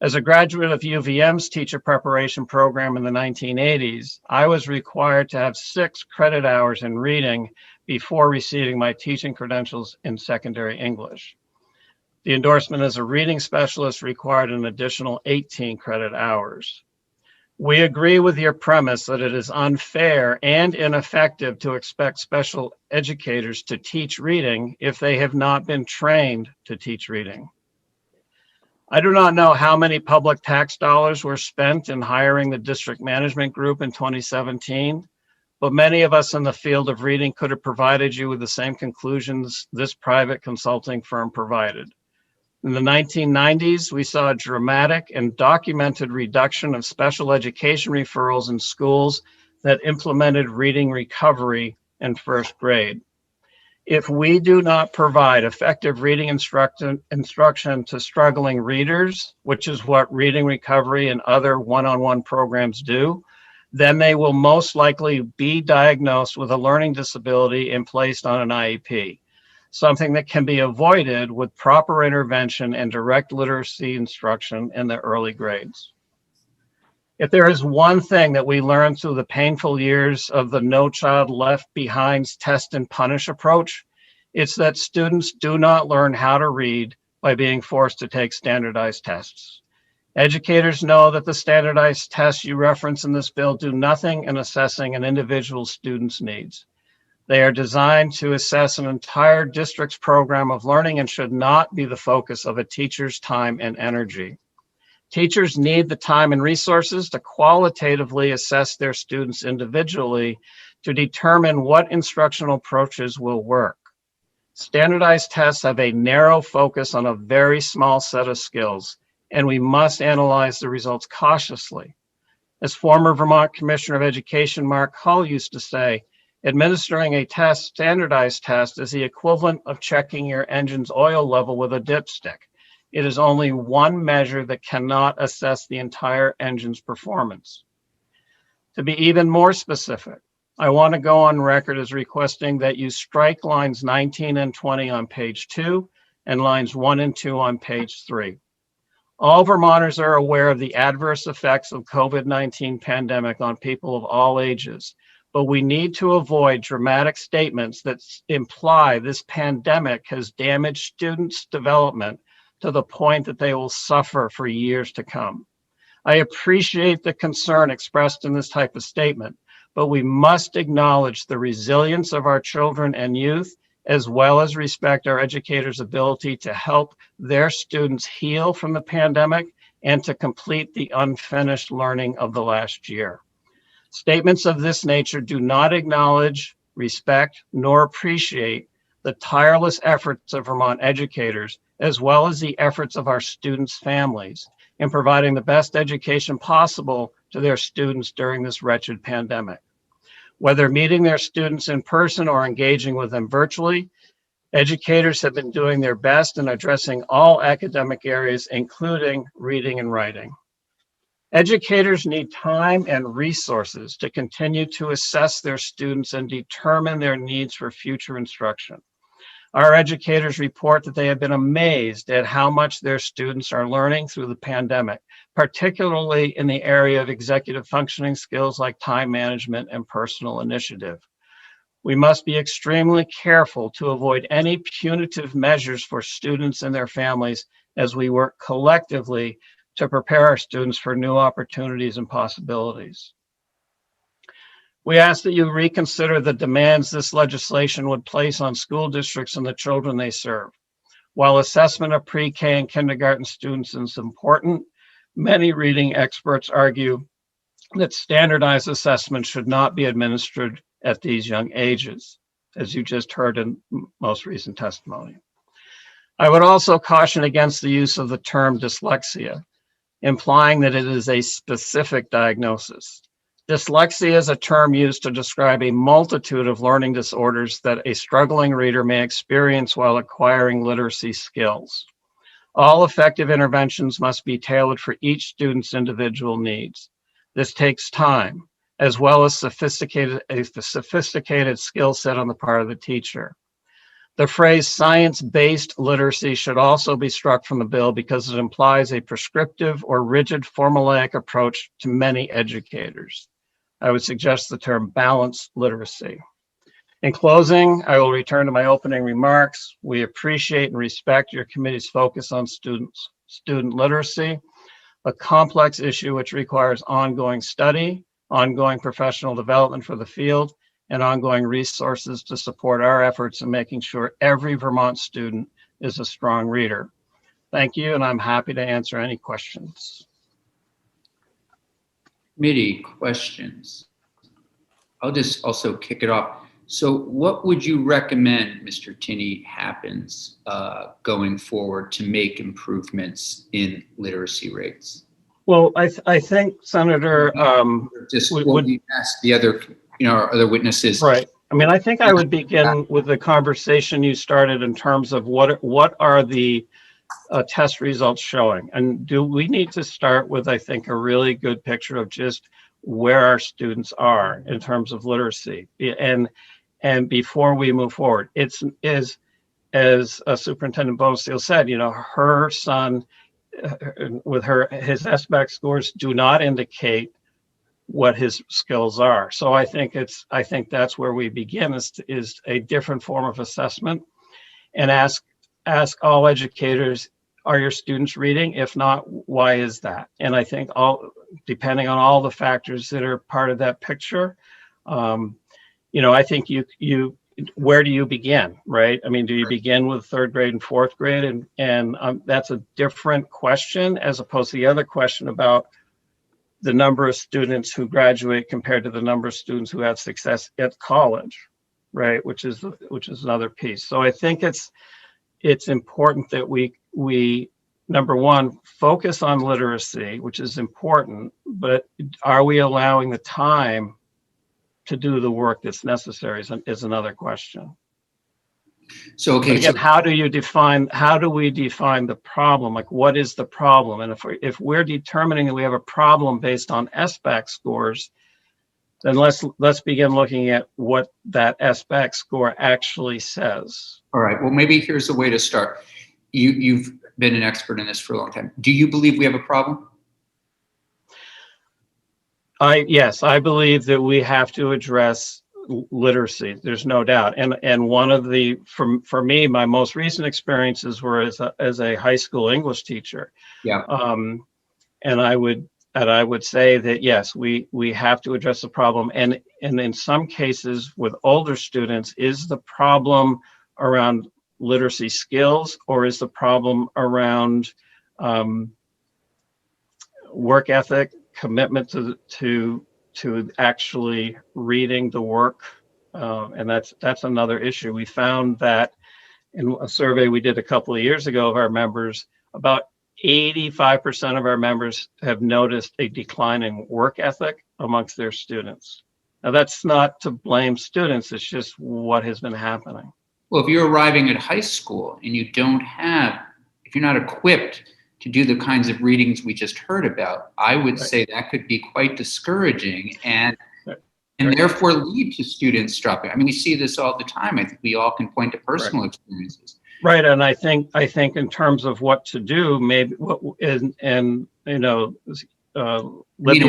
As a graduate of UVM's teacher preparation program in the 1980s, I was required to have 6 credit hours in reading before receiving my teaching credentials in secondary English. The endorsement as a reading specialist required an additional 18 credit hours. We agree with your premise that it is unfair and ineffective to expect special educators to teach reading if they have not been trained to teach reading. I do not know how many public tax dollars were spent in hiring the district management group in 2017, but many of us in the field of reading could have provided you with the same conclusions this private consulting firm provided. In the 1990s, we saw a dramatic and documented reduction of special education referrals in schools that implemented reading recovery in first grade. If we do not provide effective reading instruction to struggling readers, which is what reading recovery and other one-on-one programs do, then they will most likely be diagnosed with a learning disability and placed on an IEP. Something that can be avoided with proper intervention and direct literacy instruction in the early grades. If there is one thing that we learned through the painful years of the No Child Left Behind's test and punish approach, it's that students do not learn how to read by being forced to take standardized tests. Educators know that the standardized tests you reference in this bill do nothing in assessing an individual student's needs. They are designed to assess an entire district's program of learning and should not be the focus of a teacher's time and energy. Teachers need the time and resources to qualitatively assess their students individually to determine what instructional approaches will work. Standardized tests have a narrow focus on a very small set of skills, and we must analyze the results cautiously. As former Vermont Commissioner of Education Mark Hull used to say, administering a standardized test is the equivalent of checking your engine's oil level with a dipstick. It is only one measure that cannot assess the entire engine's performance. To be even more specific, I want to go on record as requesting that you strike lines 19 and 20 on page 2 and lines 1 and 2 on page 3. All Vermonters are aware of the adverse effects of COVID-19 pandemic on people of all ages, but we need to avoid dramatic statements that imply this pandemic has damaged students' development to the point that they will suffer for years to come. I appreciate the concern expressed in this type of statement, but we must acknowledge the resilience of our children and youth, as well as respect our educators' ability to help their students heal from the pandemic and to complete the unfinished learning of the last year. Statements of this nature do not acknowledge, respect, nor appreciate the tireless efforts of Vermont educators, as well as the efforts of our students' families in providing the best education possible to their students during this wretched pandemic. Whether meeting their students in person or engaging with them virtually, educators have been doing their best in addressing all academic areas, including reading and writing. Educators need time and resources to continue to assess their students and determine their needs for future instruction. Our educators report that they have been amazed at how much their students are learning through the pandemic, particularly in the area of executive functioning skills like time management and personal initiative. We must be extremely careful to avoid any punitive measures for students and their families as we work collectively to prepare our students for new opportunities and possibilities. We ask that you reconsider the demands this legislation would place on school districts and the children they serve. While assessment of pre-K and kindergarten students is important, many reading experts argue that standardized assessment should not be administered at these young ages, as you just heard in most recent testimony. I would also caution against the use of the term dyslexia, implying that it is a specific diagnosis. Dyslexia is a term used to describe a multitude of learning disorders that a struggling reader may experience while acquiring literacy skills. All effective interventions must be tailored for each student's individual needs. This takes time, as well as a sophisticated skill set on the part of the teacher. The phrase science-based literacy should also be struck from the bill because it implies a prescriptive or rigid formulaic approach to many educators. I would suggest the term balanced literacy. In closing, I will return to my opening remarks. We appreciate and respect your committee's focus on student literacy, a complex issue which requires ongoing study, ongoing professional development for the field, and ongoing resources to support our efforts in making sure every Vermont student is a strong reader. Thank you, and I'm happy to answer any questions. Committee questions. I'll just also kick it off. So what would you recommend, Mr. Tinney, happens going forward to make improvements in literacy rates? Well, I think, Senator, just would you ask the other, our other witnesses? Right. I mean, I think I would begin with the conversation you started in terms of what are the test results showing? And do we need to start with, I think, a really good picture of just where our students are in terms of literacy? And before we move forward, it's as Superintendent Bonesteel said, her son with his SBAC scores do not indicate what his skills are. So I think that's where we begin is a different form of assessment, and ask all educators, are your students reading? If not, why is that? And I think depending on all the factors that are part of that picture, I think where do you begin, right? I mean, do you begin with third grade and fourth grade? And that's a different question as opposed to the other question about the number of students who graduate compared to the number of students who have success at college, right? Which is another piece. So I think it's important that we number one, focus on literacy, which is important, but are we allowing the time to do the work that's necessary is another question. So, okay. Again, how do we define the problem? Like, what is the problem? And if we're determining that we have a problem based on SBAC scores, then let's begin looking at what that SBAC score actually says. All right. Well, maybe here's a way to start. You've been an expert in this for a long time. Do you believe we have a problem? Yes, I believe that we have to address literacy. There's no doubt. And one of for me, my most recent experiences were as a high school English teacher. Yeah. And I would say that yes, we have to address the problem. And in some cases with older students, is the problem around literacy skills, or is the problem around work ethic, commitment to actually reading the work? And that's another issue. We found that in a survey we did a couple of years ago of our members, about 85% of our members have noticed a decline in work ethic amongst their students. Now, that's not to blame students, it's just what has been happening. Well, if you're arriving at high school and if you're not equipped to do the kinds of readings we just heard about, I would say that could be quite discouraging and therefore lead to students dropping. I mean, we see this all the time. I think we all can point to personal experiences. Right, and I think in terms of what to do, maybe Libby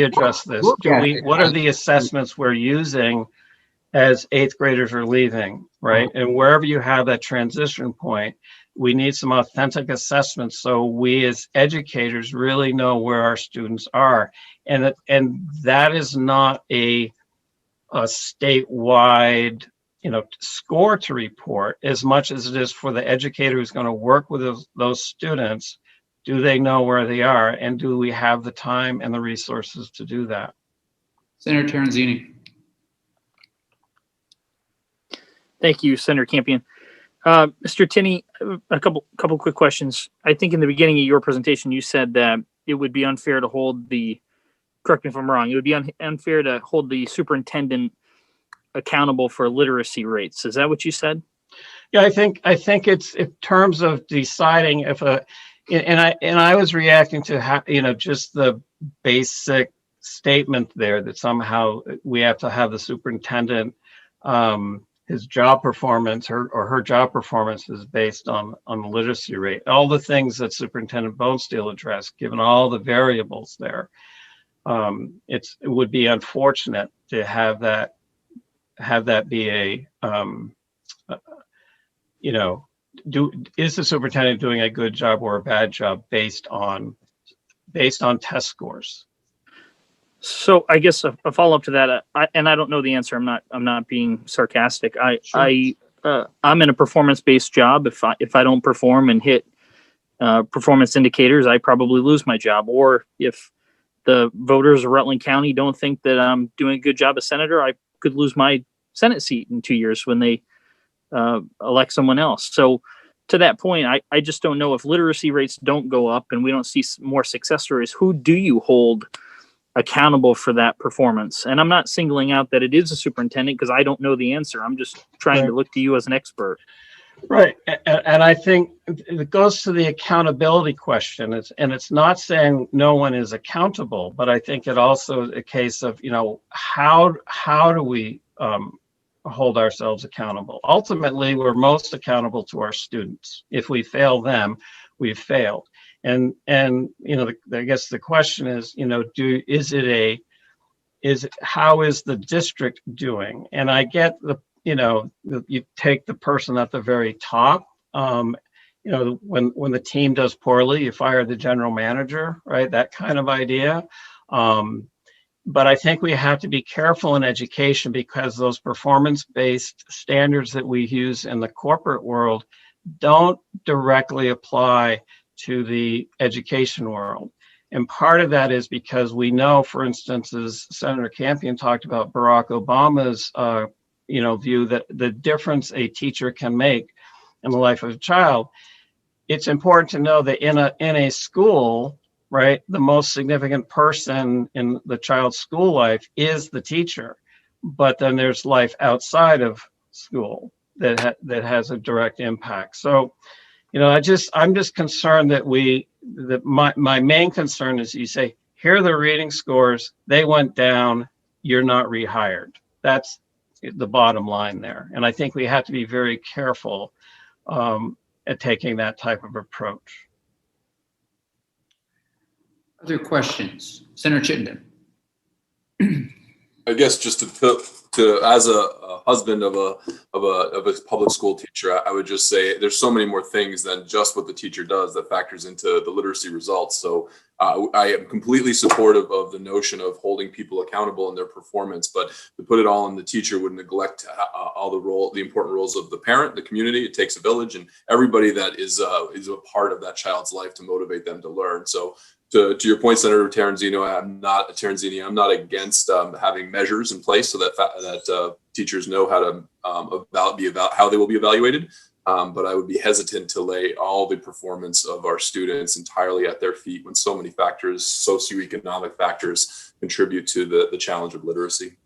addressed this. What are the assessments we're using as 8th graders are leaving, right? And wherever you have that transition point, we need some authentic assessments so we as educators really know where our students are. And that is not a statewide, score to report as much as it is for the educator who's going to work with those students. Do they know where they are? And do we have the time and the resources to do that? Senator Terenzini. Thank you, Senator Campion. Mr. Tinney, a couple quick questions. I think in the beginning of your presentation, you said that it would be unfair to hold correct me if I'm wrong, it would be unfair to hold the superintendent accountable for literacy rates. Is that what you said? Yeah, I think it's in terms of deciding if and I was reacting to just the basic statement there that somehow we have to have the superintendent, his job performance or her job performance is based on the literacy rate. All the things that Superintendent Bonesteel addressed, given all the variables there, it would be unfortunate to have that be is the superintendent doing a good job or a bad job based on test scores? So I guess a follow up to that, I don't know the answer. I'm not being sarcastic. I'm in a performance based job. If I don't perform and hit performance indicators, I probably lose my job. Or if the voters of Rutland County don't think that I'm doing a good job as senator, I could lose my Senate seat in 2 years when they elect someone else. So to that point, I just don't know if literacy rates don't go up and we don't see more success stories. Who do you hold accountable for that performance? And I'm not singling out that it is a superintendent because I don't know the answer. I'm just trying to look to you as an expert. Right. And I think it goes to the accountability question. It's not saying no one is accountable, but I think it also is a case of, how do we hold ourselves accountable? Ultimately, we're most accountable to our students. If we fail them, we've failed. And I guess the question is, how is the district doing? And I get you take the person at the very top. When the team does poorly, you fire the general manager, right? That kind of idea. But I think we have to be careful in education because those performance-based standards that we use in the corporate world don't directly apply to the education world. And part of that is because we know, for instance, as Senator Campion talked about Barack Obama's view that the difference a teacher can make in the life of a child, it's important to know that in a school, right, the most significant person in the child's school life is the teacher. But then there's life outside of school that has a direct impact. So, I'm just concerned that my main concern is you say, here are the reading scores, they went down, you're not rehired. That's the bottom line there. And I think we have to be very careful at taking that type of approach. Other questions? Senator Chittenden. I guess just to as a husband of a public school teacher, I would just say there's so many more things than just what the teacher does that factors into the literacy results. So I am completely supportive of the notion of holding people accountable in their performance, but to put it all on the teacher would neglect all the important roles of the parent, the community. It takes a village, and everybody that is a part of that child's life to motivate them to learn. So to your point, Senator Terenzini, I'm not against having measures in place so that teachers know how to how they will be evaluated. But I would be hesitant to lay all the performance of our students entirely at their feet when so many factors, socioeconomic factors, contribute to the challenge of literacy.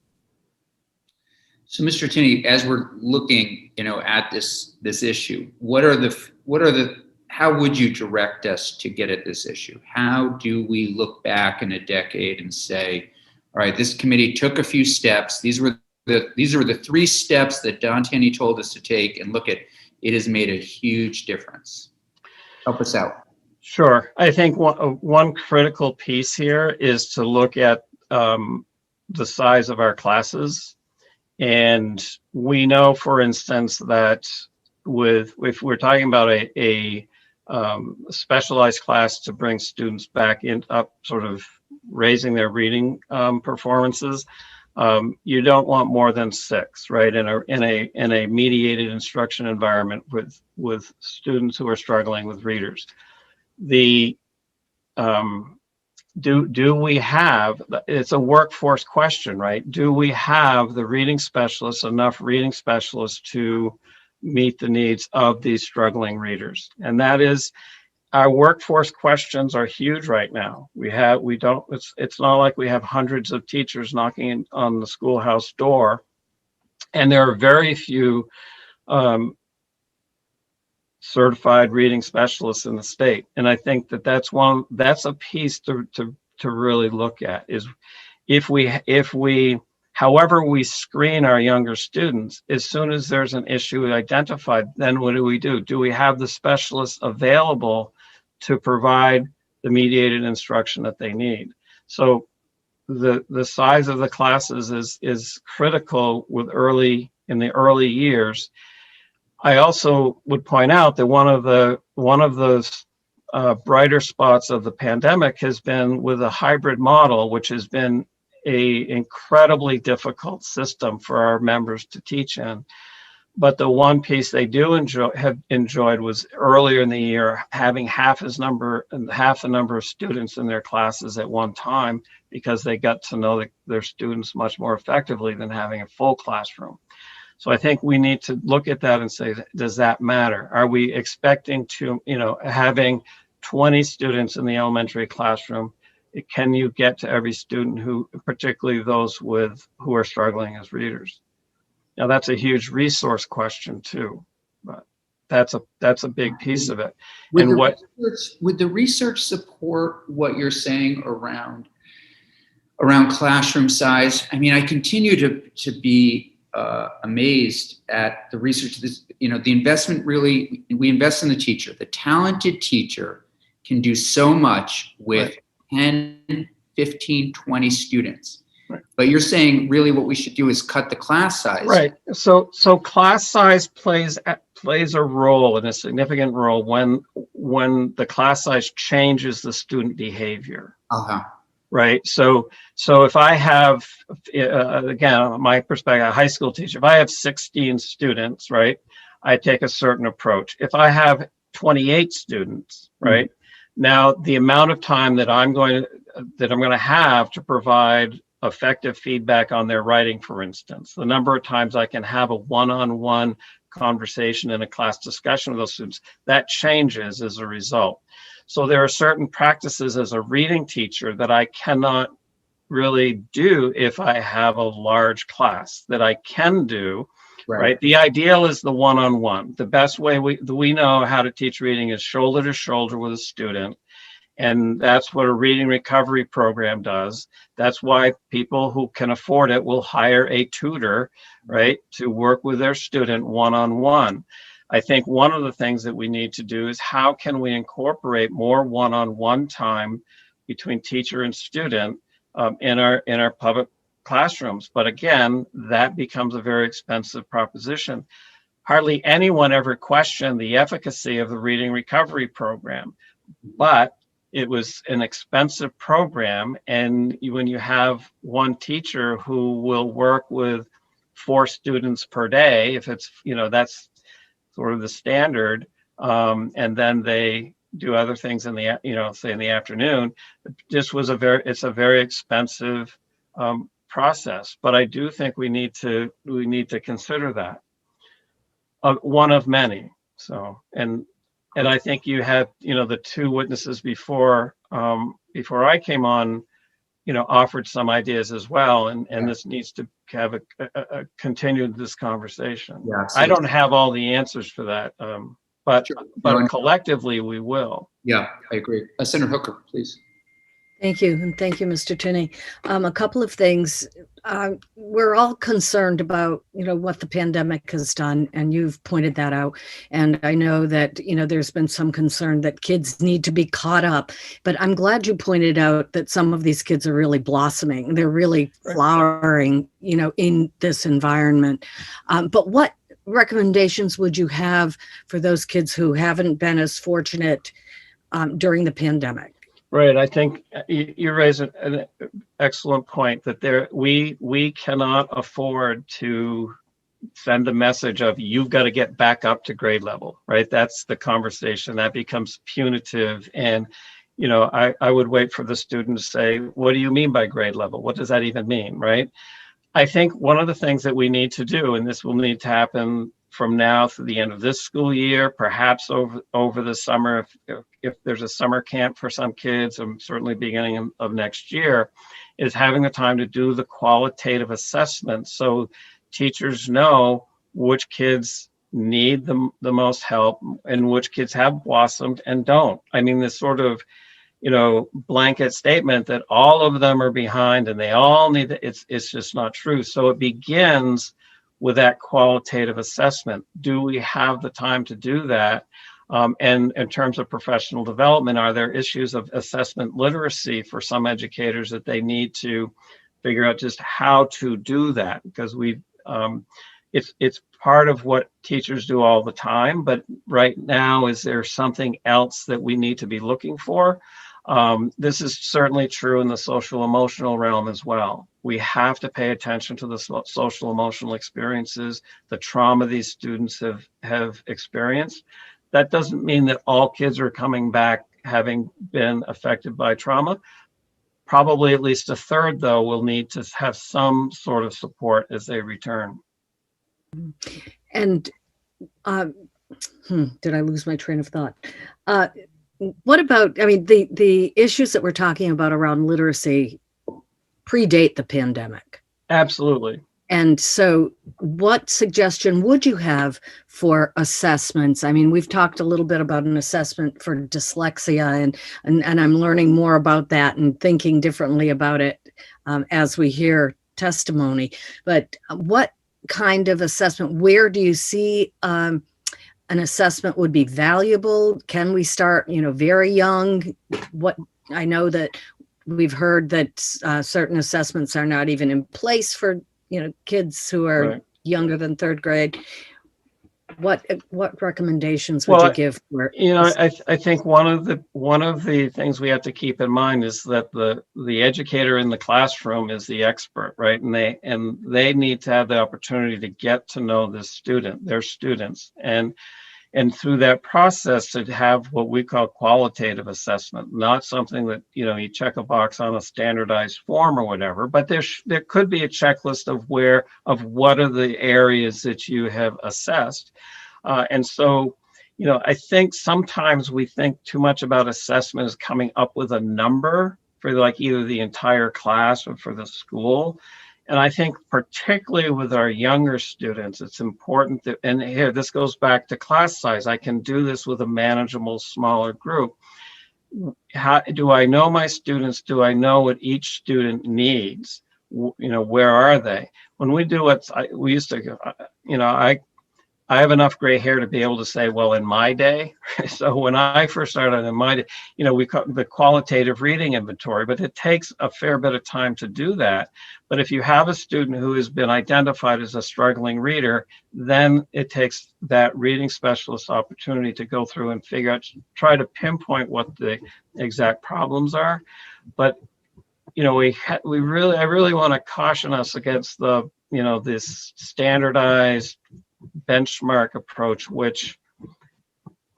So, Mr. Tinney, as we're looking, at this issue, what are the how would you direct us to get at this issue? How do we look back in a decade and say, all right, this committee took a few steps. These were the 3 steps that Don Tanny told us to take, and look at it has made a huge difference. Help us out. Sure. I think one critical piece here is to look at the size of our classes. And we know, for instance, that if we're talking about a specialized class to bring students back up, sort of raising their reading performances, you don't want more than 6, right? In a mediated instruction environment with students who are struggling with readers. Do we have, it's a workforce question, right? Do we have the reading specialists, enough reading specialists to meet the needs of these struggling readers? And that is, our workforce questions are huge right now. It's not like we have hundreds of teachers knocking on the schoolhouse door, and there are very few certified reading specialists in the state. And I think that's a piece to really look at, is if we however we screen our younger students, as soon as there's an issue identified, then what do? Do we have the specialists available to provide the mediated instruction that they need? So the size of the classes is critical in the early years. I also would point out that one of those brighter spots of the pandemic has been with a hybrid model, which has been a incredibly difficult system for our members to teach in. But the one piece they have enjoyed was earlier in the year having half the number of students in their classes at one time, because they got to know their students much more effectively than having a full classroom. So I think we need to look at that and say, does that matter? Are we expecting to, having 20 students in the elementary classroom, can you get to every student, particularly those who are struggling as readers? Now, that's a huge resource question too, but that's a big piece of it. Would the research support what you're saying around classroom size? I mean, I continue to be amazed at the research. The investment we invest in the teacher. The talented teacher can do so much with 10, 15, 20 students. Right. But you're saying really what we should do is cut the class size. Right. So class size plays a role, and a significant role, when the class size changes the student behavior. Uh-huh. Right. So if I have, again, my perspective, a high school teacher, if I have 16 students, right, I take a certain approach. If I have 28 students, right, now the amount of time that I'm going to have to provide effective feedback on their writing, for instance, the number of times I can have a one-on-one conversation in a class discussion with those students, that changes as a result. So there are certain practices as a reading teacher that I cannot really do if I have a large class that I can do, right? The ideal is the one-on-one. The best way we know how to teach reading is shoulder to shoulder with a student. And that's what a reading recovery program does. That's why people who can afford it will hire a tutor, right, to work with their student one-on-one. I think one of the things that we need to do is how can we incorporate more one-on-one time between teacher and student in our public classrooms. But again, that becomes a very expensive proposition. Hardly anyone ever questioned the efficacy of the reading recovery program, but it was an expensive program. And when you have one teacher who will work with 4 students per day, if it's, that's sort of the standard, and then they do other things in the, say in the afternoon, it's a very expensive process. But I do think we need to consider that one of many. So, and I think you had, the 2 witnesses before I came on, offered some ideas as well. And this needs to have a continued this conversation. Yeah, I don't have all the answers for that, but Sure. collectively we will. Yeah, I agree. Senator Hooker, please. Thank you. And thank you, Mr. Tinney. A couple of things. We're all concerned about, what the pandemic has done, and you've pointed that out. And I know that, there's been some concern that kids need to be caught up, but I'm glad you pointed out that some of these kids are really blossoming. They're really flowering, in this environment. But what recommendations would you have for those kids who haven't been as fortunate during the pandemic? Right. I think you raise an excellent point that we cannot afford to send a message of you've got to get back up to grade level, right? That's the conversation that becomes punitive. And, I would wait for the student to say, what do you mean by grade level? What does that even mean? Right. I think one of the things that we need to do, and this will need to happen from now through the end of this school year, perhaps over the summer, if there's a summer camp for some kids, and certainly beginning of next year, is having the time to do the qualitative assessment so teachers know which kids need the most help and which kids have blossomed and don't. I mean, this sort of blanket statement that all of them are behind and they all need it's just not true. So it begins with that qualitative assessment. Do we have the time to do that? And in terms of professional development, are there issues of assessment literacy for some educators that they need to figure out just how to do that? Because it's part of what teachers do all the time, but right now, is there something else that we need to be looking for? This is certainly true in the social emotional realm as well. We have to pay attention to the social emotional experiences, the trauma these students have experienced. That doesn't mean that all kids are coming back having been affected by trauma. Probably at least a third, though, will need to have some sort of support as they return. And did I lose my train of thought? What about, the issues that we're talking about around literacy predate the pandemic. Absolutely. And so what suggestion would you have for assessments? I mean, we've talked a little bit about an assessment for dyslexia, and I'm learning more about that and thinking differently about it as we hear testimony. But what kind of assessment, where do you see an assessment would be valuable? Can we start, very young? I know that we've heard that certain assessments are not even in place for, kids who are right. Younger than third grade. What recommendations would you give for? I think one of the things we have to keep in mind is that the educator in the classroom is the expert, right? And they need to have the opportunity to get to know their students, and through that process to have what we call qualitative assessment, not something that, you check a box on a standardized form or whatever, but there could be a checklist of what are the areas that you have assessed. And so, I think sometimes we think too much about assessment as coming up with a number for like either the entire class or for the school. And I think particularly with our younger students, it's important that, and here, this goes back to class size. I can do this with a manageable, smaller group. How do I know my students? Do I know what each student needs? Where are they? When we do what we used to, I have enough gray hair to be able to say, well, in my day. So when I first started in my day, we call the qualitative reading inventory, but it takes a fair bit of time to do that. But if you have a student who has been identified as a struggling reader, then it takes that reading specialist opportunity to go through and figure out, try to pinpoint what the exact problems are. But, I really want to caution us against this standardized benchmark approach, which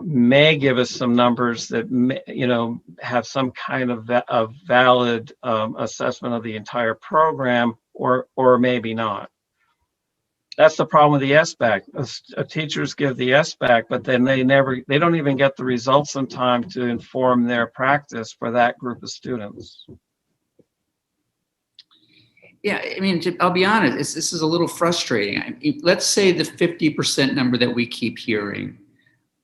may give us some numbers that may, have some kind of valid assessment of the entire program, or maybe not. That's the problem with the SBAC. Teachers give the SBAC, but then they don't even get the results in time to inform their practice for that group of students. Yeah, I'll be honest, this is a little frustrating. Let's say the 50% number that we keep hearing.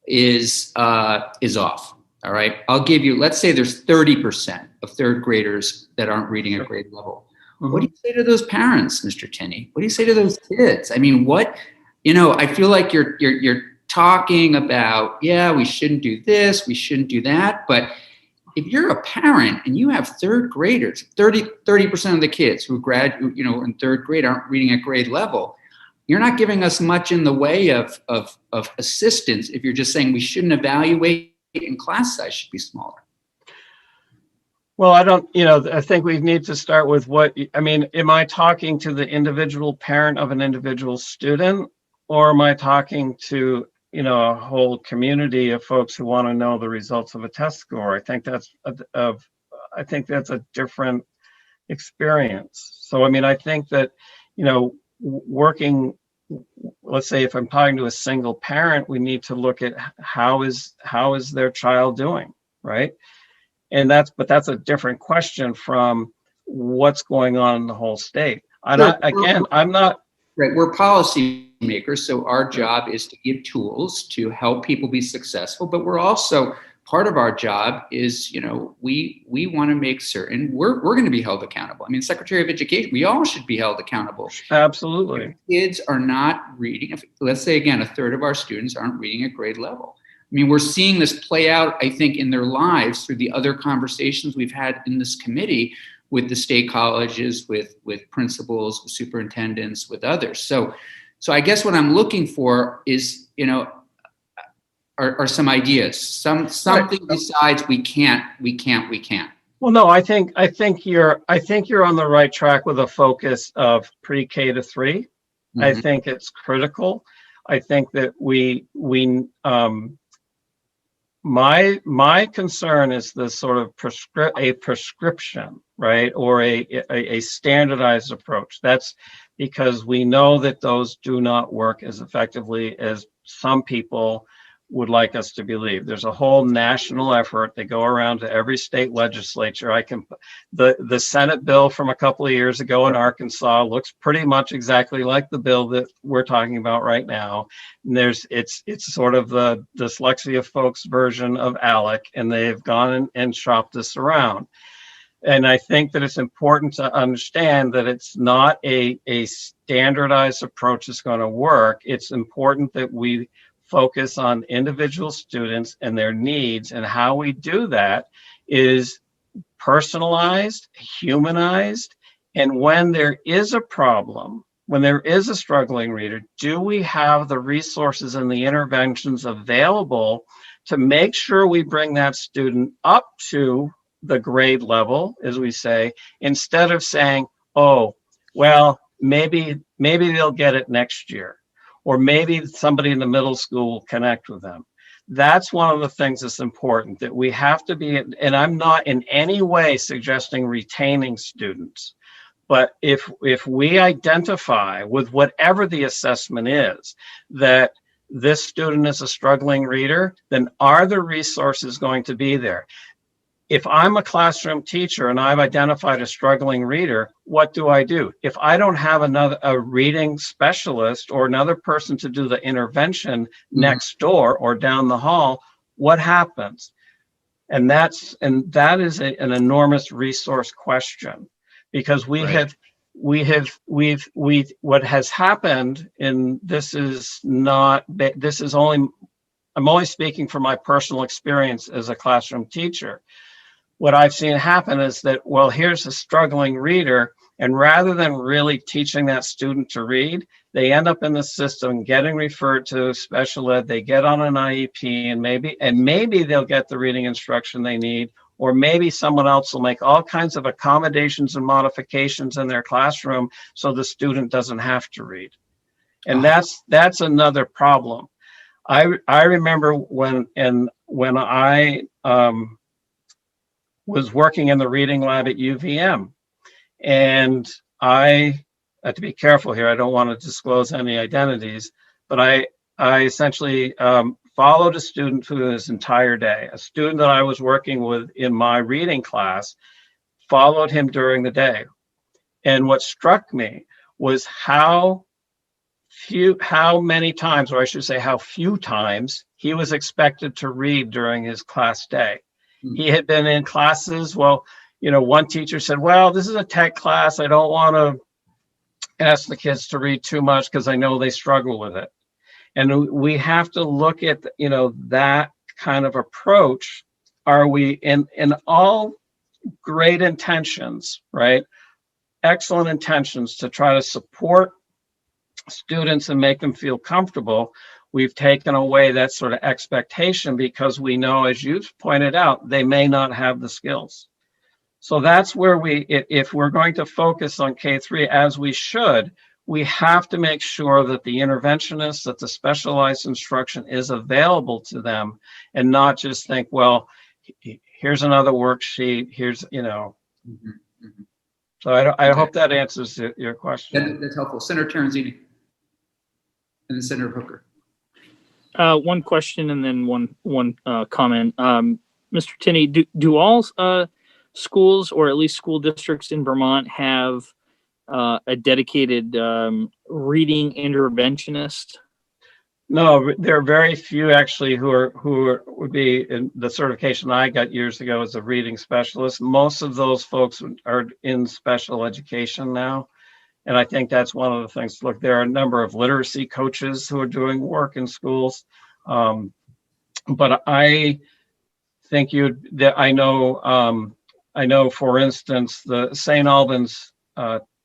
is off. All right. I'll give you, let's say there's 30% of third graders that aren't reading at grade level. What do you say to those parents, Mr. Tenney? What do you say to those kids? I mean, I feel like you're talking about, yeah, we shouldn't do this, we shouldn't do that. But if you're a parent and you have third graders, 30% of the kids who in third grade aren't reading at grade level, you're not giving us much in the way of assistance if you're just saying we shouldn't evaluate and class size should be smaller. Well, I think we need to start with am I talking to the individual parent of an individual student, or am I talking to, a whole community of folks who want to know the results of a test score? I think that's a different experience. So, I think that, working, let's say if I'm talking to a single parent, we need to look at how is their child doing, right? And that's a different question from what's going on in the whole state. I'm not. Right, we're policy makers, so our job is to give tools to help people be successful. But we're also, part of our job is, we want to make certain we're going to be held accountable. Secretary of Education, we all should be held accountable. Absolutely. If kids are not reading. Let's say again, a third of our students aren't reading at grade level. We're seeing this play out, I think, in their lives through the other conversations we've had in this committee with the state colleges, with principals, with superintendents, with others. So I guess what I'm looking for is, are some ideas, something besides we can't. Well, no, I think you're on the right track with a focus of pre-K to 3. Mm-hmm. I think it's critical. I think that my concern is this sort of prescription, right? Or a standardized approach. That's because we know that those do not work as effectively as some people would like us to believe. There's a whole national effort. They go around to every state legislature. The Senate bill from a couple of years ago in Arkansas looks pretty much exactly like the bill that we're talking about right now. And it's sort of the dyslexia folks version of ALEC, and they've gone and shopped this around. And I think that it's important to understand that it's not a standardized approach that's going to work. It's important that we focus on individual students and their needs, and how we do that is personalized, humanized, and when there is a problem, when there is a struggling reader, do we have the resources and the interventions available to make sure we bring that student up to the grade level, as we say, instead of saying, oh, well, maybe they'll get it next year, or maybe somebody in the middle school will connect with them. That's one of the things that's important, that we have to be, and I'm not in any way suggesting retaining students, but if we identify with whatever the assessment is that this student is a struggling reader, then are the resources going to be there? If I'm a classroom teacher and I've identified a struggling reader, what do? If I don't have a reading specialist or another person to do the intervention next door or down the hall, what happens? And that is an enormous resource question, because what has happened, and I'm only speaking from my personal experience as a classroom teacher. What I've seen happen is that, well, here's a struggling reader, and rather than really teaching that student to read, they end up in the system getting referred to special ed. They get on an IEP, and maybe they'll get the reading instruction they need, or maybe someone else will make all kinds of accommodations and modifications in their classroom so the student doesn't have to read. And that's another problem. I remember when I was working in the reading lab at UVM, and I have to be careful here. I don't want to disclose any identities, but I essentially followed a student through his entire day. A student that I was working with in my reading class followed him during the day. And what struck me was how how many times, or I should say how few times, he was expected to read during his class day. He had been in classes, well, one teacher said, well, this is a tech class. I don't want to ask the kids to read too much because I know they struggle with it. And we have to look at, that kind of approach. Are we in all great intentions, right? Excellent intentions to try to support students and make them feel comfortable. We've taken away that sort of expectation because we know, as you've pointed out, they may not have the skills. So that's where if we're going to focus on K3 as we should, we have to make sure that the interventionists, that the specialized instruction is available to them, and not just think, well, here's another worksheet, here's. So I hope that answers your question. That's helpful. Senator Terenzini. And then Senator Hooker. One question and then one comment. Mr. Tinney, do all schools, or at least school districts in Vermont, have a dedicated reading interventionist? No, there are very few actually who would be in the certification I got years ago as a reading specialist. Most of those folks are in special education now. And I think that's one of the things. Look, there are a number of literacy coaches who are doing work in schools. But I think I know, for instance, the St. Albans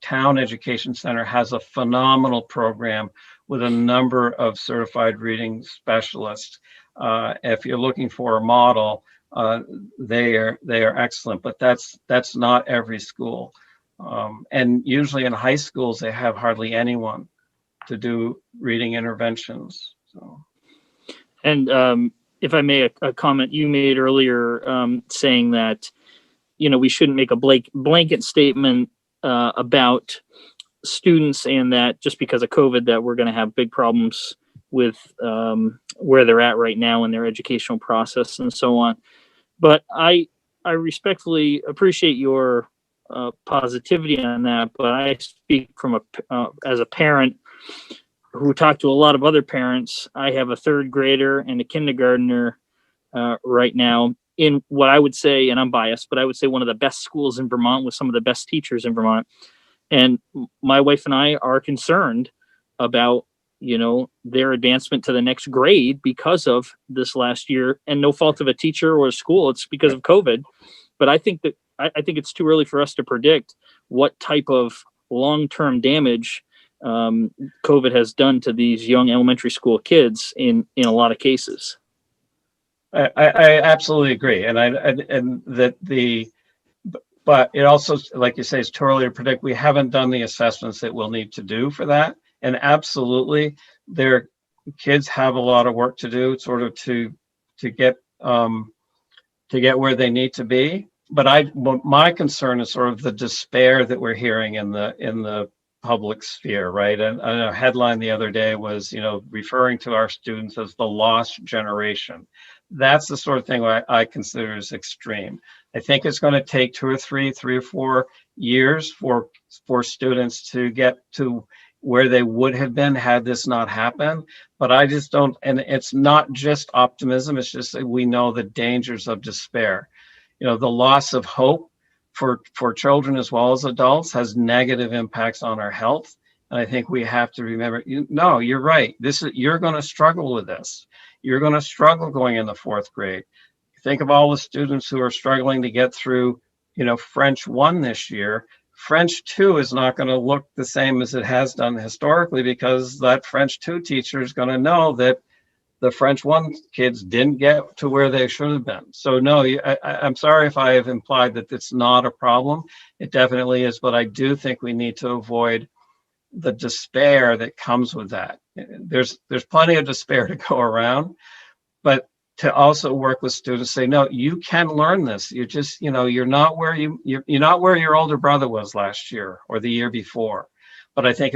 Town Education Center has a phenomenal program with a number of certified reading specialists. If you're looking for a model, they are excellent, but that's not every school. And usually in high schools, they have hardly anyone to do reading interventions. So. And if I may, a comment you made earlier saying that, we shouldn't make a blanket statement about students, and that just because of COVID that we're going to have big problems with where they're at right now in their educational process and so on. But I respectfully appreciate your positivity on that, but I speak from as a parent who talked to a lot of other parents. I have a third grader and a kindergartner right now in what I would say, and I'm biased, but I would say one of the best schools in Vermont with some of the best teachers in Vermont. And my wife and I are concerned about, their advancement to the next grade because of this last year, and no fault of a teacher or a school. It's because of COVID. But I think it's too early for us to predict what type of long-term damage COVID has done to these young elementary school kids in a lot of cases. I absolutely agree, but it also, like you say, it's too early to predict. We haven't done the assessments that we'll need to do for that, and absolutely, their kids have a lot of work to do, sort of to get where they need to be. But my concern is sort of the despair that we're hearing in the public sphere, right? And a headline the other day was, referring to our students as the lost generation. That's the sort of thing I consider as extreme. I think it's going to take 3 or 4 years for students to get to where they would have been had this not happened. But I just don't, and it's not just optimism, it's just that we know the dangers of despair. The loss of hope for children as well as adults has negative impacts on our health. And I think we have to remember, you're right. You're going to struggle with this. You're going to struggle going into 4th grade. Think of all the students who are struggling to get through, French 1 this year. French 2 is not going to look the same as it has done historically, because that French 2 teacher is going to know that the French 1 kids didn't get to where they should have been. So no, I'm sorry if I have implied that it's not a problem. It definitely is, but I do think we need to avoid the despair that comes with that. There's plenty of despair to go around, but to also work with students, say, no, you can learn this. You just, you're not where you're not where your older brother was last year or the year before. But I think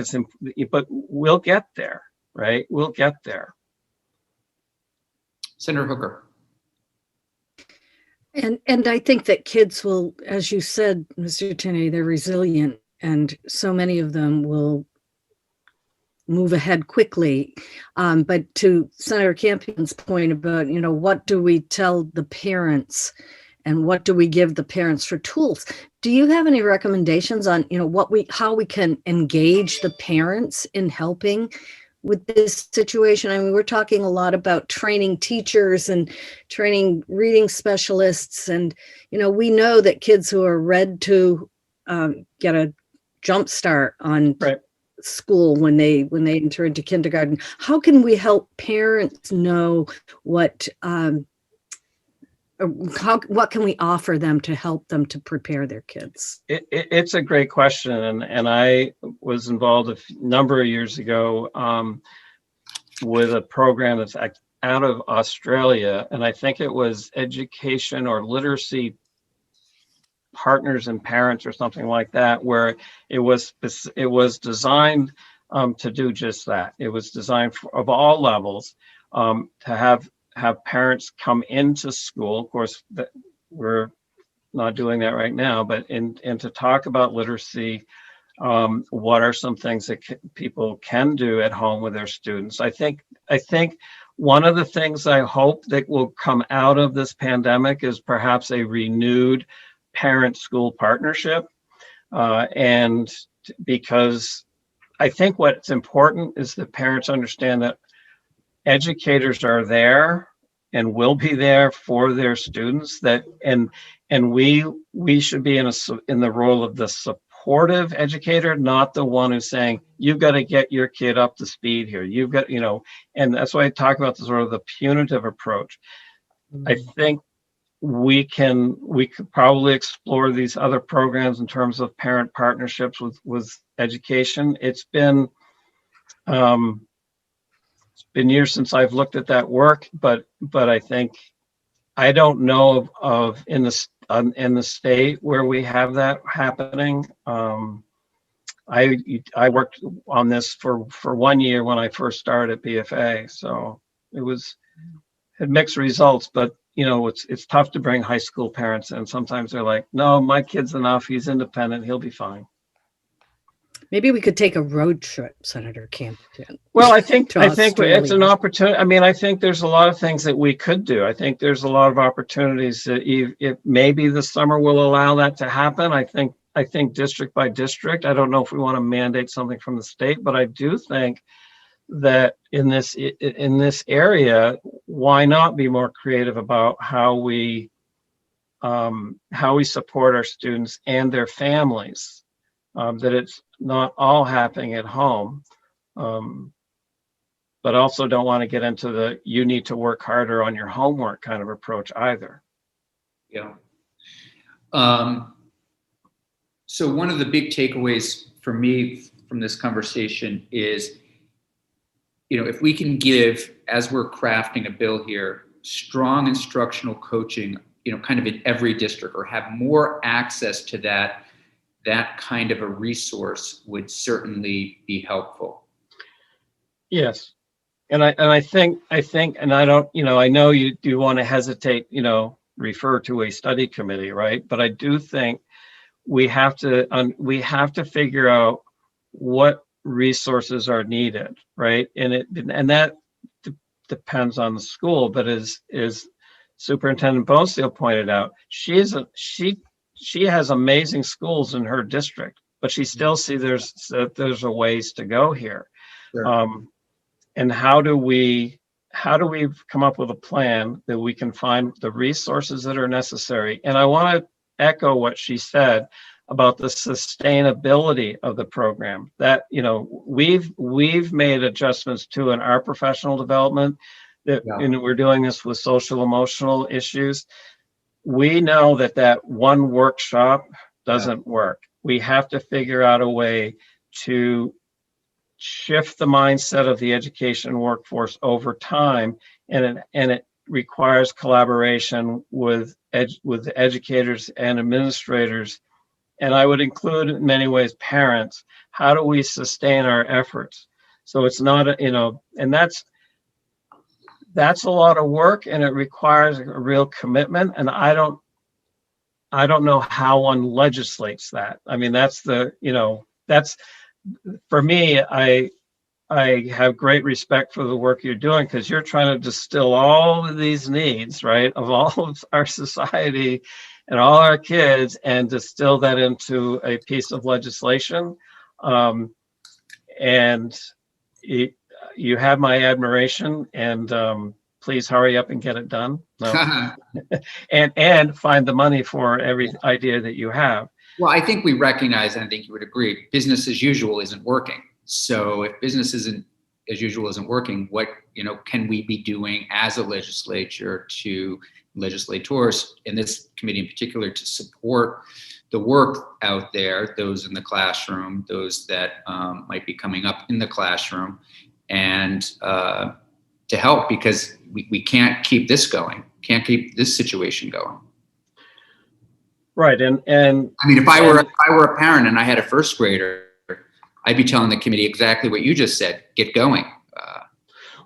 but we'll get there, right? We'll get there. Senator Hooker. And I think that kids will, as you said, Mr. Tinney, they're resilient, and so many of them will move ahead quickly. But to Senator Campion's point about, what do we tell the parents and what do we give the parents for tools? Do you have any recommendations on, how we can engage the parents in helping with this situation? I mean, we're talking a lot about training teachers and training reading specialists. And, we know that kids who are read to get a jump start on school when they enter into kindergarten. How can we help parents know what can we offer them to help them to prepare their kids? It's a great question, and I was involved a number of years ago with a program that's out of Australia, and I think it was education or literacy partners and parents or something like that, where it was designed to do just that. It was designed of all levels to have parents come into school. Of course, we're not doing that right now, but and to talk about literacy. What are some things that people can do at home with their students? I think one of the things I hope that will come out of this pandemic is perhaps a renewed parent-school partnership, and because I think what's important is that parents understand that educators are there and will be there for their students, and we should be in the role of the supportive educator, not the one who's saying you've got to get your kid up to speed here. You've got, and that's why I talk about the sort of the punitive approach. I think we could probably explore these other programs in terms of parent partnerships with education. It's been years since I've looked at that work, but I think I don't know of in the state where we have that happening. I worked on this for 1 year when I first started at BFA, so it had mixed results, but it's tough to bring high school parents in. Sometimes they're like, no, my kid's enough. He's independent. He'll be fine. Maybe we could take a road trip, Senator Campion. Well, I think it's an opportunity. I mean, I think there's a lot of things that we could do. I think there's a lot of opportunities that maybe the summer will allow that to happen. I think district by district. I don't know if we want to mandate something from the state, but I do think that in this area, why not be more creative about how we support our students and their families, that it's not all happening at home, but also don't want to get into the you need to work harder on your homework kind of approach either. Yeah. So one of the big takeaways for me from this conversation is, if we can give, as we're crafting a bill here, strong instructional coaching, kind of in every district, or have more access to that kind of a resource would certainly be helpful. Yes. And I think, and I don't, I know you do want to hesitate, refer to a study committee, right? But I do think we have to figure out what resources are needed, right? And that depends on the school, but as Superintendent Bonesteel pointed out, she has amazing schools in her district, but she still sees there's a ways to go here. Sure. And how do we come up with a plan that we can find the resources that are necessary? And I want to echo what she said about the sustainability of the program, that we've made adjustments to in our professional development, that we're doing this with social emotional issues. We know that one workshop doesn't work. We have to figure out a way to shift the mindset of the education workforce over time, and it requires collaboration with educators and administrators, and I would include in many ways parents. How do we sustain our efforts? So it's not and that's a lot of work, and it requires a real commitment, and I don't know how one legislates that. I mean, that's for me, I have great respect for the work you're doing, because you're trying to distill all of these needs, right, of all of our society and all our kids, and distill that into a piece of legislation. And you have my admiration, and please hurry up and get it done. No. and find the money for every idea that you have. Well, I think we recognize, and I think you would agree, business as usual isn't working. So if business as usual isn't working, what can we be doing as a legislature to legislators, in this committee in particular, to support the work out there, those in the classroom, those that might be coming up in the classroom, and to help, because we can't keep this going, can't keep this situation going. Right, and I mean, if I were a parent and I had a first grader, I'd be telling the committee exactly what you just said. Get going.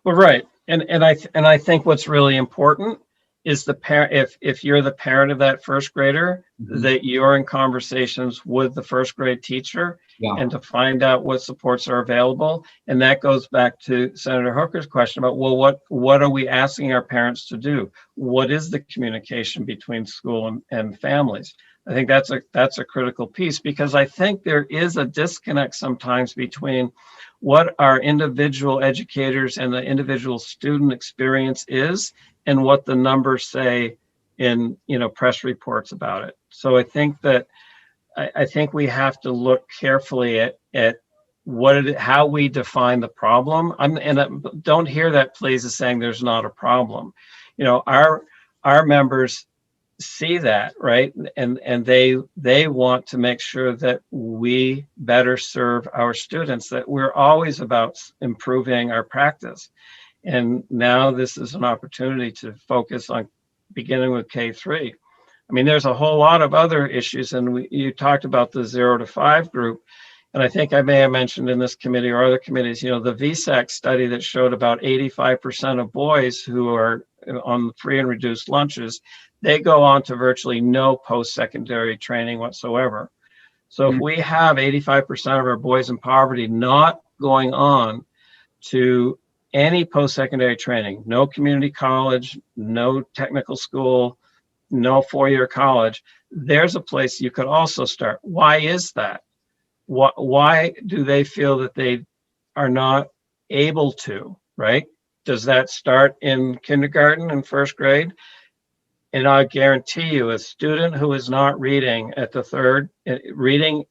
Well, right, and I think what's really important is the parent. If you're the parent of that first grader, Mm-hmm. that you're in conversations with the first grade teacher, Yeah. and to find out what supports are available. And that goes back to Senator Hooker's question about, well, what are we asking our parents to do? What is the communication between school and families? I think that's a critical piece, because I think there is a disconnect sometimes between what our individual educators and the individual student experience is and what the numbers say in press reports about it. So I think that I think we have to look carefully at how we define the problem. Don't hear that please as saying there's not a problem. Our members see that, right? And they want to make sure that we better serve our students, that we're always about improving our practice. And now this is an opportunity to focus on beginning with K-3. I mean, there's a whole lot of other issues, and you talked about the 0 to 5 group. And I think I may have mentioned in this committee or other committees, the VSAC study that showed about 85% of boys who are on free and reduced lunches, they go on to virtually no post-secondary training whatsoever. So if we have 85% of our boys in poverty not going on to any post-secondary training, no community college, no technical school, no four-year college, there's a place you could also start. Why is that? Why do they feel that they are not able to, right? Does that start in kindergarten and first grade? And I guarantee you, a student who is not reading at the third, reading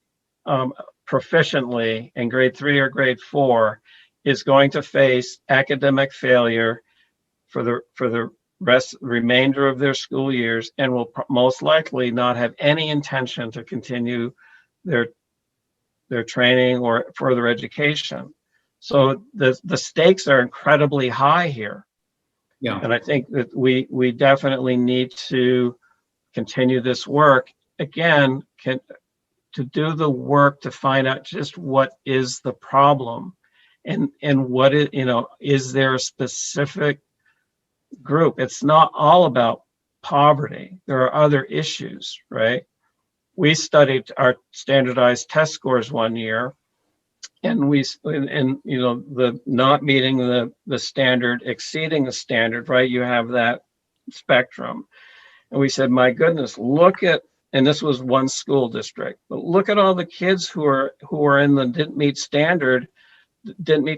proficiently in grade 3 or grade 4, is going to face academic failure for the remainder of their school years, and will most likely not have any intention to continue their training or further education. So the stakes are incredibly high here. Yeah. And I think that we definitely need to continue this work again, to do the work to find out just what is the problem, and what is there a specific group. It's not all about poverty. There are other issues, right? We studied our standardized test scores one year, and the not meeting the standard, exceeding the standard, right? You have that spectrum. And we said, my goodness, look at, and this was one school district, but look at all the kids who are in the didn't meet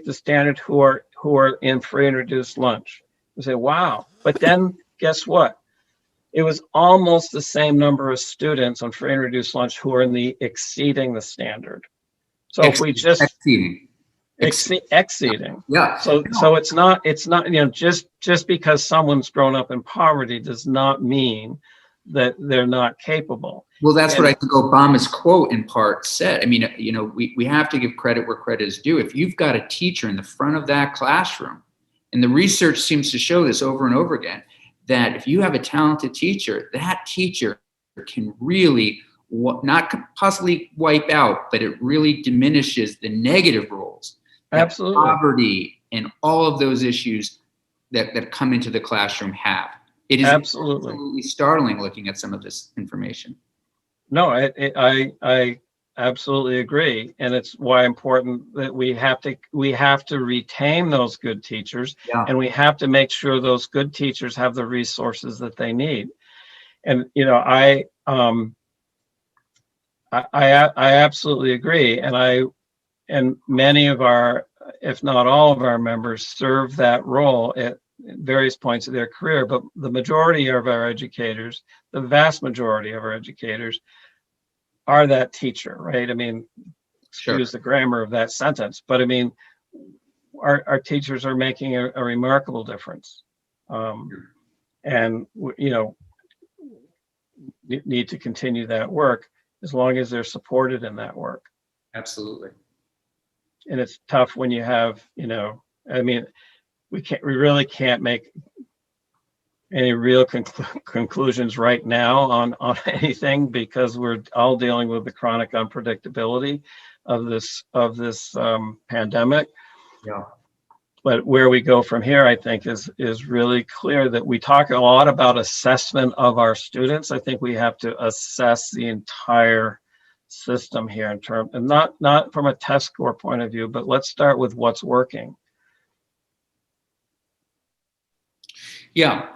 the standard who are in free and reduced lunch. We say, wow. But then guess what? It was almost the same number of students on free and reduced lunch who are in the exceeding the standard. So if we just exceeding. Yeah. So it's not, just because someone's grown up in poverty does not mean that they're not capable. Well, that's what I think Obama's quote in part said. I mean, we have to give credit where credit is due. If you've got a teacher in the front of that classroom, and the research seems to show this over and over again, that if you have a talented teacher, that teacher can really not possibly wipe out, but it really diminishes the negative roles. Absolutely. Poverty and all of those issues that come into the classroom have. It is absolutely startling looking at some of this information. No, I absolutely agree. And it's why important that we have to retain those good teachers, Yeah. and we have to make sure those good teachers have the resources that they need. And, you know, I absolutely agree. And many of our, if not all of our members, serve that role at various points of their career. But the majority of our educators, the vast majority of our educators, are that teacher, right? I mean, excuse the grammar of that sentence, but I mean, our teachers are making a remarkable difference. And, you know, need to continue that work as long as they're supported in that work. Absolutely. And it's tough when you have, you know, I mean, we really can't make any real conclusions right now on anything, because we're all dealing with the chronic unpredictability of this pandemic. Yeah. But where we go from here, I think, is really clear that we talk a lot about assessment of our students. I think we have to assess the entire system here in terms, and not from a test score point of view, but let's start with what's working. Yeah.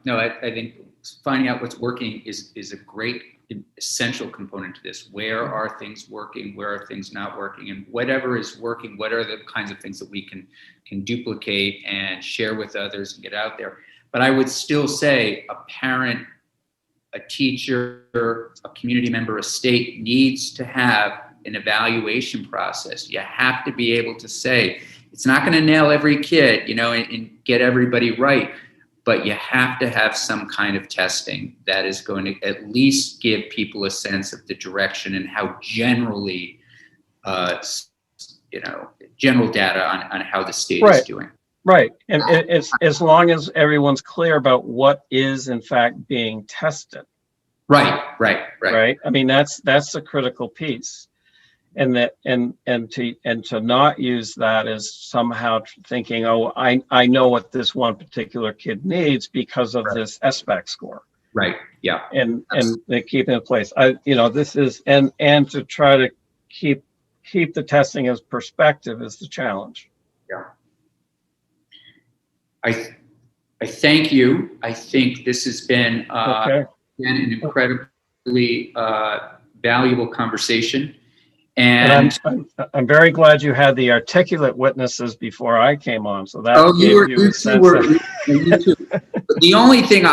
No, I think finding out what's working is a great essential component to this. Where are things working? Where are things not working? And whatever is working, what are the kinds of things that we can duplicate and share with others and get out there? But I would still say a parent, a teacher, a community member, a state needs to have an evaluation process. You have to be able to say, it's not going to nail every kid, you know, and get everybody right. But you have to have some kind of testing that is going to at least give people a sense of the direction and how generally, general data on how the state is doing. Right. And it's as long as everyone's clear about what is in fact being tested. Right. I mean, that's the critical piece. And to not use that as somehow thinking, oh, I know what this one particular kid needs because of this SBAC score. Right. Yeah. And they keep it in place. This is and to try to keep the testing as perspective is the challenge. Yeah. I thank you. I think this has been an incredibly valuable conversation. And I'm very glad you had the articulate witnesses before I came on. So that you too. The only thing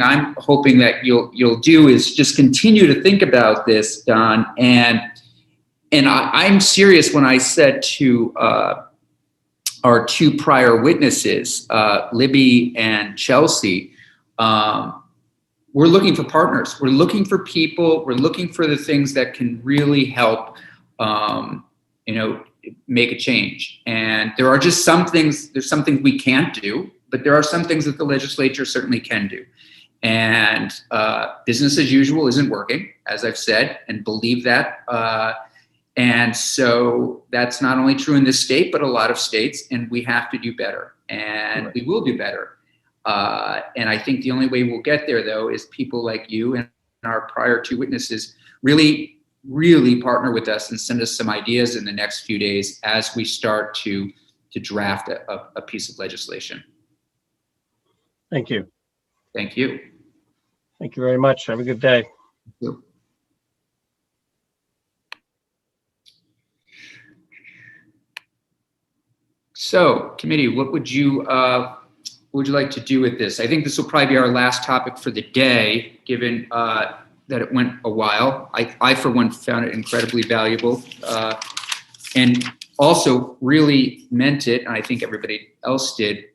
I'm hoping that you'll do is just continue to think about this, Don. And I'm serious when I said to our two prior witnesses, Libby and Chelsea, we're looking for partners. We're looking for people. We're looking for the things that can really help, make a change. And there are just some things. There's some things we can't do, but there are some things that the legislature certainly can do. And business as usual isn't working, as I've said, and believe that. And so that's not only true in this state, but a lot of states. And we have to do better, and we will do better. And I think the only way we'll get there, though, is people like you and our prior two witnesses really, really partner with us and send us some ideas in the next few days as we start to draft a piece of legislation. Thank you. Thank you. Thank you very much. Have a good day. Thank you. So, committee, what would you like to do with this? I think this will probably be our last topic for the day, given that it went a while. I for one, found it incredibly valuable, and also really meant it, and I think everybody else did,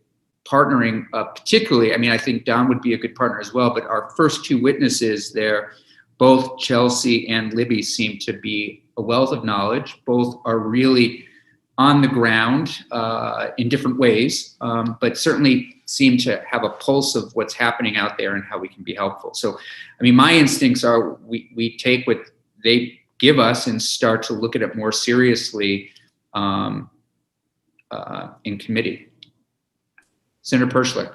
partnering particularly. I mean, I think Don would be a good partner as well, but our first two witnesses there, both Chelsea and Libby, seem to be a wealth of knowledge. Both are really on the ground in different ways, but certainly seem to have a pulse of what's happening out there and how we can be helpful. So, I mean, my instincts are we take what they give us and start to look at it more seriously in committee. Senator Perschlick.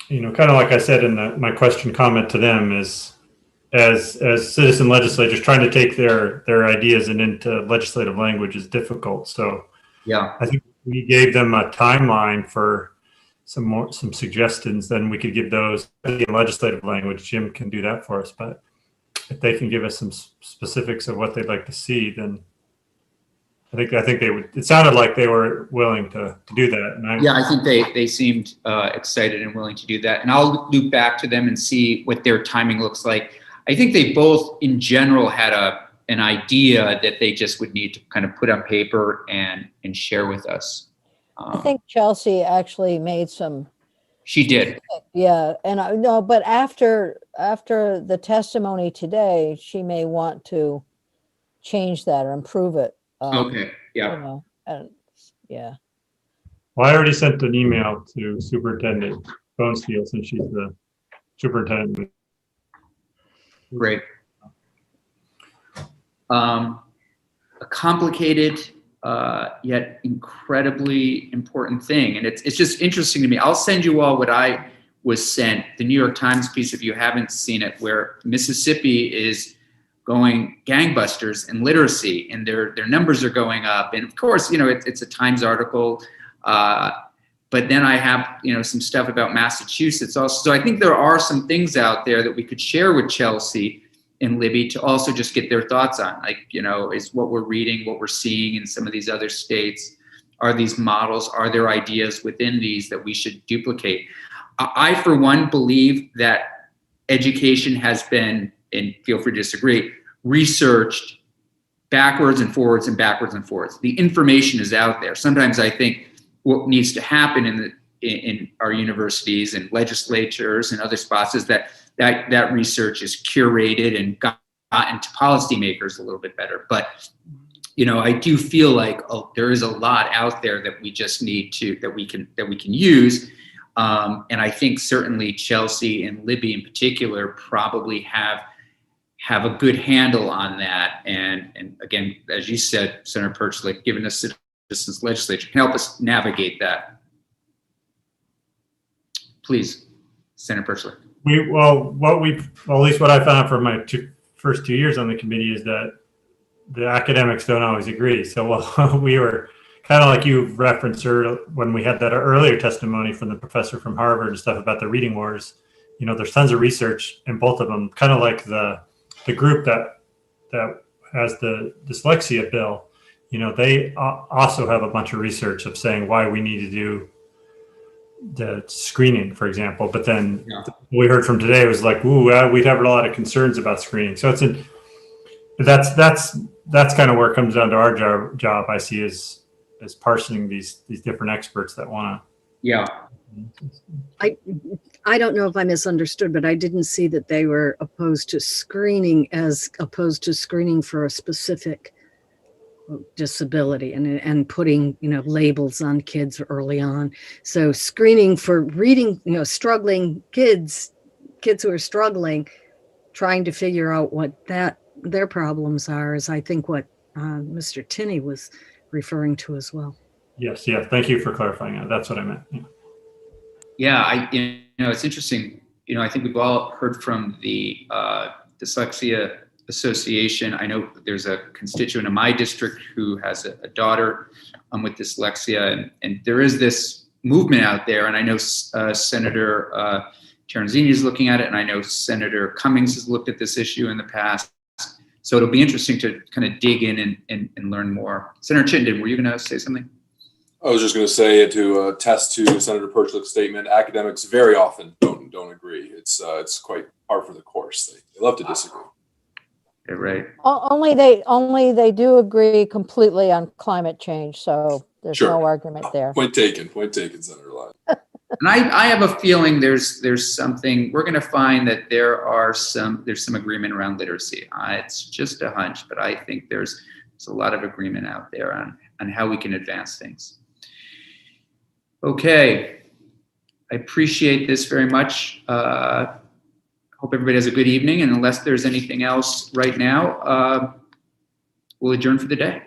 kind of like I said in my question comment to them is, as citizen legislators, trying to take their ideas and into legislative language is difficult. So Yeah. I think we gave them a timeline for some suggestions, then we could give those in legislative language. Jim can do that for us, but if they can give us some specifics of what they'd like to see, then I think they would. It sounded like they were willing to do that. And Yeah, I think they seemed excited and willing to do that. And I'll loop back to them and see what their timing looks like. I think they both, in general, had an idea that they just would need to kind of put on paper and share with us. I think Chelsea actually made some. She did. Yeah, and no, but after the testimony today, she may want to change that or improve it. Okay. Yeah. You know, and yeah. Well, I already sent an email to Superintendent Bonesteel since she's the superintendent. Great. A complicated yet incredibly important thing, and it's just interesting to me. I'll send you all what I was sent. The New York Times piece, if you haven't seen it, where Mississippi is going gangbusters in literacy, and their numbers are going up. And of course, it's a Times article. But then I have, some stuff about Massachusetts also. So I think there are some things out there that we could share with Chelsea and Libby to also just get their thoughts on, like, is what we're reading, what we're seeing in some of these other states. Are these models, are there ideas within these that we should duplicate? I, for one, believe that education has been, and feel free to disagree, researched backwards and forwards and backwards and forwards. The information is out there. Sometimes I think what needs to happen in our universities and legislatures and other spots is that research is curated and gotten to policymakers a little bit better. But I do feel like there is a lot out there that we just need that we can use. And I think certainly Chelsea and Libby in particular probably have a good handle on that. And again, as you said, Senator Perchlik, given us Citizens Legislature, can help us navigate that. Please, Senator Perchlik. At least what I found from my first 2 years on the committee is that the academics don't always agree. So we were kind of like you referenced when we had that earlier testimony from the professor from Harvard and stuff about the reading wars. There's tons of research in both of them, kind of like the group that has the dyslexia bill. They also have a bunch of research of saying why we need to do the screening, for example. But then what we heard from today was like, we'd have a lot of concerns about screening. So that's kind of where it comes down to our job. I see as parsing these different experts that want to. Yeah. I don't know if I misunderstood, but I didn't see that they were opposed to screening as opposed to screening for a specific disability and putting, labels on kids early on. So screening for reading, struggling kids who are struggling, trying to figure out what their problems are is, I think, what Mr. Tinney was referring to as well. Yes. Yeah. Thank you for clarifying that. That's what I meant. Yeah. It's interesting. I think we've all heard from the Dyslexia Association. I know there's a constituent in my district who has a daughter with dyslexia, and there is this movement out there. And I know Senator Terenzini is looking at it, and I know Senator Cummings has looked at this issue in the past. So it'll be interesting to kind of dig in and learn more. Senator Chittenden, were you going to say something? I was just going to say, to attest to Senator Perchlik's statement, academics very often don't agree. It's quite par for the course. They love to disagree. Yeah, right. Only they do agree completely on climate change. So there's no argument there. Point taken, Senator Lyon. And I have a feeling there's something we're going to find that there's some agreement around literacy. It's just a hunch, but I think there's a lot of agreement out there on how we can advance things. Okay, I appreciate this very much. Hope everybody has a good evening, and unless there's anything else right now, we'll adjourn for the day.